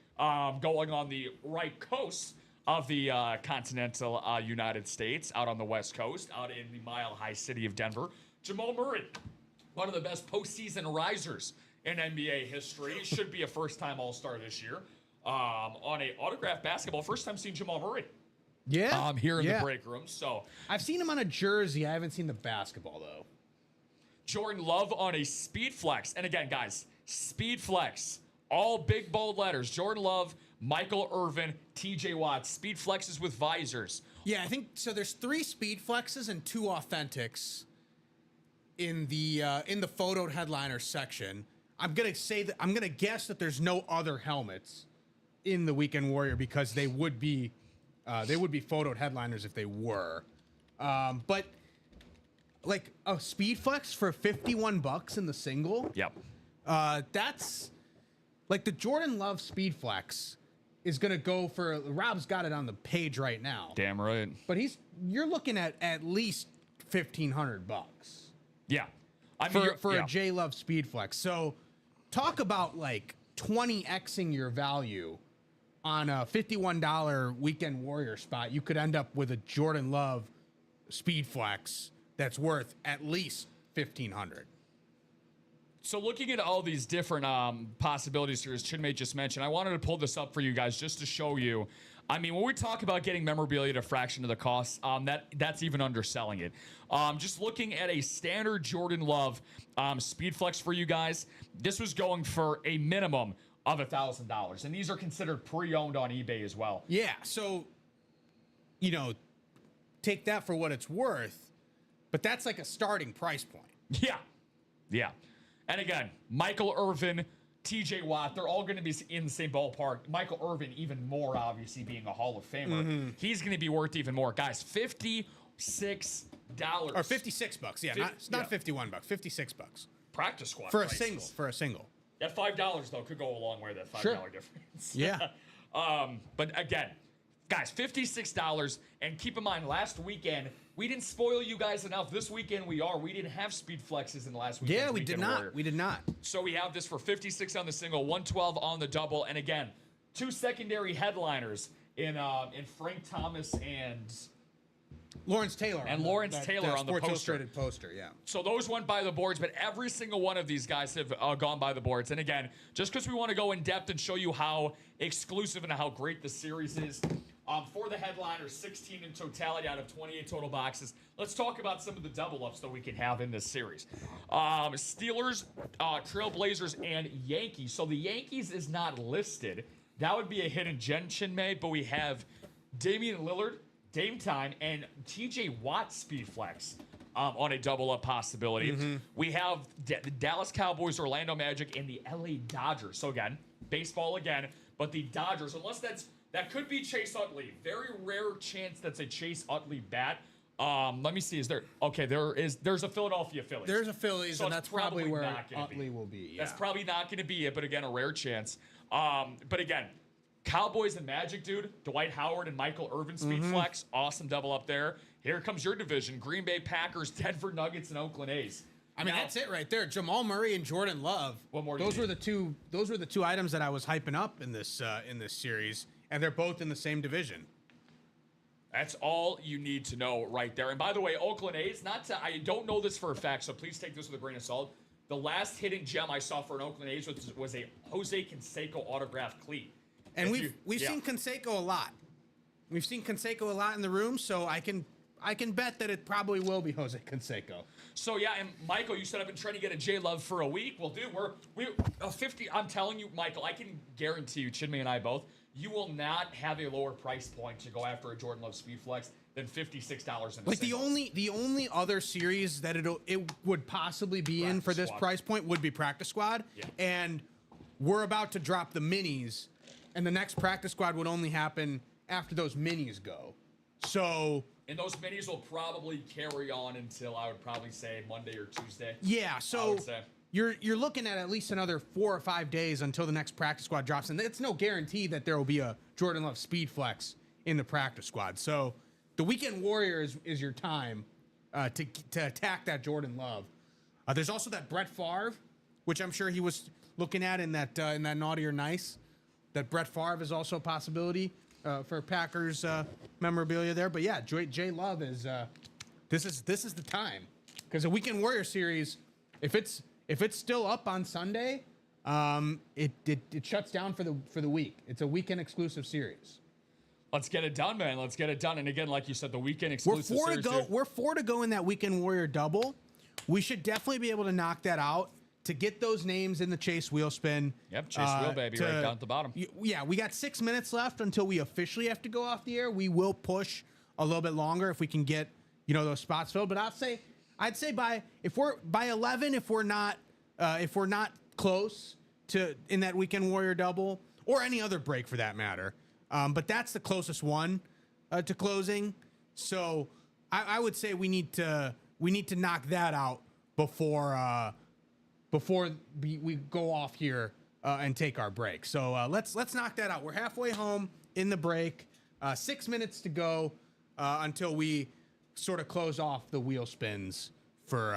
going on the right coast of the continental United States, out on the West Coast, out in the mile-high city of Denver. Jamal Murray, one of the best postseason risers in NBA history. Should be a first-time All-Star this year. On a autographed basketball, first time seeing Jamal Murray. Yeah. Here in the break room. So I've seen him on a jersey. I haven't seen the basketball, though. Jordan Love on a speed flex. And again, guys, speed flex. All big, bold letters. Jordan Love, Michael Irvin, TJ Watt. Speed flexes with visors. Yeah, I think so. There's 3 speed flexes and 2 authentics in the photoed headliner section. I'm gonna guess that there's no other helmets in the Weekend Warrior because they would be photoed headliners if they were. But like a speed flex for $51 in the single. Yep. That's like the Jordan Love speed flex is gonna go for. Rob's got it on the page right now. Damn right. But you're looking at least $1,500. Yeah. I mean, for a J Love speed flex. So talk about like 20xing your value on a $51 Weekend Warrior spot. You could end up with a Jordan Love speed flex that's worth at least $1,500. So looking at all these different possibilities here, as Chinmay just mentioned, I wanted to pull this up for you guys just to show you. I mean, when we talk about getting memorabilia at a fraction of the cost, that's even underselling it. Just looking at a standard Jordan Love speed flex for you guys, this was going for a minimum of $1,000, and these are considered pre-owned on eBay as well. Yeah, so take that for what it's worth, but that's like a starting price point. Yeah. And again, Michael Irvin, TJ Watt, they're all going to be in the same ballpark. Michael Irvin, even more, obviously, being a Hall of Famer. Mm-hmm. He's going to be worth even more. Guys, $56. Or $56, yeah. Not $51, $56. Practice squad for prices. For a single. That $5, though, could go a long way, that $5 difference. Yeah. But again, guys, $56. And keep in mind, last weekend, we didn't spoil you guys enough. This weekend we didn't have speed flexes in the last weekend. Yeah, we did not. We did not. So we have this for 56 on the single, 112 on the double, and again, 2 secondary headliners in Frank Thomas and Lawrence Taylor. And Lawrence Taylor on the Sports poster. Illustrated poster, yeah. So those went by the boards, but every single one of these guys have gone by the boards. And again, just because we want to go in depth and show you how exclusive and how great the series is, for the headliners, 16 in totality out of 28 total boxes. Let's talk about some of the double-ups that we can have in this series. Steelers, Trailblazers, and Yankees. So the Yankees is not listed. That would be a hidden gem, Chinmay, but we have Damian Lillard, Dame Time, and TJ Watt speed flex on a double-up possibility. Mm-hmm. We have the Dallas Cowboys, Orlando Magic, and the LA Dodgers. So again, baseball again, but the Dodgers, unless that could be Chase Utley. Very rare chance that's a Chase Utley bat. Let me see. There's a Philadelphia Phillies. There's a Phillies, So and it's that's probably where not gonna Utley will be. Yeah. That's probably not going to be it, but again, a rare chance. But again, Cowboys and Magic, dude. Dwight Howard and Michael Irvin speed flex. Awesome double up there. Here comes your division. Green Bay Packers, Denver Nuggets, and Oakland A's. I mean, that's it right there. Jamal Murray and Jordan Love. What more? Those were the two items that I was hyping up in this series, and they're both in the same division. That's all you need to know right there. And by the way, Oakland A's, I don't know this for a fact, so please take this with a grain of salt. The last hidden gem I saw for an Oakland A's was a Jose Canseco autographed cleat. And we've seen Canseco a lot. We've seen Canseco a lot in the room, so I can bet that it probably will be Jose Canseco. So yeah, and Michael, you said I've been trying to get a J Love for a week. Well, dude, we're 50. I'm telling you, Michael, I can guarantee you, Chinmay and I both, you will not have a lower price point to go after a Jordan Love speed flex than $56 in a Like single. the only other series that it would possibly be in for this price point would be Practice Squad, and we're about to drop the minis, and the next Practice Squad would only happen after those minis go. So. And those minis will probably carry on until I would probably say Monday or Tuesday. Yeah, so you're looking at least another 4 or 5 days until the next Practice Squad drops, and it's no guarantee that there will be a Jordan Love speed flex in the Practice Squad. So the Weekend Warrior is your time to attack that Jordan Love. There's also that Brett Favre, which I'm sure he was looking at in that Naughty or Nice. That Brett Favre is also a possibility for Packers memorabilia there. But yeah, J Love is this is the time, because the Weekend Warrior series, if it's still up on Sunday, it shuts down for the week. It's a weekend exclusive series. Let's get it done, man. Let's get it done. And again, like you said, the weekend exclusive series. We're 4 to go in that Weekend Warrior double. We should definitely be able to knock that out to get those names in the Chase Wheel Spin. Yep, Chase Wheel, baby, right down at the bottom. Yeah, we got 6 minutes left until we officially have to go off the air. We will push a little bit longer if we can get those spots filled. But I'd say by 11, if we're not close to in that Weekend Warrior double, or any other break for that matter. But that's the closest one to closing. So I would say we need to knock that out before we go off here and take our break. So let's knock that out. We're halfway home in the break. 6 minutes to go until we sort of close off the wheel spins for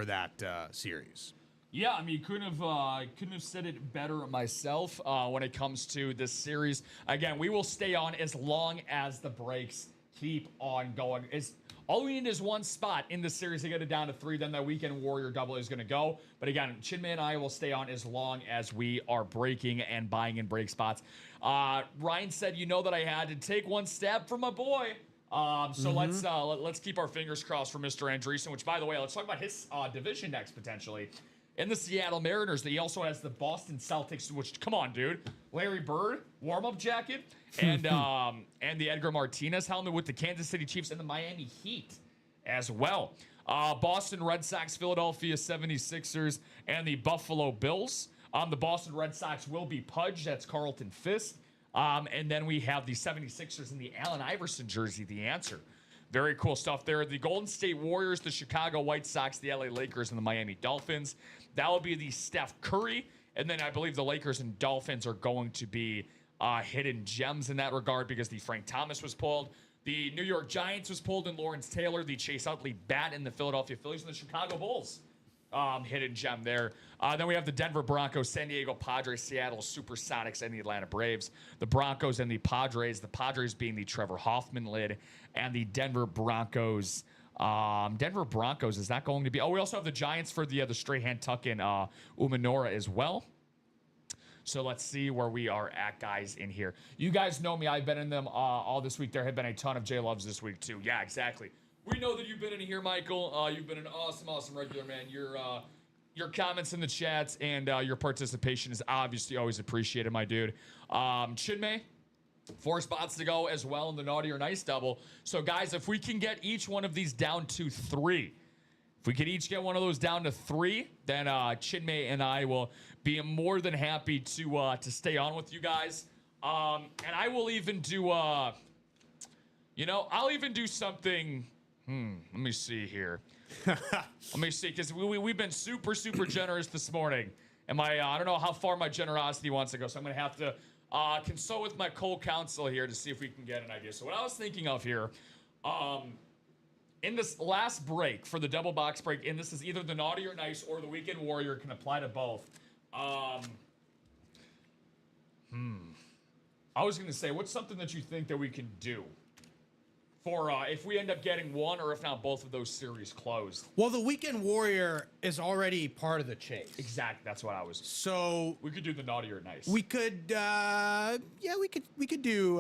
that series. Yeah, I mean, couldn't have said it better myself when it comes to this series. Again, we will stay on as long as the breaks keep on going. All we need is one spot in the series to get it down to 3. Then that Weekend Warrior double is going to go. But again, Chinmay and I will stay on as long as we are breaking and buying in break spots. Ryan said, that I had to take one stab for my boy. So let's keep our fingers crossed for Mr. Andreessen. Which, by the way, let's talk about his division next potentially. In the Seattle Mariners, he also has the Boston Celtics, which, come on, dude. Larry Bird, warm-up jacket, and the Edgar Martinez helmet with the Kansas City Chiefs and the Miami Heat as well. Boston Red Sox, Philadelphia 76ers, and the Buffalo Bills. The Boston Red Sox will be Pudge. That's Carlton Fisk. And then we have the 76ers in the Allen Iverson jersey, the answer. Very cool stuff there. The Golden State Warriors, the Chicago White Sox, the LA Lakers, and the Miami Dolphins. That will be the Steph Curry. And then I believe the Lakers and Dolphins are going to be hidden gems in that regard because the Frank Thomas was pulled. The New York Giants was pulled in Lawrence Taylor, the Chase Utley bat in the Philadelphia Phillies, and the Chicago Bulls. Hidden gem there. Then we have the Denver Broncos, San Diego Padres, Seattle Supersonics, and the Atlanta Braves. The Broncos and the Padres being the Trevor Hoffman lid, and the Denver Broncos. Denver Broncos is not going to be. Oh, we also have the Giants for the straight-hand tuck-in Umanora as well. So let's see where we are at, guys, in here. You guys know me. I've been in them all this week. There have been a ton of J-Loves this week, too. Yeah, exactly. We know that you've been in here, Michael. You've been an awesome regular man. Your comments in the chats and your participation is obviously always appreciated, my dude. Chinmay, 4 spots to go as well in the Naughty or Nice double. So, guys, if we can get each one of these down to 3, if we could each get one of those down to 3, then Chinmay and I will be more than happy to stay on with you guys. And I will even do, I'll even do something. Let me see here. Let me see, because we've been super generous this morning. And I don't know how far my generosity wants to go, so I'm going to have to consult with my co-counsel here to see if we can get an idea. So what I was thinking of here, in this last break, for the double box break, and this is either the Naughty or Nice or the Weekend Warrior, can apply to both. I was going to say, what's something that you think that we can do for if we end up getting one or if not both of those series closed? Well, the Weekend Warrior is already part of the chase. Exactly, that's what I was. So we could do the Naughty or Nice. We could, we could do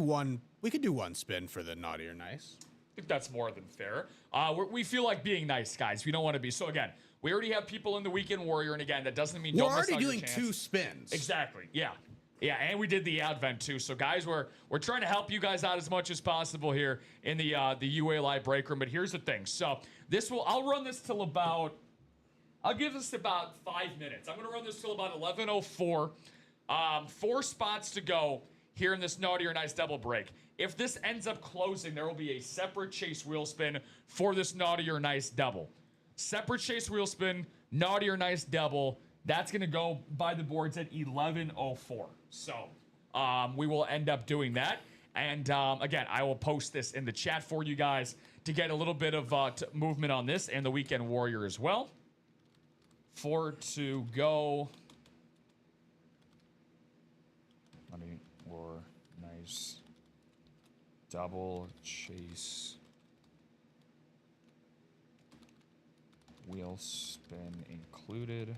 one spin for the Naughty or Nice. I think that's more than fair. We feel like being nice, guys. We don't want to be. So again, we already have people in the Weekend Warrior, and again, that doesn't mean we're already doing 2 spins. Exactly. Yeah. Yeah, and we did the Advent too. So guys, we're trying to help you guys out as much as possible here in the UA Live break room. But here's the thing. So I'll run this till about. I'll give this about 5 minutes. I'm going to run this till about 11:04. 4 spots to go here in this Naughty or Nice double break. If this ends up closing, there will be a separate chase wheel spin for this Naughty or Nice double. Separate chase wheel spin, Naughty or Nice double. That's going to go by the boards at 11:04. So we will end up doing that. And again, I will post this in the chat for you guys to get a little bit of movement on this and the Weekend Warrior as well. 4 to go. Naughty or Nice double chase wheel spin included.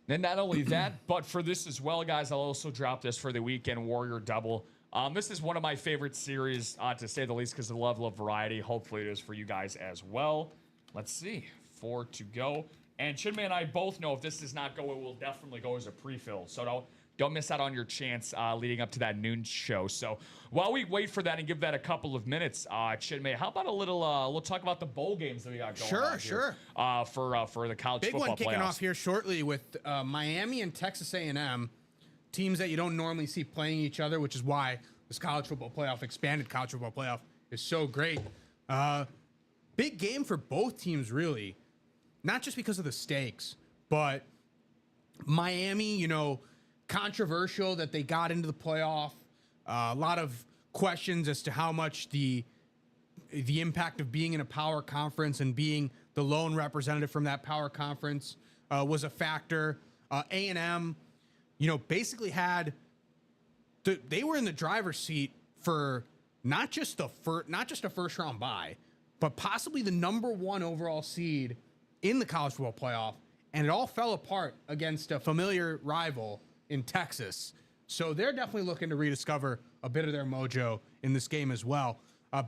And not only that, but for this as well, guys, I'll also drop this for the Weekend Warrior double. This is one of my favorite series, to say the least, because of the level of variety. Hopefully it is for you guys as well. Let's see. 4 to go. And Chinmay and I both know if this does not go, it will definitely go as a pre-fill. So don't miss out on your chance leading up to that noon show. So while we wait for that and give that a couple of minutes, Chinmay, how about a little, we'll talk about the bowl games that we got going on here, for the college football playoffs. Big one kicking off here shortly with Miami and Texas A&M, teams that you don't normally see playing each other, which is why this college football playoff, expanded college football playoff, is so great. Big game for both teams, really. Not just because of the stakes, but Miami, controversial that they got into the playoff. A lot of questions as to how much the impact of being in a power conference and being the lone representative from that power conference was a factor. A&M, basically they were in the driver's seat for not just a first round bye, but possibly the number 1 overall seed in the college football playoff, and it all fell apart against a familiar rival in Texas. So they're definitely looking to rediscover a bit of their mojo in this game as well.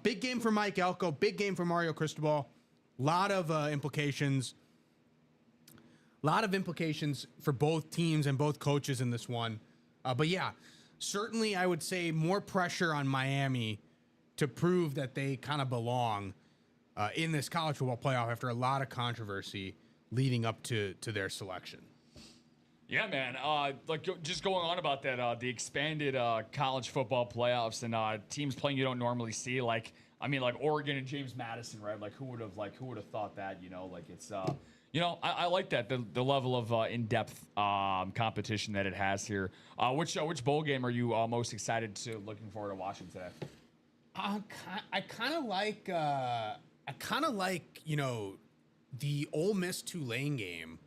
Big game for Mike Elko, big game for Mario Cristobal. Lot of implications for both teams and both coaches in this one. But yeah, certainly I would say more pressure on Miami to prove that they kind of belong in this college football playoff after a lot of controversy leading up to their selection. Yeah, man. Just going on about that, the expanded college football playoffs and teams playing you don't normally see. Like Oregon and James Madison, right? Who would have thought that? It's I like that, the level of in-depth competition that it has here. Which bowl game are you most looking forward to watching today? I kind of like the Ole Miss Tulane game,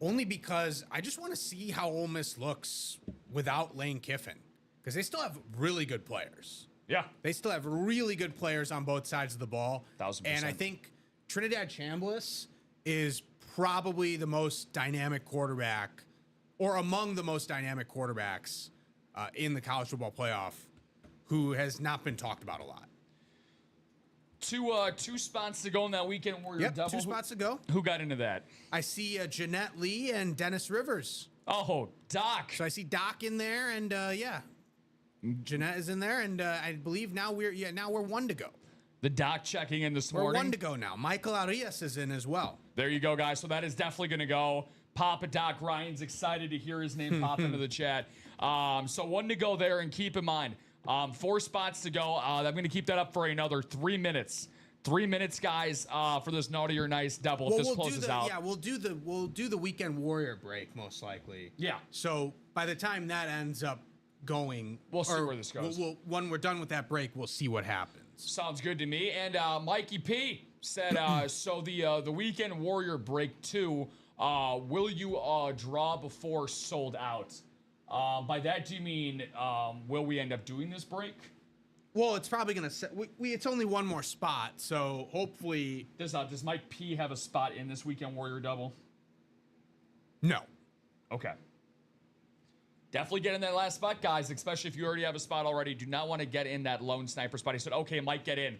only because I just want to see how Ole Miss looks without Lane Kiffin, because they still have really good players. Yeah, they still have really good players on both sides of the ball. 1000%. And I think Trinidad Chambliss is probably the most dynamic quarterback, or among the most dynamic quarterbacks in the college football playoff, who has not been talked about a lot. Two spots to go in that weekend Warrior double. 2 spots to go. Who got into that? I see Jeanette Lee and Dennis Rivers. Oh, Doc. So I see Doc in there, and Jeanette is in there, and I believe now we're 1 to go. The Doc checking in this morning. We're 1 to go now. Michael Arias is in as well. There you go, guys. So that is definitely going to go. Papa Doc Ryan's excited to hear his name pop into the chat. So 1 to go there, and keep in mind, 4 spots to go. I'm going to keep that up for another 3 minutes. 3 minutes, guys, for this Naughty or Nice double. If this closes out. Yeah, we'll do the Weekend Warrior break most likely. Yeah. So by the time that ends up going, we'll see where this goes. When we're done with that break, we'll see what happens. Sounds good to me. And Mikey P said, so the Weekend Warrior break 2, will you draw before sold out? By that, do you mean will we end up doing this break? Well, it's probably gonna. It's only 1 more spot, so hopefully. Does Mike P have a spot in this Weekend Warrior double? No. Okay. Definitely get in that last spot, guys. Especially if you already have a spot already. Do not want to get in that lone sniper spot. He said, "Okay, Mike, get in."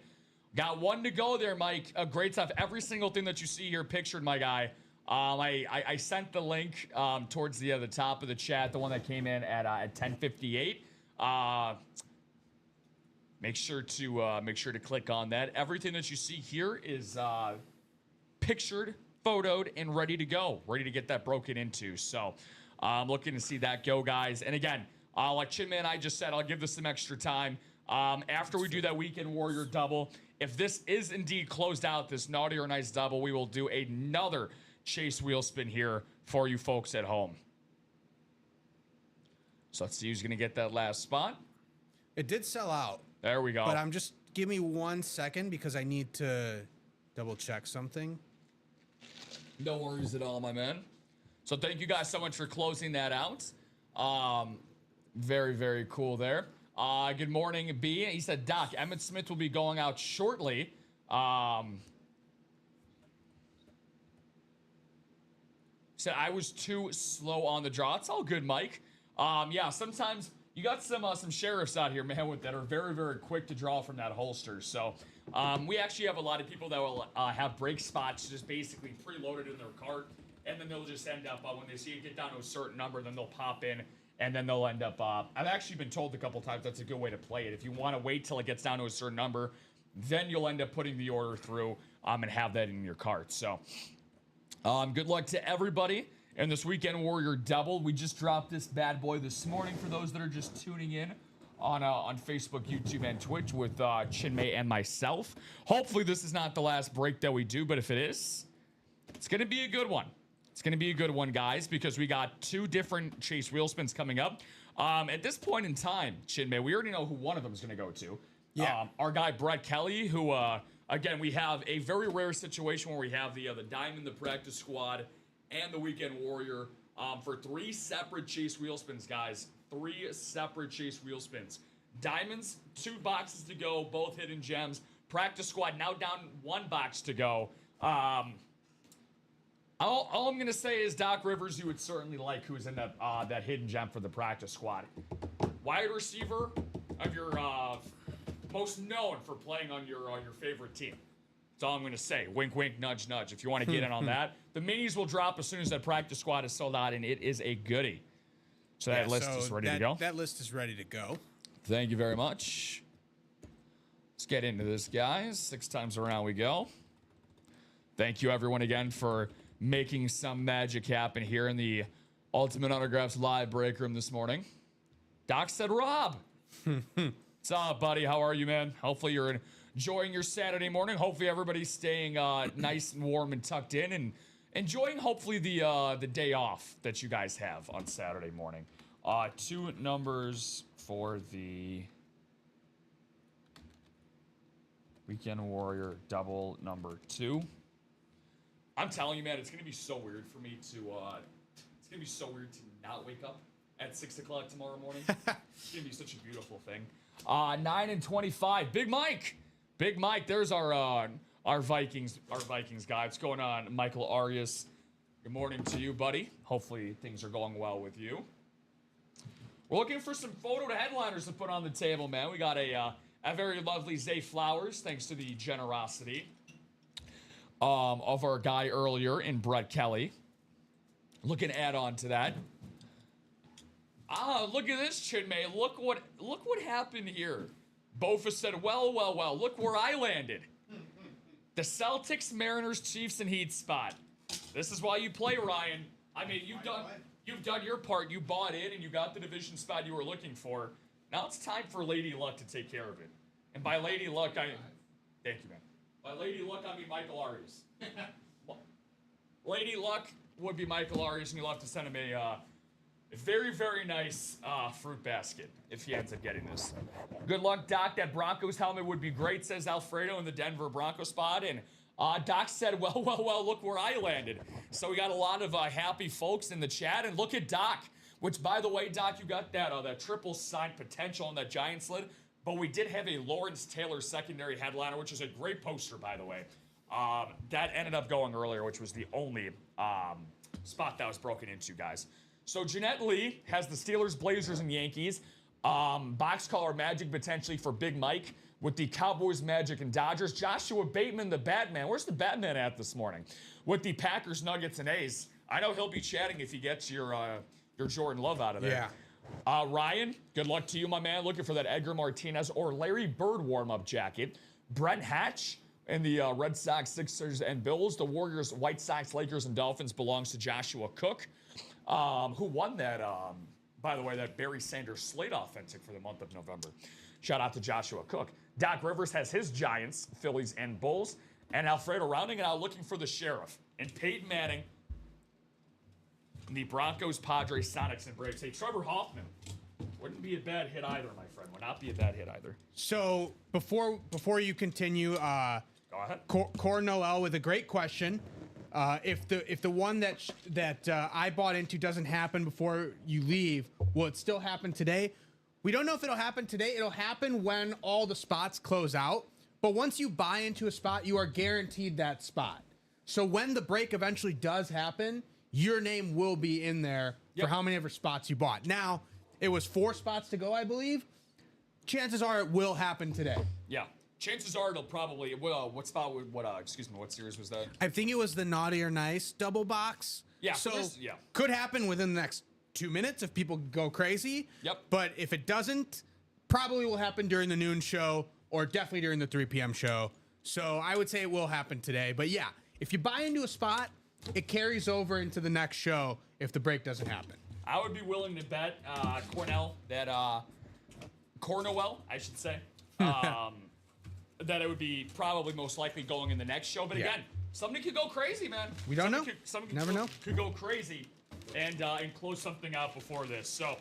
Got 1 to go there, Mike. Great stuff. Every single thing that you see here pictured, my guy. I sent the link towards the top of the chat, the one that came in at 10:58. Make sure to click on that. Everything that you see here is pictured, photoed, and ready to go, ready to get that broken into. So I'm looking to see that go, guys. And again, like Chinman and I just said, I'll give this some extra time. After we do that Weekend Warrior double, if this is indeed closed out, this Naughty or Nice double, we will do another Chase wheel spin here for you folks at home. So let's see who's going to get that last spot. It did sell out. There we go. But give me 1 second because I need to double check something. No worries at all, my man. So thank you guys so much for closing that out. Very, very cool there. Good morning, B. He said, Doc, Emmitt Smith will be going out shortly. Said I was too slow on the draw. It's all good, Mike. Yeah, sometimes you got some sheriffs out here, man, that are very, very quick to draw from that holster. So we actually have a lot of people that will have break spots just basically preloaded in their cart, and then they'll just end up, when they see it get down to a certain number, then they'll pop in, and then they'll end up, I've actually been told a couple times that's a good way to play it. If you want to wait till it gets down to a certain number, then you'll end up putting the order through and have that in your cart. So good luck to everybody in this Weekend Warrior double. We just dropped this bad boy this morning for those that are just tuning in on Facebook, YouTube, and Twitch with Chinmay and myself. Hopefully this is not the last break that we do, but if it is, it's going to be a good one. It's going to be a good one, guys, because we got 2 different Chase wheel spins coming up. At this point in time, Chinmay, we already know who one of them is going to go to. Yeah. Our guy, Brett Kelly, who, again, we have a very rare situation where we have the Diamond, the practice squad, and the Weekend Warrior for 3 separate Chase wheel spins, guys. 3 separate Chase wheel spins. Diamonds, 2 boxes to go, both hidden gems. Practice squad now down 1 box to go. All I'm going to say is Doc Rivers, you would certainly like who's in that hidden gem for the practice squad. Wide receiver of your most known for playing on your favorite team. That's all I'm going to say. Wink, wink, nudge, nudge. If you want to get in on that. The minis will drop as soon as that practice squad is sold out, and it is a goodie. So that list is ready to go. That list is ready to go. Thank you very much. Let's get into this, guys. 6 times around we go. Thank you, everyone, again, for making some magic happen here in the Ultimate Autographs live break room this morning. Doc said, Rob. What's up, buddy? How are you, man? Hopefully you're enjoying your Saturday morning. Hopefully everybody's staying nice and warm and tucked in and enjoying hopefully the day off that you guys have on Saturday morning. 2 numbers for the Weekend Warrior double number 2. I'm telling you, man, it's gonna be so weird for me to not wake up at 6 o'clock tomorrow morning. It's gonna be such a beautiful thing. 9 and 25. Big Mike. There's our Vikings guy. What's going on, Michael Arias? Good morning to you, buddy. Hopefully things are going well with you. We're looking for some photo headliners to put on the table, man. We got a very lovely Zay Flowers, thanks to the generosity of our guy earlier in Brett Kelly. Looking to add on to that. Look at this, Chinmay. Look what happened here. Bofa said, well, look where I landed. The Celtics, Mariners, Chiefs, and Heat spot. This is why you play, Ryan. I mean, you've done your part. You bought in and you got the division spot you were looking for. Now it's time for Lady Luck to take care of it. And by Lady Luck, thank you, man. By Lady Luck, I mean Michael Arias. Lady Luck would be Michael Arias, and you'll have to send him a very, very nice fruit basket if he ends up getting this. Good luck, Doc. That Broncos helmet would be great, says Alfredo in the Denver Broncos spot. And Doc said, well, look where I landed. So we got a lot of happy folks in the chat. And look at Doc, which, by the way, Doc, you got that triple sign potential on that Giants lid. But we did have a Lawrence Taylor secondary headliner, which is a great poster, by the way. That ended up going earlier, which was the only spot that was broken into, guys. So Jeanette Lee has the Steelers, Blazers, and Yankees. Box color Magic potentially for Big Mike with the Cowboys, Magic, and Dodgers. Joshua Bateman, the Batman. Where's the Batman at this morning? With the Packers, Nuggets, and A's. I know he'll be chatting if he gets your Jordan Love out of there. Yeah. Ryan, good luck to you, my man. Looking for that Edgar Martinez or Larry Bird warm-up jacket. Brent Hatch and the Red Sox, Sixers, and Bills. The Warriors, White Sox, Lakers, and Dolphins belongs to Joshua Cook, who won that, by the way, that Barry Sanders Slate Authentic for the month of November. Shout out to Joshua Cook. Doc Rivers has his Giants, Phillies, and Bulls. And Alfredo rounding it out looking for the Sheriff. And Peyton Manning, the Broncos, Padres, Sonics, and Braves. Hey, Trevor Hoffman wouldn't be a bad hit either, my friend. Would not be a bad hit either. So before you continue, go ahead. Cor Noel with a great question. If the one that I bought into doesn't happen before you leave, will it still happen today? We don't know if it'll happen today. It'll happen when all the spots close out. But once you buy into a spot, you are guaranteed that spot. So when the break eventually does happen, your name will be in there for how many ever spots you bought. Now, it was 4 spots to go, I believe. Chances are it will happen today. Yeah. Chances are it'll probably, what series was that? I think it was the Naughty or Nice double box. Yeah. So could happen within the next 2 minutes if people go crazy. Yep. But if it doesn't, probably will happen during the noon show or definitely during the 3 p.m. show. So I would say it will happen today. But yeah, if you buy into a spot, it carries over into the next show if the break doesn't happen. I would be willing to bet Cornell, I should say, that it would be probably most likely going in the next show. But again, somebody could go crazy, man. We don't know. Somebody could go crazy and close something out before this. So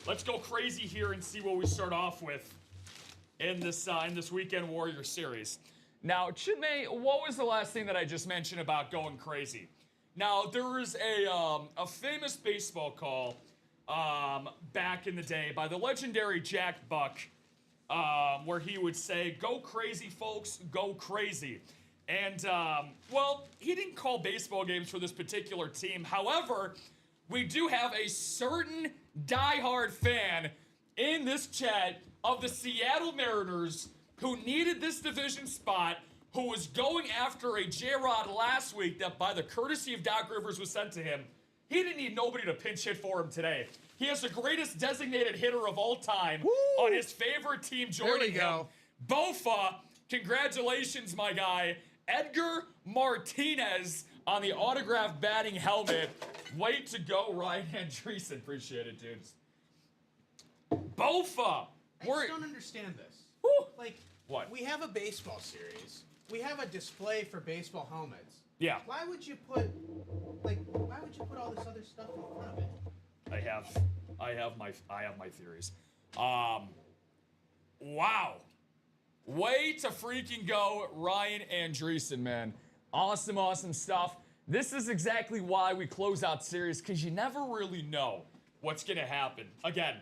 let's go crazy here and see what we start off with in this Weekend Warrior series. Now, Chinmay, what was the last thing that I just mentioned about going crazy? Now, there was a famous baseball call back in the day by the legendary Jack Buck, where he would say, "Go crazy, folks, go crazy." And, he didn't call baseball games for this particular team. However, we do have a certain diehard fan in this chat of the Seattle Mariners who needed this division spot, who was going after a J-Rod last week that by the courtesy of Doc Rivers was sent to him. He didn't need nobody to pinch hit for him today. He has the greatest designated hitter of all time on his favorite team joining him. Bofa, congratulations, my guy. Edgar Martinez on the autographed batting helmet. Way to go, Ryan Andreessen. Appreciate it, dudes. Bofa. I just don't understand this. Woo. Like, what? We have a baseball series. We have a display for baseball helmets. Yeah. Why would you put all this other stuff in front of it? I have my theories. Wow. Way to freaking go, Ryan Andreessen, man. Awesome stuff. This is exactly why we close out series, because you never really know what's going to happen. Again,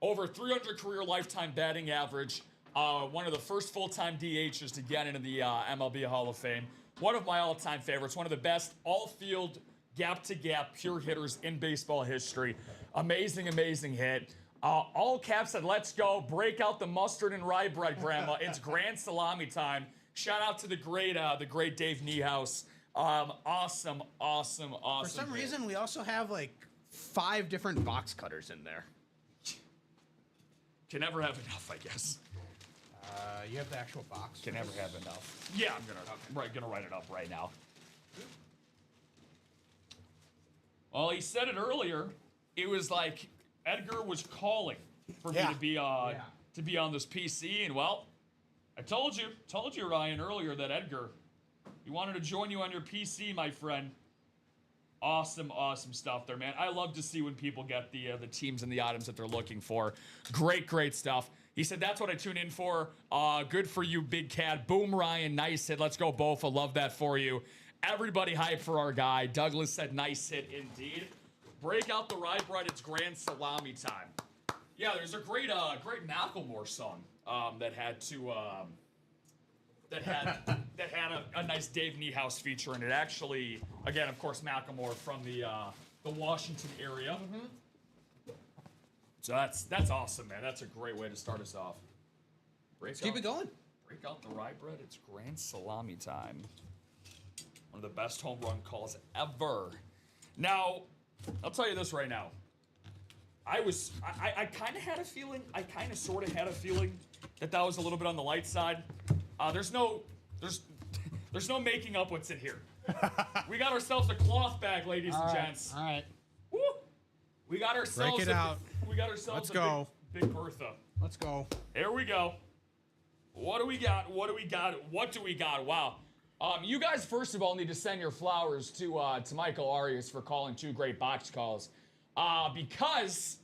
over 300 career lifetime batting average. One of the first full-time DHs to get into the MLB Hall of Fame. One of my all-time favorites. One of the best all-field, gap-to-gap, pure hitters in baseball history. Amazing hit. All caps said, let's go. Break out the mustard and rye bread, Grandma. It's grand salami time. Shout out to the great Dave Niehaus. Awesome. For some reason, we also have like 5 different box cutters in there. Can never have enough, I guess. You have the actual box. Can never have enough. Yeah, I'm gonna write it up right now. Well, he said it earlier. It was like Edgar was calling for me to be on this PC, and well, I told you, Ryan, earlier that Edgar, he wanted to join you on your PC, my friend. Awesome stuff there, man. I love to see when people get the teams and the items that they're looking for. Great stuff. He said, that's what I tune in for. Good for you, Big Cat. Boom, Ryan. Nice hit. Let's go, Bofa. Love that for you. Everybody hype for our guy. Douglas said, nice hit indeed. Break out the rye bread. It's grand salami time. Yeah, there's a great Macklemore song that had a nice Dave Niehaus feature in it. Actually, again, of course, Macklemore from the Washington area. Mm-hmm. So that's awesome, man. That's a great way to start us off. Keep it going. Break out the rye bread. It's grand salami time. One of the best home run calls ever. Now, I'll tell you this right now. I kind of had a feeling. I kind of sort of had a feeling that was a little bit on the light side. There's no making up what's in here. We got ourselves a cloth bag, ladies and gents. All right. Woo! We got ourselves. Break it out. We got ourselves. Let's go. Big Bertha. Let's go. Here we go. What do we got? Wow. You guys, first of all, need to send your flowers to Michael Arias for calling 2 great box calls. Because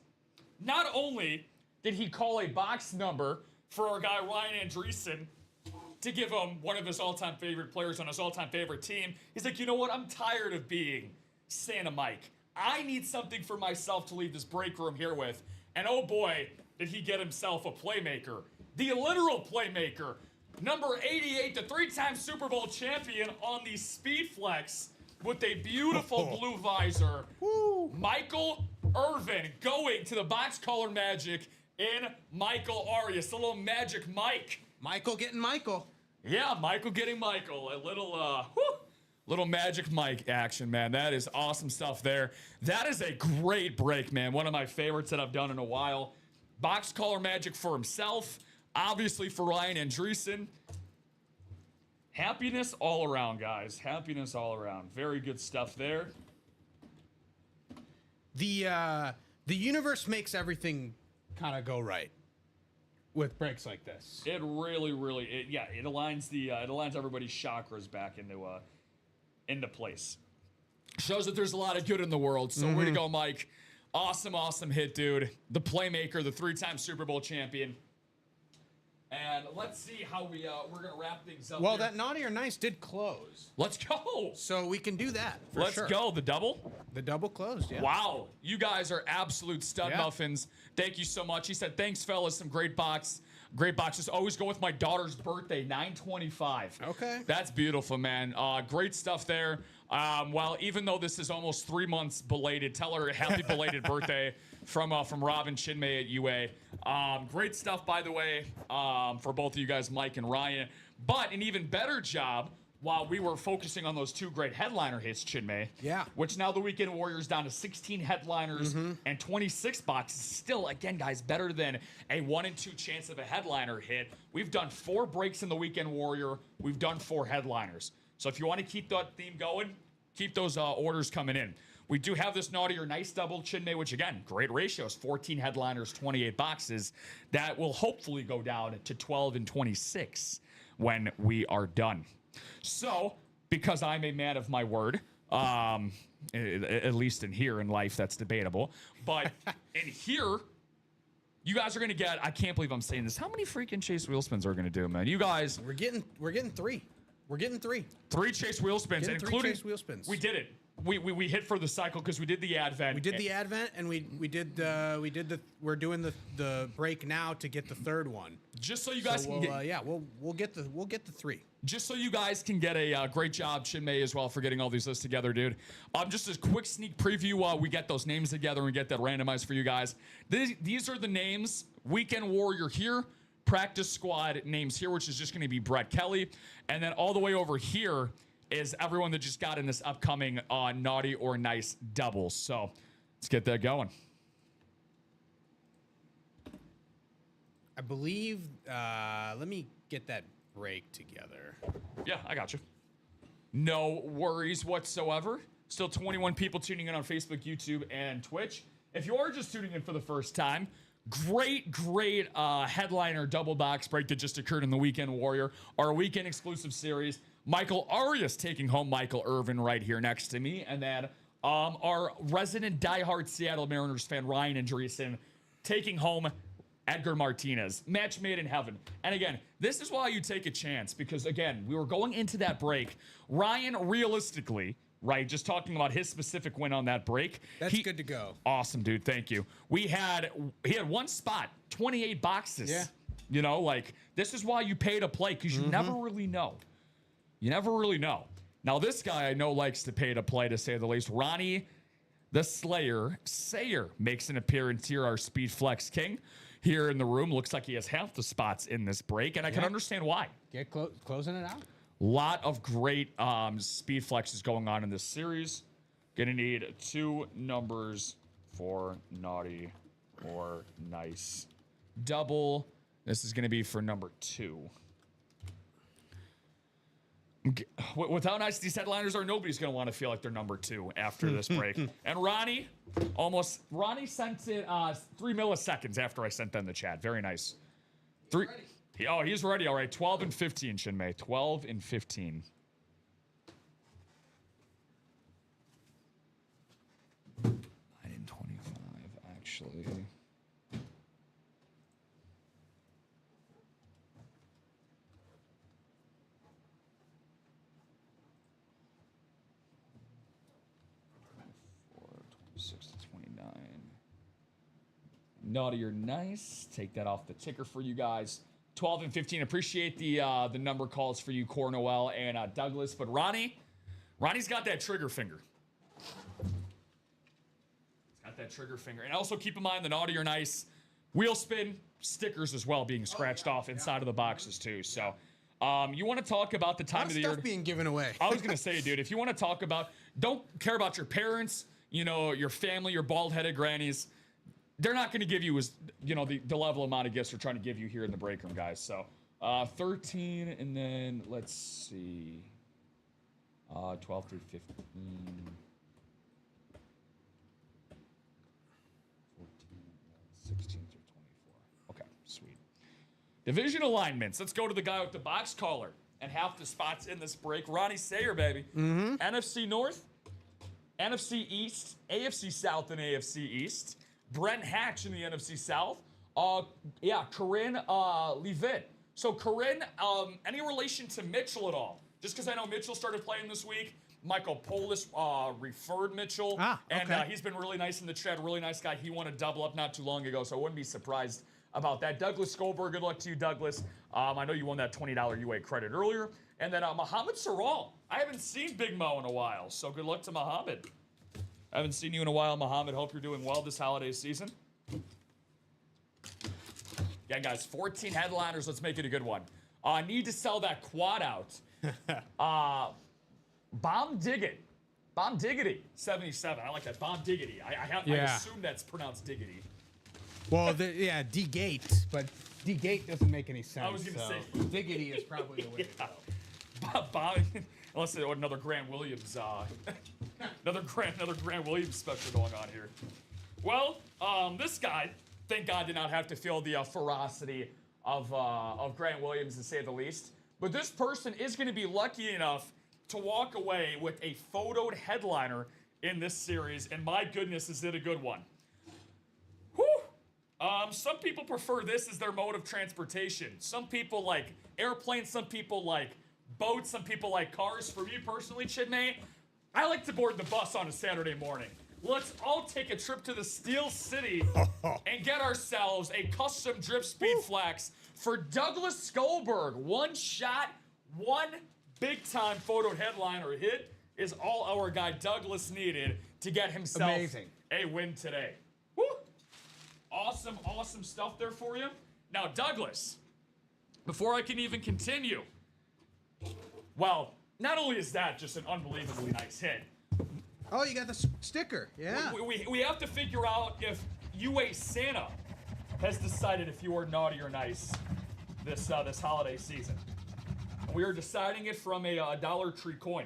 not only did he call a box number for our guy Ryan Andreessen to give him one of his all-time favorite players on his all-time favorite team, he's like, you know what? I'm tired of being Santa Mike. I need something for myself to leave this break room here with. And oh boy, did he get himself a playmaker. The literal playmaker. Number 88, the 3-time Super Bowl champion on the Speed Flex with a beautiful blue visor. Woo. Michael Irvin going to the box color magic in Michael Arias. The little magic Mike. Michael getting Michael. Yeah, Michael getting Michael. A little magic Mike action, man. That is awesome stuff there. That is a great break, man. One of my favorites that I've done in a while. Box color magic for himself. Obviously for Ryan Andreessen. Happiness all around, guys. Happiness all around. Very good stuff there. The universe makes everything kind of go right with breaks like this. It really, it aligns everybody's chakras back into place. Shows that there's a lot of good in the world. So way to go, Mike. Awesome hit, dude. The playmaker, the 3-time Super Bowl champion. And let's see how we're gonna wrap things up. Well, here. that naughty or nice did close. Let's go. So we can do that. Let's go. The double. The double closed. Yeah. Wow, you guys are absolute stud muffins. Thank you so much. He said, "Thanks, fellas. Some great boxes. Always go with my daughter's birthday, 9/25. Okay. That's beautiful, man. Great stuff there. Well, even though this is almost 3 months belated, tell her happy belated birthday from Robin Chinmay at UA. Great stuff, by the way, for both of you guys, Mike and Ryan. But an even better job while we were focusing on those 2 great headliner hits, Chinmay. Yeah. Which now the Weekend Warriors down to 16 headliners and 26 boxes. Still, again, guys, better than a 1 in 2 chance of a headliner hit. We've done 4 breaks in the Weekend Warrior. We've done 4 headliners. So if you want to keep that theme going, keep those orders coming in. We do have this naughty or nice double, Chinmay, which again, great ratios, 14 headliners, 28 boxes. That will hopefully go down to 12 and 26 when we are done. So because I'm a man of my word. At least in here in life, that's debatable. But in here, you guys are going to get, I can't believe I'm saying this. How many freaking Chase wheel spins are we going to do, man? You guys. We're getting 3. We're getting 3. 3 Chase wheel spins, Getting three including Chase wheel spins. We did it. We hit for the cycle because we did the advent. We did the advent, and we're doing the break now to get the third one. Just so you guys can get, we'll get the 3. just so you guys can get a great job, Chinmay, as well, for getting all these lists together, dude. Just a quick sneak preview while we get those names together and we get that randomized for you guys. These are the names. Weekend Warrior here. Practice squad names here, which is just going to be Brett Kelly. And then all the way over here is everyone that just got in this upcoming Naughty or Nice double. So let's get that going. I believe, let me get that break together. Yeah, I got you. No worries whatsoever. Still 21 people tuning in on Facebook, YouTube, and Twitch. If you are just tuning in for the first time, great headliner double box break that just occurred in the Weekend Warrior, our weekend exclusive series. Michael Arias taking home Michael Irvin right here next to me. And then our resident diehard Seattle Mariners fan, Ryan Andreessen, taking home Edgar Martinez. Match made in heaven. And again, this is why you take a chance, because again, we were going into that break. Ryan, realistically, right, just talking about his specific win on that break. That's good to go. Awesome, dude. Thank you. He had one spot, 28 boxes. Yeah. You know, like, this is why you pay to play, because you never really know. You never really know. Now, this guy I know likes to pay to play, to say the least. Ronnie, the Slayer, Sayer, makes an appearance here, our Speed Flex King, here in the room. Looks like he has half the spots in this break, and I can understand why. Get closing it out. Lot of great speed flexes going on in this series. Gonna need 2 numbers for Naughty or Nice double. This is gonna be for number 2. With how nice these headliners are, nobody's gonna want to feel like they're number 2 after this break. And Ronnie sent it 3 milliseconds after I sent them the chat. Very nice. 3. He's ready. All right. 12 and 15, Chinmay. 12 and 15. I did 25, actually. Naughty or Nice. Take that off the ticker for you guys. 12 and 15. Appreciate the number calls for you, Cornwell and Douglas. But Ronnie's got that trigger finger. He's got that trigger finger. And also keep in mind the Naughty or Nice wheel spin stickers as well being scratched off inside of the boxes too. So you want to talk about the time of the year. Stuff being given away. I was going to say, dude, if you want to talk about, don't care about your parents, you know, your family, your bald-headed grannies. They're not going to give you the level amount of gifts they're trying to give you here in the break room, guys. So 13, and then let's see, 12 through 15, 14, 16 through 24. Okay, sweet. Division alignments. Let's go to the guy with the box collar and half the spots in this break. Ronnie Sayer, baby. NFC North, NFC East, AFC South, and AFC East. Brent Hatch in the NFC South. Corinne Levitt. So, Corinne, any relation to Mitchell at all? Just because I know Mitchell started playing this week. Michael Polis referred Mitchell. And he's been really nice in the chat. Really nice guy. He won a double up not too long ago, so I wouldn't be surprised about that. Douglas Skolberg, good luck to you, Douglas. I know you won that $20 UA credit earlier. And then Mohamed Saral. I haven't seen Big Mo in a while, so good luck to Mohamed. I haven't seen you in a while, Mohamed. Hope you're doing well this holiday season. Yeah, guys, 14 headliners. Let's make it a good one. Need to sell that quad out. Bomb Diggity, 77. I like that. Bomb Diggity. I assume that's pronounced Diggity. Well, D-Gate, but D-Gate doesn't make any sense. I was going to say. Diggity is probably the way to go. Bob, unless there's another Grant Williams, another Grant Williams special going on here. Well, this guy, thank God, did not have to feel the ferocity of Grant Williams, to say the least. But this person is going to be lucky enough to walk away with a photoed headliner in this series, and my goodness, is it a good one. Whew. Some people prefer this as their mode of transportation. Some people like airplanes, some people like boats, some people like cars. For me personally, Chidney, I like to board the bus on a Saturday morning. Let's all take a trip to the Steel City and get ourselves a custom drip speed flax for Douglas Skolberg. One shot, one big-time photo headliner hit is all our guy Douglas needed to get himself a win today. Woo! Awesome, awesome stuff there for you. Now, Douglas, before I can even continue, well, not only is that just an unbelievably nice hit. Oh, you got the sticker. Yeah. We have to figure out if UA Santa has decided if you are naughty or nice this holiday season. We are deciding it from a Dollar Tree coin.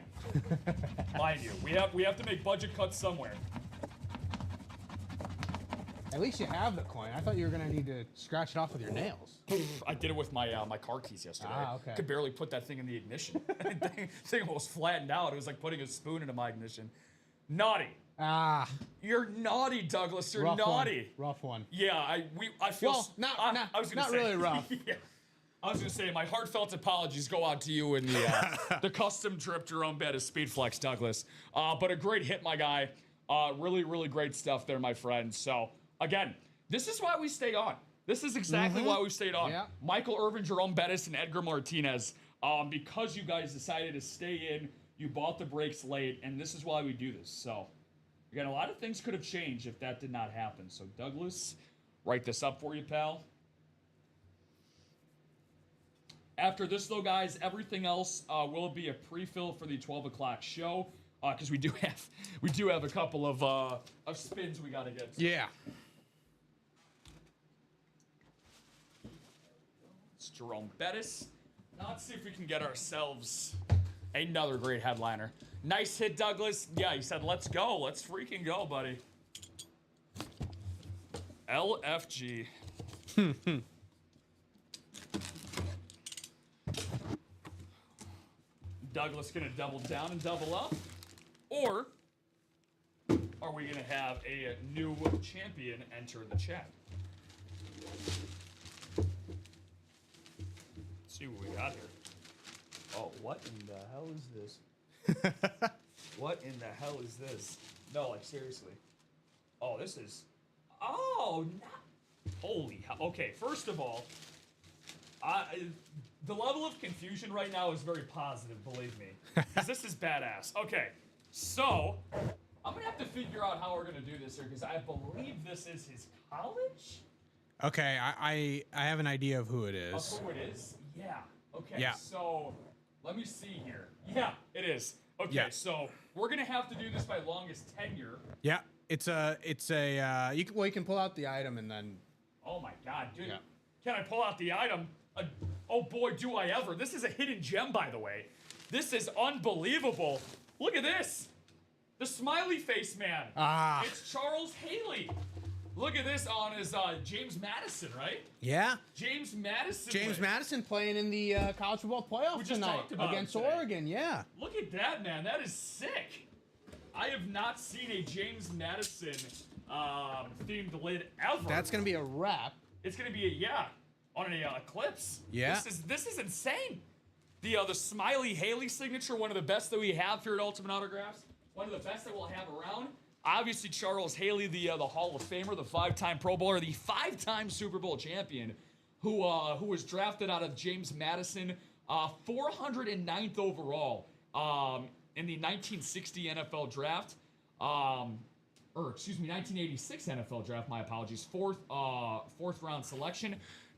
Mind you, we have to make budget cuts somewhere. At least you have the coin. I thought you were gonna need to scratch it off with your nails. I did it with my my car keys yesterday. Ah, okay. Could barely put that thing in the ignition. thing almost flattened out. It was like putting a spoon into my ignition. Naughty. Ah. You're naughty, Douglas. You're Rough naughty. Rough one. Yeah, I feel. Well, I was gonna not say, really rough. Yeah. I was gonna say my heartfelt apologies go out to you in the custom dripped your own bed of Speedflex, Douglas. But a great hit, my guy. Really, really great stuff there, my friend. So again, this is why we stay on. This is exactly why we stayed on. Yeah. Michael Irvin, Jerome Bettis, and Edgar Martinez. Because you guys decided to stay in, you bought the breaks late, and this is why we do this. So again, a lot of things could have changed if that did not happen. So Douglas, write this up for you, pal. After this, though, guys, everything else will be a pre-fill for the 12 o'clock show because we do have a couple of spins we got to get to. Yeah. It's Jerome Bettis. Now let's see if we can get ourselves another great headliner. Nice hit, Douglas. Yeah, he said, let's go. Let's freaking go, buddy. LFG. Douglas gonna double down and double up? Or are we gonna have a new champion enter the chat? Let's see what we got here. Oh, what in the hell is this? What in the hell is this? No, like seriously. Oh, this is... Oh, holy hell. Okay, first of all, the level of confusion right now is very positive, believe me. Because this is badass. Okay, so I'm going to have to figure out how we're going to do this here because I believe this is his college? Okay, I have an idea of who it is. Of who it is? Yeah. Okay, Yeah. so let me see here. Yeah, it is. Okay, Yeah. so we're going to have to do this by longest tenure. Yeah, it's a you can pull out the item and then. Oh my God, dude. Yeah. Can I pull out the item? Oh boy, do I ever. This is a hidden gem, by the way. This is unbelievable. Look at this. The smiley face man. Ah. It's Charles Haley. Look at this on his James Madison, right? Yeah. James Madison. James Madison playing in the college football playoff We just tonight talked about against him today. Oregon. Yeah. Look at that, man. That is sick. I have not seen a James Madison themed lid ever. That's gonna be a wrap. It's gonna be on an Eclipse. Yeah. This is insane. The Smiley Haley signature, one of the best that we have here at Ultimate Autographs. One of the best that we'll have around. Obviously, Charles Haley, the Hall of Famer, the 5-time Pro Bowler, the 5-time Super Bowl champion, who was drafted out of James Madison, 409th overall in the 1960 NFL draft. 1986 NFL draft. My apologies. Fourth round selection.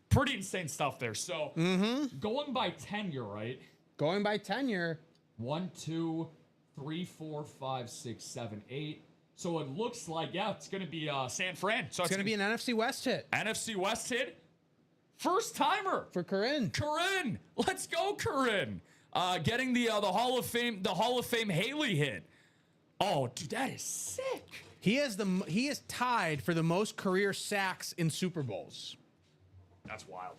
Pretty insane stuff there. So going by tenure, right? Going by tenure. 1, 2, 3, 4, 5, 6, 7, 8. So it looks like, it's going to be San Fran. So It's gonna be an NFC West hit NFC West hit. First timer. for Corinne. Corinne. Let's go, Corinne. Getting the Hall of Fame Haley hit. Oh, dude, that is sick. He is tied for the most career sacks in Super Bowls. That's wild.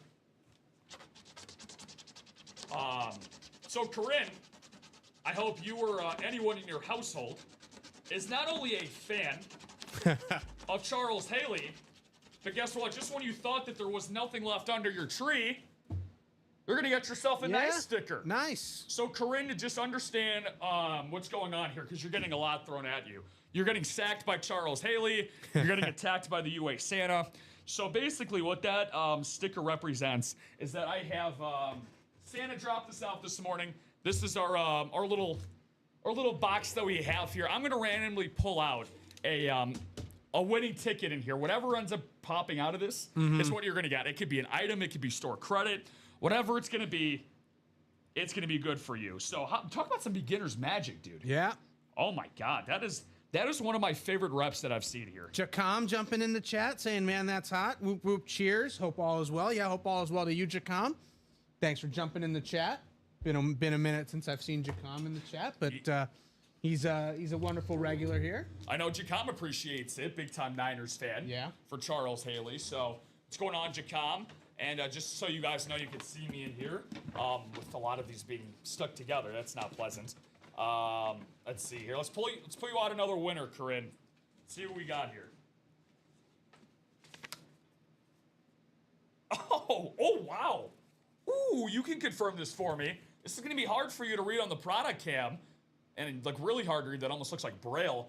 So Corinne, I hope you or anyone in your household is not only a fan of Charles Haley, but guess what? Just when you thought that there was nothing left under your tree, you're going to get yourself a nice sticker. Nice. So, Corinne, to just understand what's going on here, because you're getting a lot thrown at you. You're getting sacked by Charles Haley. You're getting attacked by the UA Santa. So, basically, what that sticker represents is that I have Santa dropped this out this morning. This is our little box that we have here. I'm going to randomly pull out a winning ticket in here. Whatever ends up popping out of this is what you're going to get. It could be an item. It could be store credit. Whatever it's going to be good for you. So talk about some beginner's magic, dude. Yeah. Oh, my God. That is one of my favorite reps that I've seen here. Jacom jumping in the chat saying, man, that's hot. Whoop, whoop, cheers. Hope all is well. Yeah, hope all is well to you, Jacom. Thanks for jumping in the chat. Been a minute since I've seen Jacom in the chat, but he's a wonderful regular here. I know Jacom appreciates it. Big-time Niners fan. Yeah. For Charles Haley. So what's going on, Jacom? And just so you guys know, you can see me in here with a lot of these being stuck together. That's not pleasant. Let's see here. Let's pull you out another winner, Corinne. Let's see what we got here. Oh, wow. Ooh, you can confirm this for me. This is going to be hard for you to read on the product cam, and like really hard to read. That almost looks like Braille.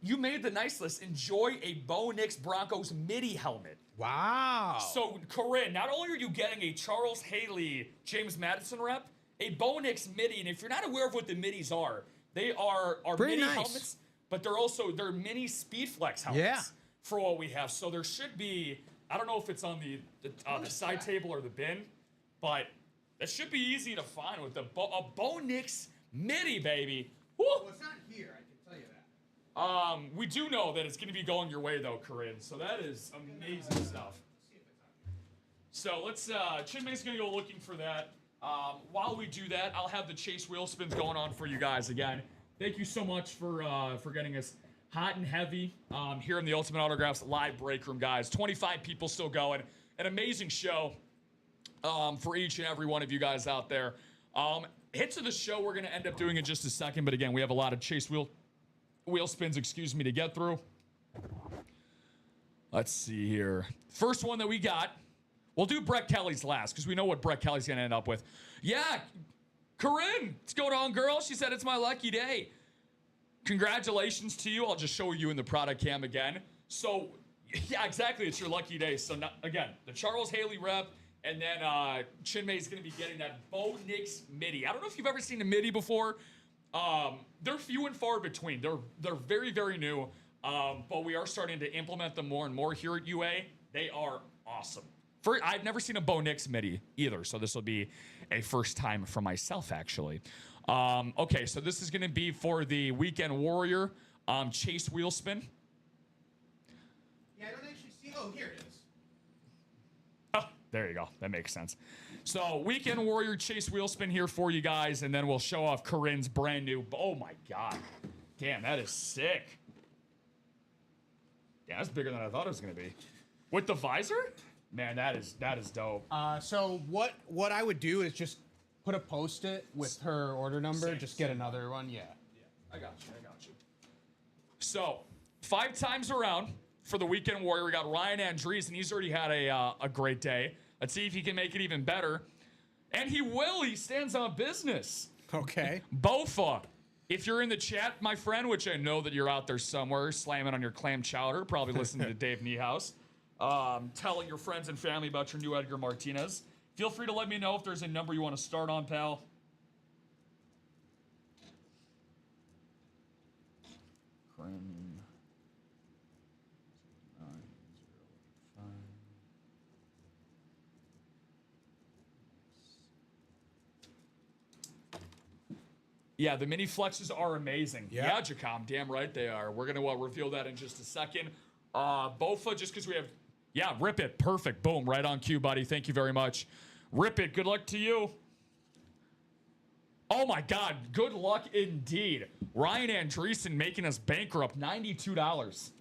You made the nice list. Enjoy a Bo Nix Broncos midi helmet. Wow. So, Corinne, not only are you getting a Charles Haley, James Madison rep, a Bo Nix midi, and if you're not aware of what the midis are, they are midi helmets, but they're mini Speedflex helmets for what we have. So there should be, I don't know if it's on the side table or the bin, but that should be easy to find with a Bo Nix midi, baby. Woo! Well, it's not here, I can tell you that. We do know that it's going to be going your way, though, Corinne. So that is amazing stuff. So let's, Chinmay's going to go looking for that. While we do that, I'll have the Chase wheel spins going on for you guys again. Thank you so much for getting us hot and heavy here in the Ultimate Autographs live break room, guys. 25 people still going. An amazing show for each and every one of you guys out there. Hits of the show we're going to end up doing in just a second, but again, we have a lot of Chase wheel spins, to get through. Let's see here. First one that we got, we'll do Brett Kelly's last because we know what Brett Kelly's going to end up with. Yeah, Corinne, what's going on, girl? She said it's my lucky day. Congratulations to you. I'll just show you in the product cam again. So, yeah, exactly. It's your lucky day. So, again, the Charles Haley rep, and then Chinmay's going to be getting that Bo Nix midi. I don't know if you've ever seen a midi before. They're few and far between. They're very, very new, but we are starting to implement them more and more here at UA. They are awesome. I've never seen a Bo Nix midi either, so this will be a first time for myself, actually. Okay, so this is going to be for the Weekend Warrior Chase wheel spin. Yeah, I don't actually see. Oh, here it is. Oh, there you go. That makes sense. So, Weekend Warrior Chase wheel spin here for you guys, and then we'll show off Corinne's brand new. Oh my God. Damn, that is sick. Yeah, that's bigger than I thought it was going to be. With the visor? Man, that is dope. So what I would do is just put a Post-it with her order number. Just get another one. Yeah. I got you. So, 5 times around for the Weekend Warrior, we got Ryan Andreessen. He's already had a great day. Let's see if he can make it even better. And he will. He stands on business. Okay. Bofa, if you're in the chat, my friend, which I know that you're out there somewhere slamming on your clam chowder, probably listening to Dave Niehaus, telling your friends and family about your new Edgar Martinez. Feel free to let me know if there's a number you want to start on, pal. Yeah, the mini flexes are amazing. Yeah, Jacom, damn right they are. We're going to reveal that in just a second. Bofa, just because we have... Yeah, rip it. Perfect. Boom. Right on cue, buddy. Thank you very much. Rip it. Good luck to you. Oh, my God. Good luck indeed. Ryan Andreessen making us bankrupt. $92.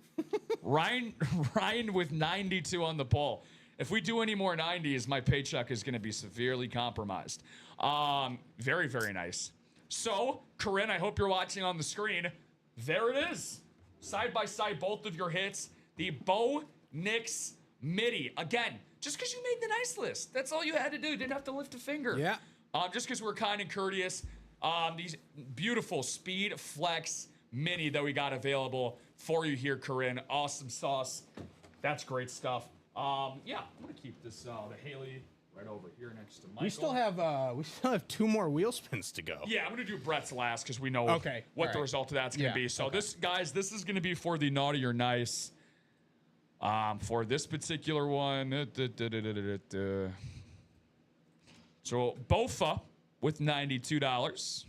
Ryan with 92 on the poll. If we do any more 90s, my paycheck is going to be severely compromised. Very, very nice. So, Corinne, I hope you're watching on the screen. There it is. Side by side, both of your hits. The Bo Nix Midi. Again, just because you made the nice list. That's all you had to do. Didn't have to lift a finger. Yeah. Just because we're kind and courteous. These beautiful Speed Flex Mini that we got available for you here, Corinne. Awesome sauce. That's great stuff. Yeah, I'm going to keep this, the Haley right over here next to Michael. We still have 2 more wheel spins to go. Yeah, I'm going to do Brett's last because we know what the result of that's going to be. So this is going to be for the naughty or nice. For this particular one, so Bofa with $92.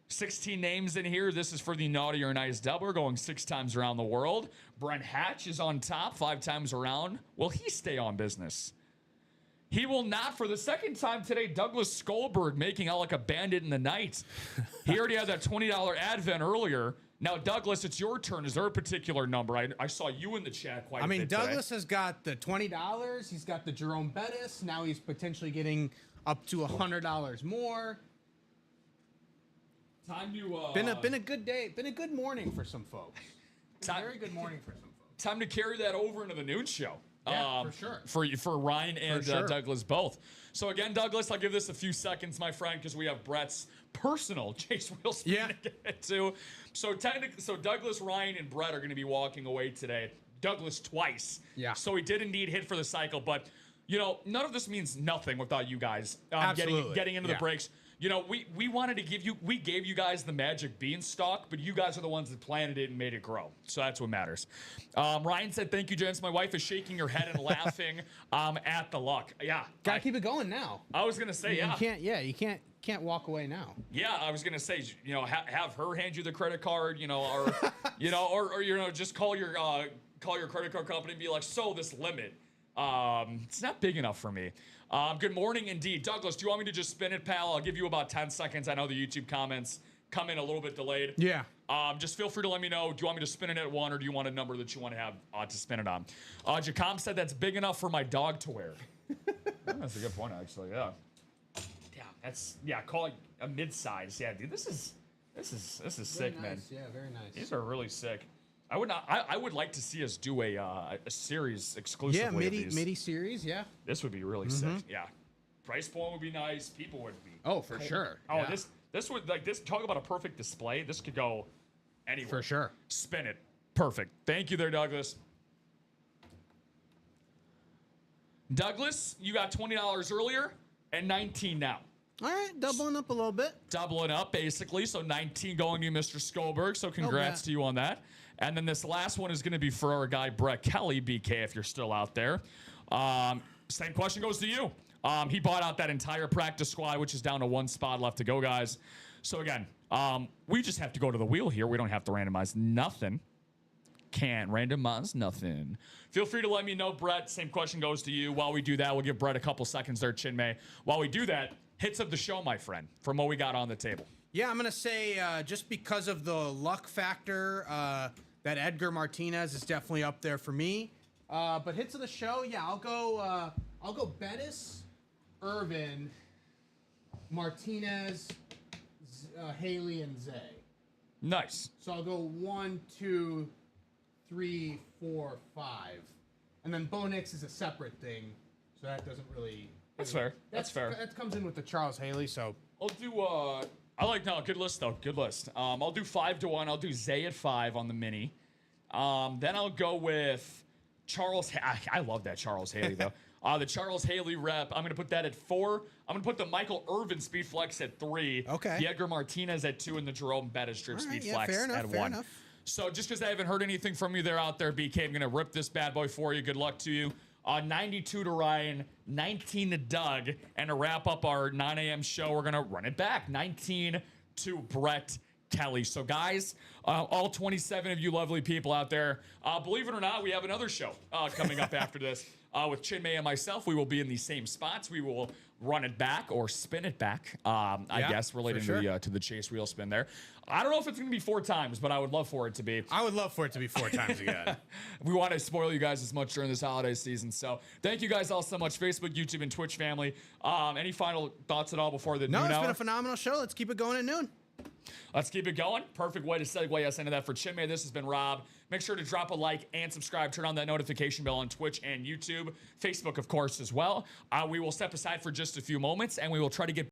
16 names in here. This is for the naughty or nice double. We're going 6 times around the world. Brent Hatch is on top 5 times around. Will he stay on business? He will not. For the second time today, Douglas Skolberg making out like a bandit in the night. He already had that $20 advent earlier. Now, Douglas, it's your turn. Is there a particular number? I saw you in the chat quite a bit Douglas today. has got the $20. He's got the Jerome Bettis. Now he's potentially getting up to $100 more. Time to Been a good day. Been a good morning for some folks. Very good morning for some folks. time to carry that over into the noon show. Yeah, for sure. For Ryan and sure. Douglas both. So again, Douglas, I'll give this a few seconds, my friend, because we have Brett's personal Chase Wilson to get to. So Douglas, Ryan, and Brett are going to be walking away today. Douglas twice. Yeah. So he did indeed hit for the cycle, but none of this means nothing without you guys getting into the breaks. We wanted to we gave you guys the magic beanstalk, but you guys are the ones that planted it and made it grow. So that's what matters. Ryan said, thank you, gents. My wife is shaking her head and laughing at the luck. Yeah. Gotta keep it going now. I was going to say, You can't walk away now. Yeah, I was going to say, have her hand you the credit card, or, just call your credit card company and be like, so this limit, it's not big enough for me. Good morning, indeed. Douglas, do you want me to just spin it, pal? I'll give you about 10 seconds. I know the YouTube comments come in a little bit delayed. Yeah. Just feel free to let me know. Do you want me to spin it at 1, or do you want a number that you want to have to spin it on? Jacom said that's big enough for my dog to wear. That's a good point, actually. Yeah. Call it a mid-size. Yeah, dude, this is sick, nice. Man. Yeah, very nice. These are really sick. I would like to see us do a series exclusively. Yeah, midi series. Yeah, this would be really sick. Yeah, price point would be nice. People would be. Oh, for sure. Oh, yeah. this would talk about a perfect display. This could go anywhere. For sure. Spin it. Perfect. Thank you there, Douglas. Douglas, you got $20 earlier and $19 now. All right, doubling up a little bit. Doubling up, basically. So 19 going to Mr. Skolberg. So congrats to you on that. And then this last one is going to be for our guy, Brett Kelly, BK, if you're still out there. Same question goes to you. He bought out that entire practice squad, which is down to 1 spot left to go, guys. So again, we just have to go to the wheel here. We don't have to randomize nothing. Can't randomize nothing. Feel free to let me know, Brett. Same question goes to you. While we do that, we'll give Brett a couple seconds there, Chinmay. While we do that, hits of the show, my friend, from what we got on the table. Yeah, I'm going to say just because of the luck factor, that Edgar Martinez is definitely up there for me. But hits of the show, yeah, I'll go Bettis, Irvin, Martinez, Haley, and Zay. Nice. So I'll go 1, 2, 3, 4, 5. And then Bo Nix is a separate thing, so that doesn't really... That's fair. That's fair. That comes in with the Charles Haley, so... I'll do, good list, though. Good list. I'll do 5 to 1. I'll do Zay at 5 on the mini. Then I'll go with Charles. I love that Charles Haley, though. The Charles Haley rep, I'm going to put that at 4. I'm going to put the Michael Irvin Speed Flex at 3. Okay. The Edgar Martinez at 2, and the Jerome Bettis Drip Speed Flex fair enough, at fair 1. enough. So just because I haven't heard anything from you there out there, BK, I'm going to rip this bad boy for you. Good luck to you. 92 to Ryan, 19 to Doug, and to wrap up our 9 a.m. show, we're going to run it back. 19 to Brett Kelly. So, guys, all 27 of you lovely people out there, believe it or not, we have another show coming up after this. With Chinmay and myself, we will be in the same spots. We will run it back or spin it back, I guess, relating to the chase wheel spin there. I don't know if it's going to be 4 times, but I would love for it to be. I would love for it to be 4 times again. We want to spoil you guys as much during this holiday season. So thank you guys all so much, Facebook, YouTube, and Twitch family. Any final thoughts at all before the noon hour? No, it's been a phenomenal show. Let's keep it going at noon. Let's keep it going. Perfect way to segue us into that for Chinmay. This has been Rob. Make sure to drop a like and subscribe. Turn on that notification bell on Twitch and YouTube. Facebook, of course, as well. We will step aside for just a few moments, and we will try to get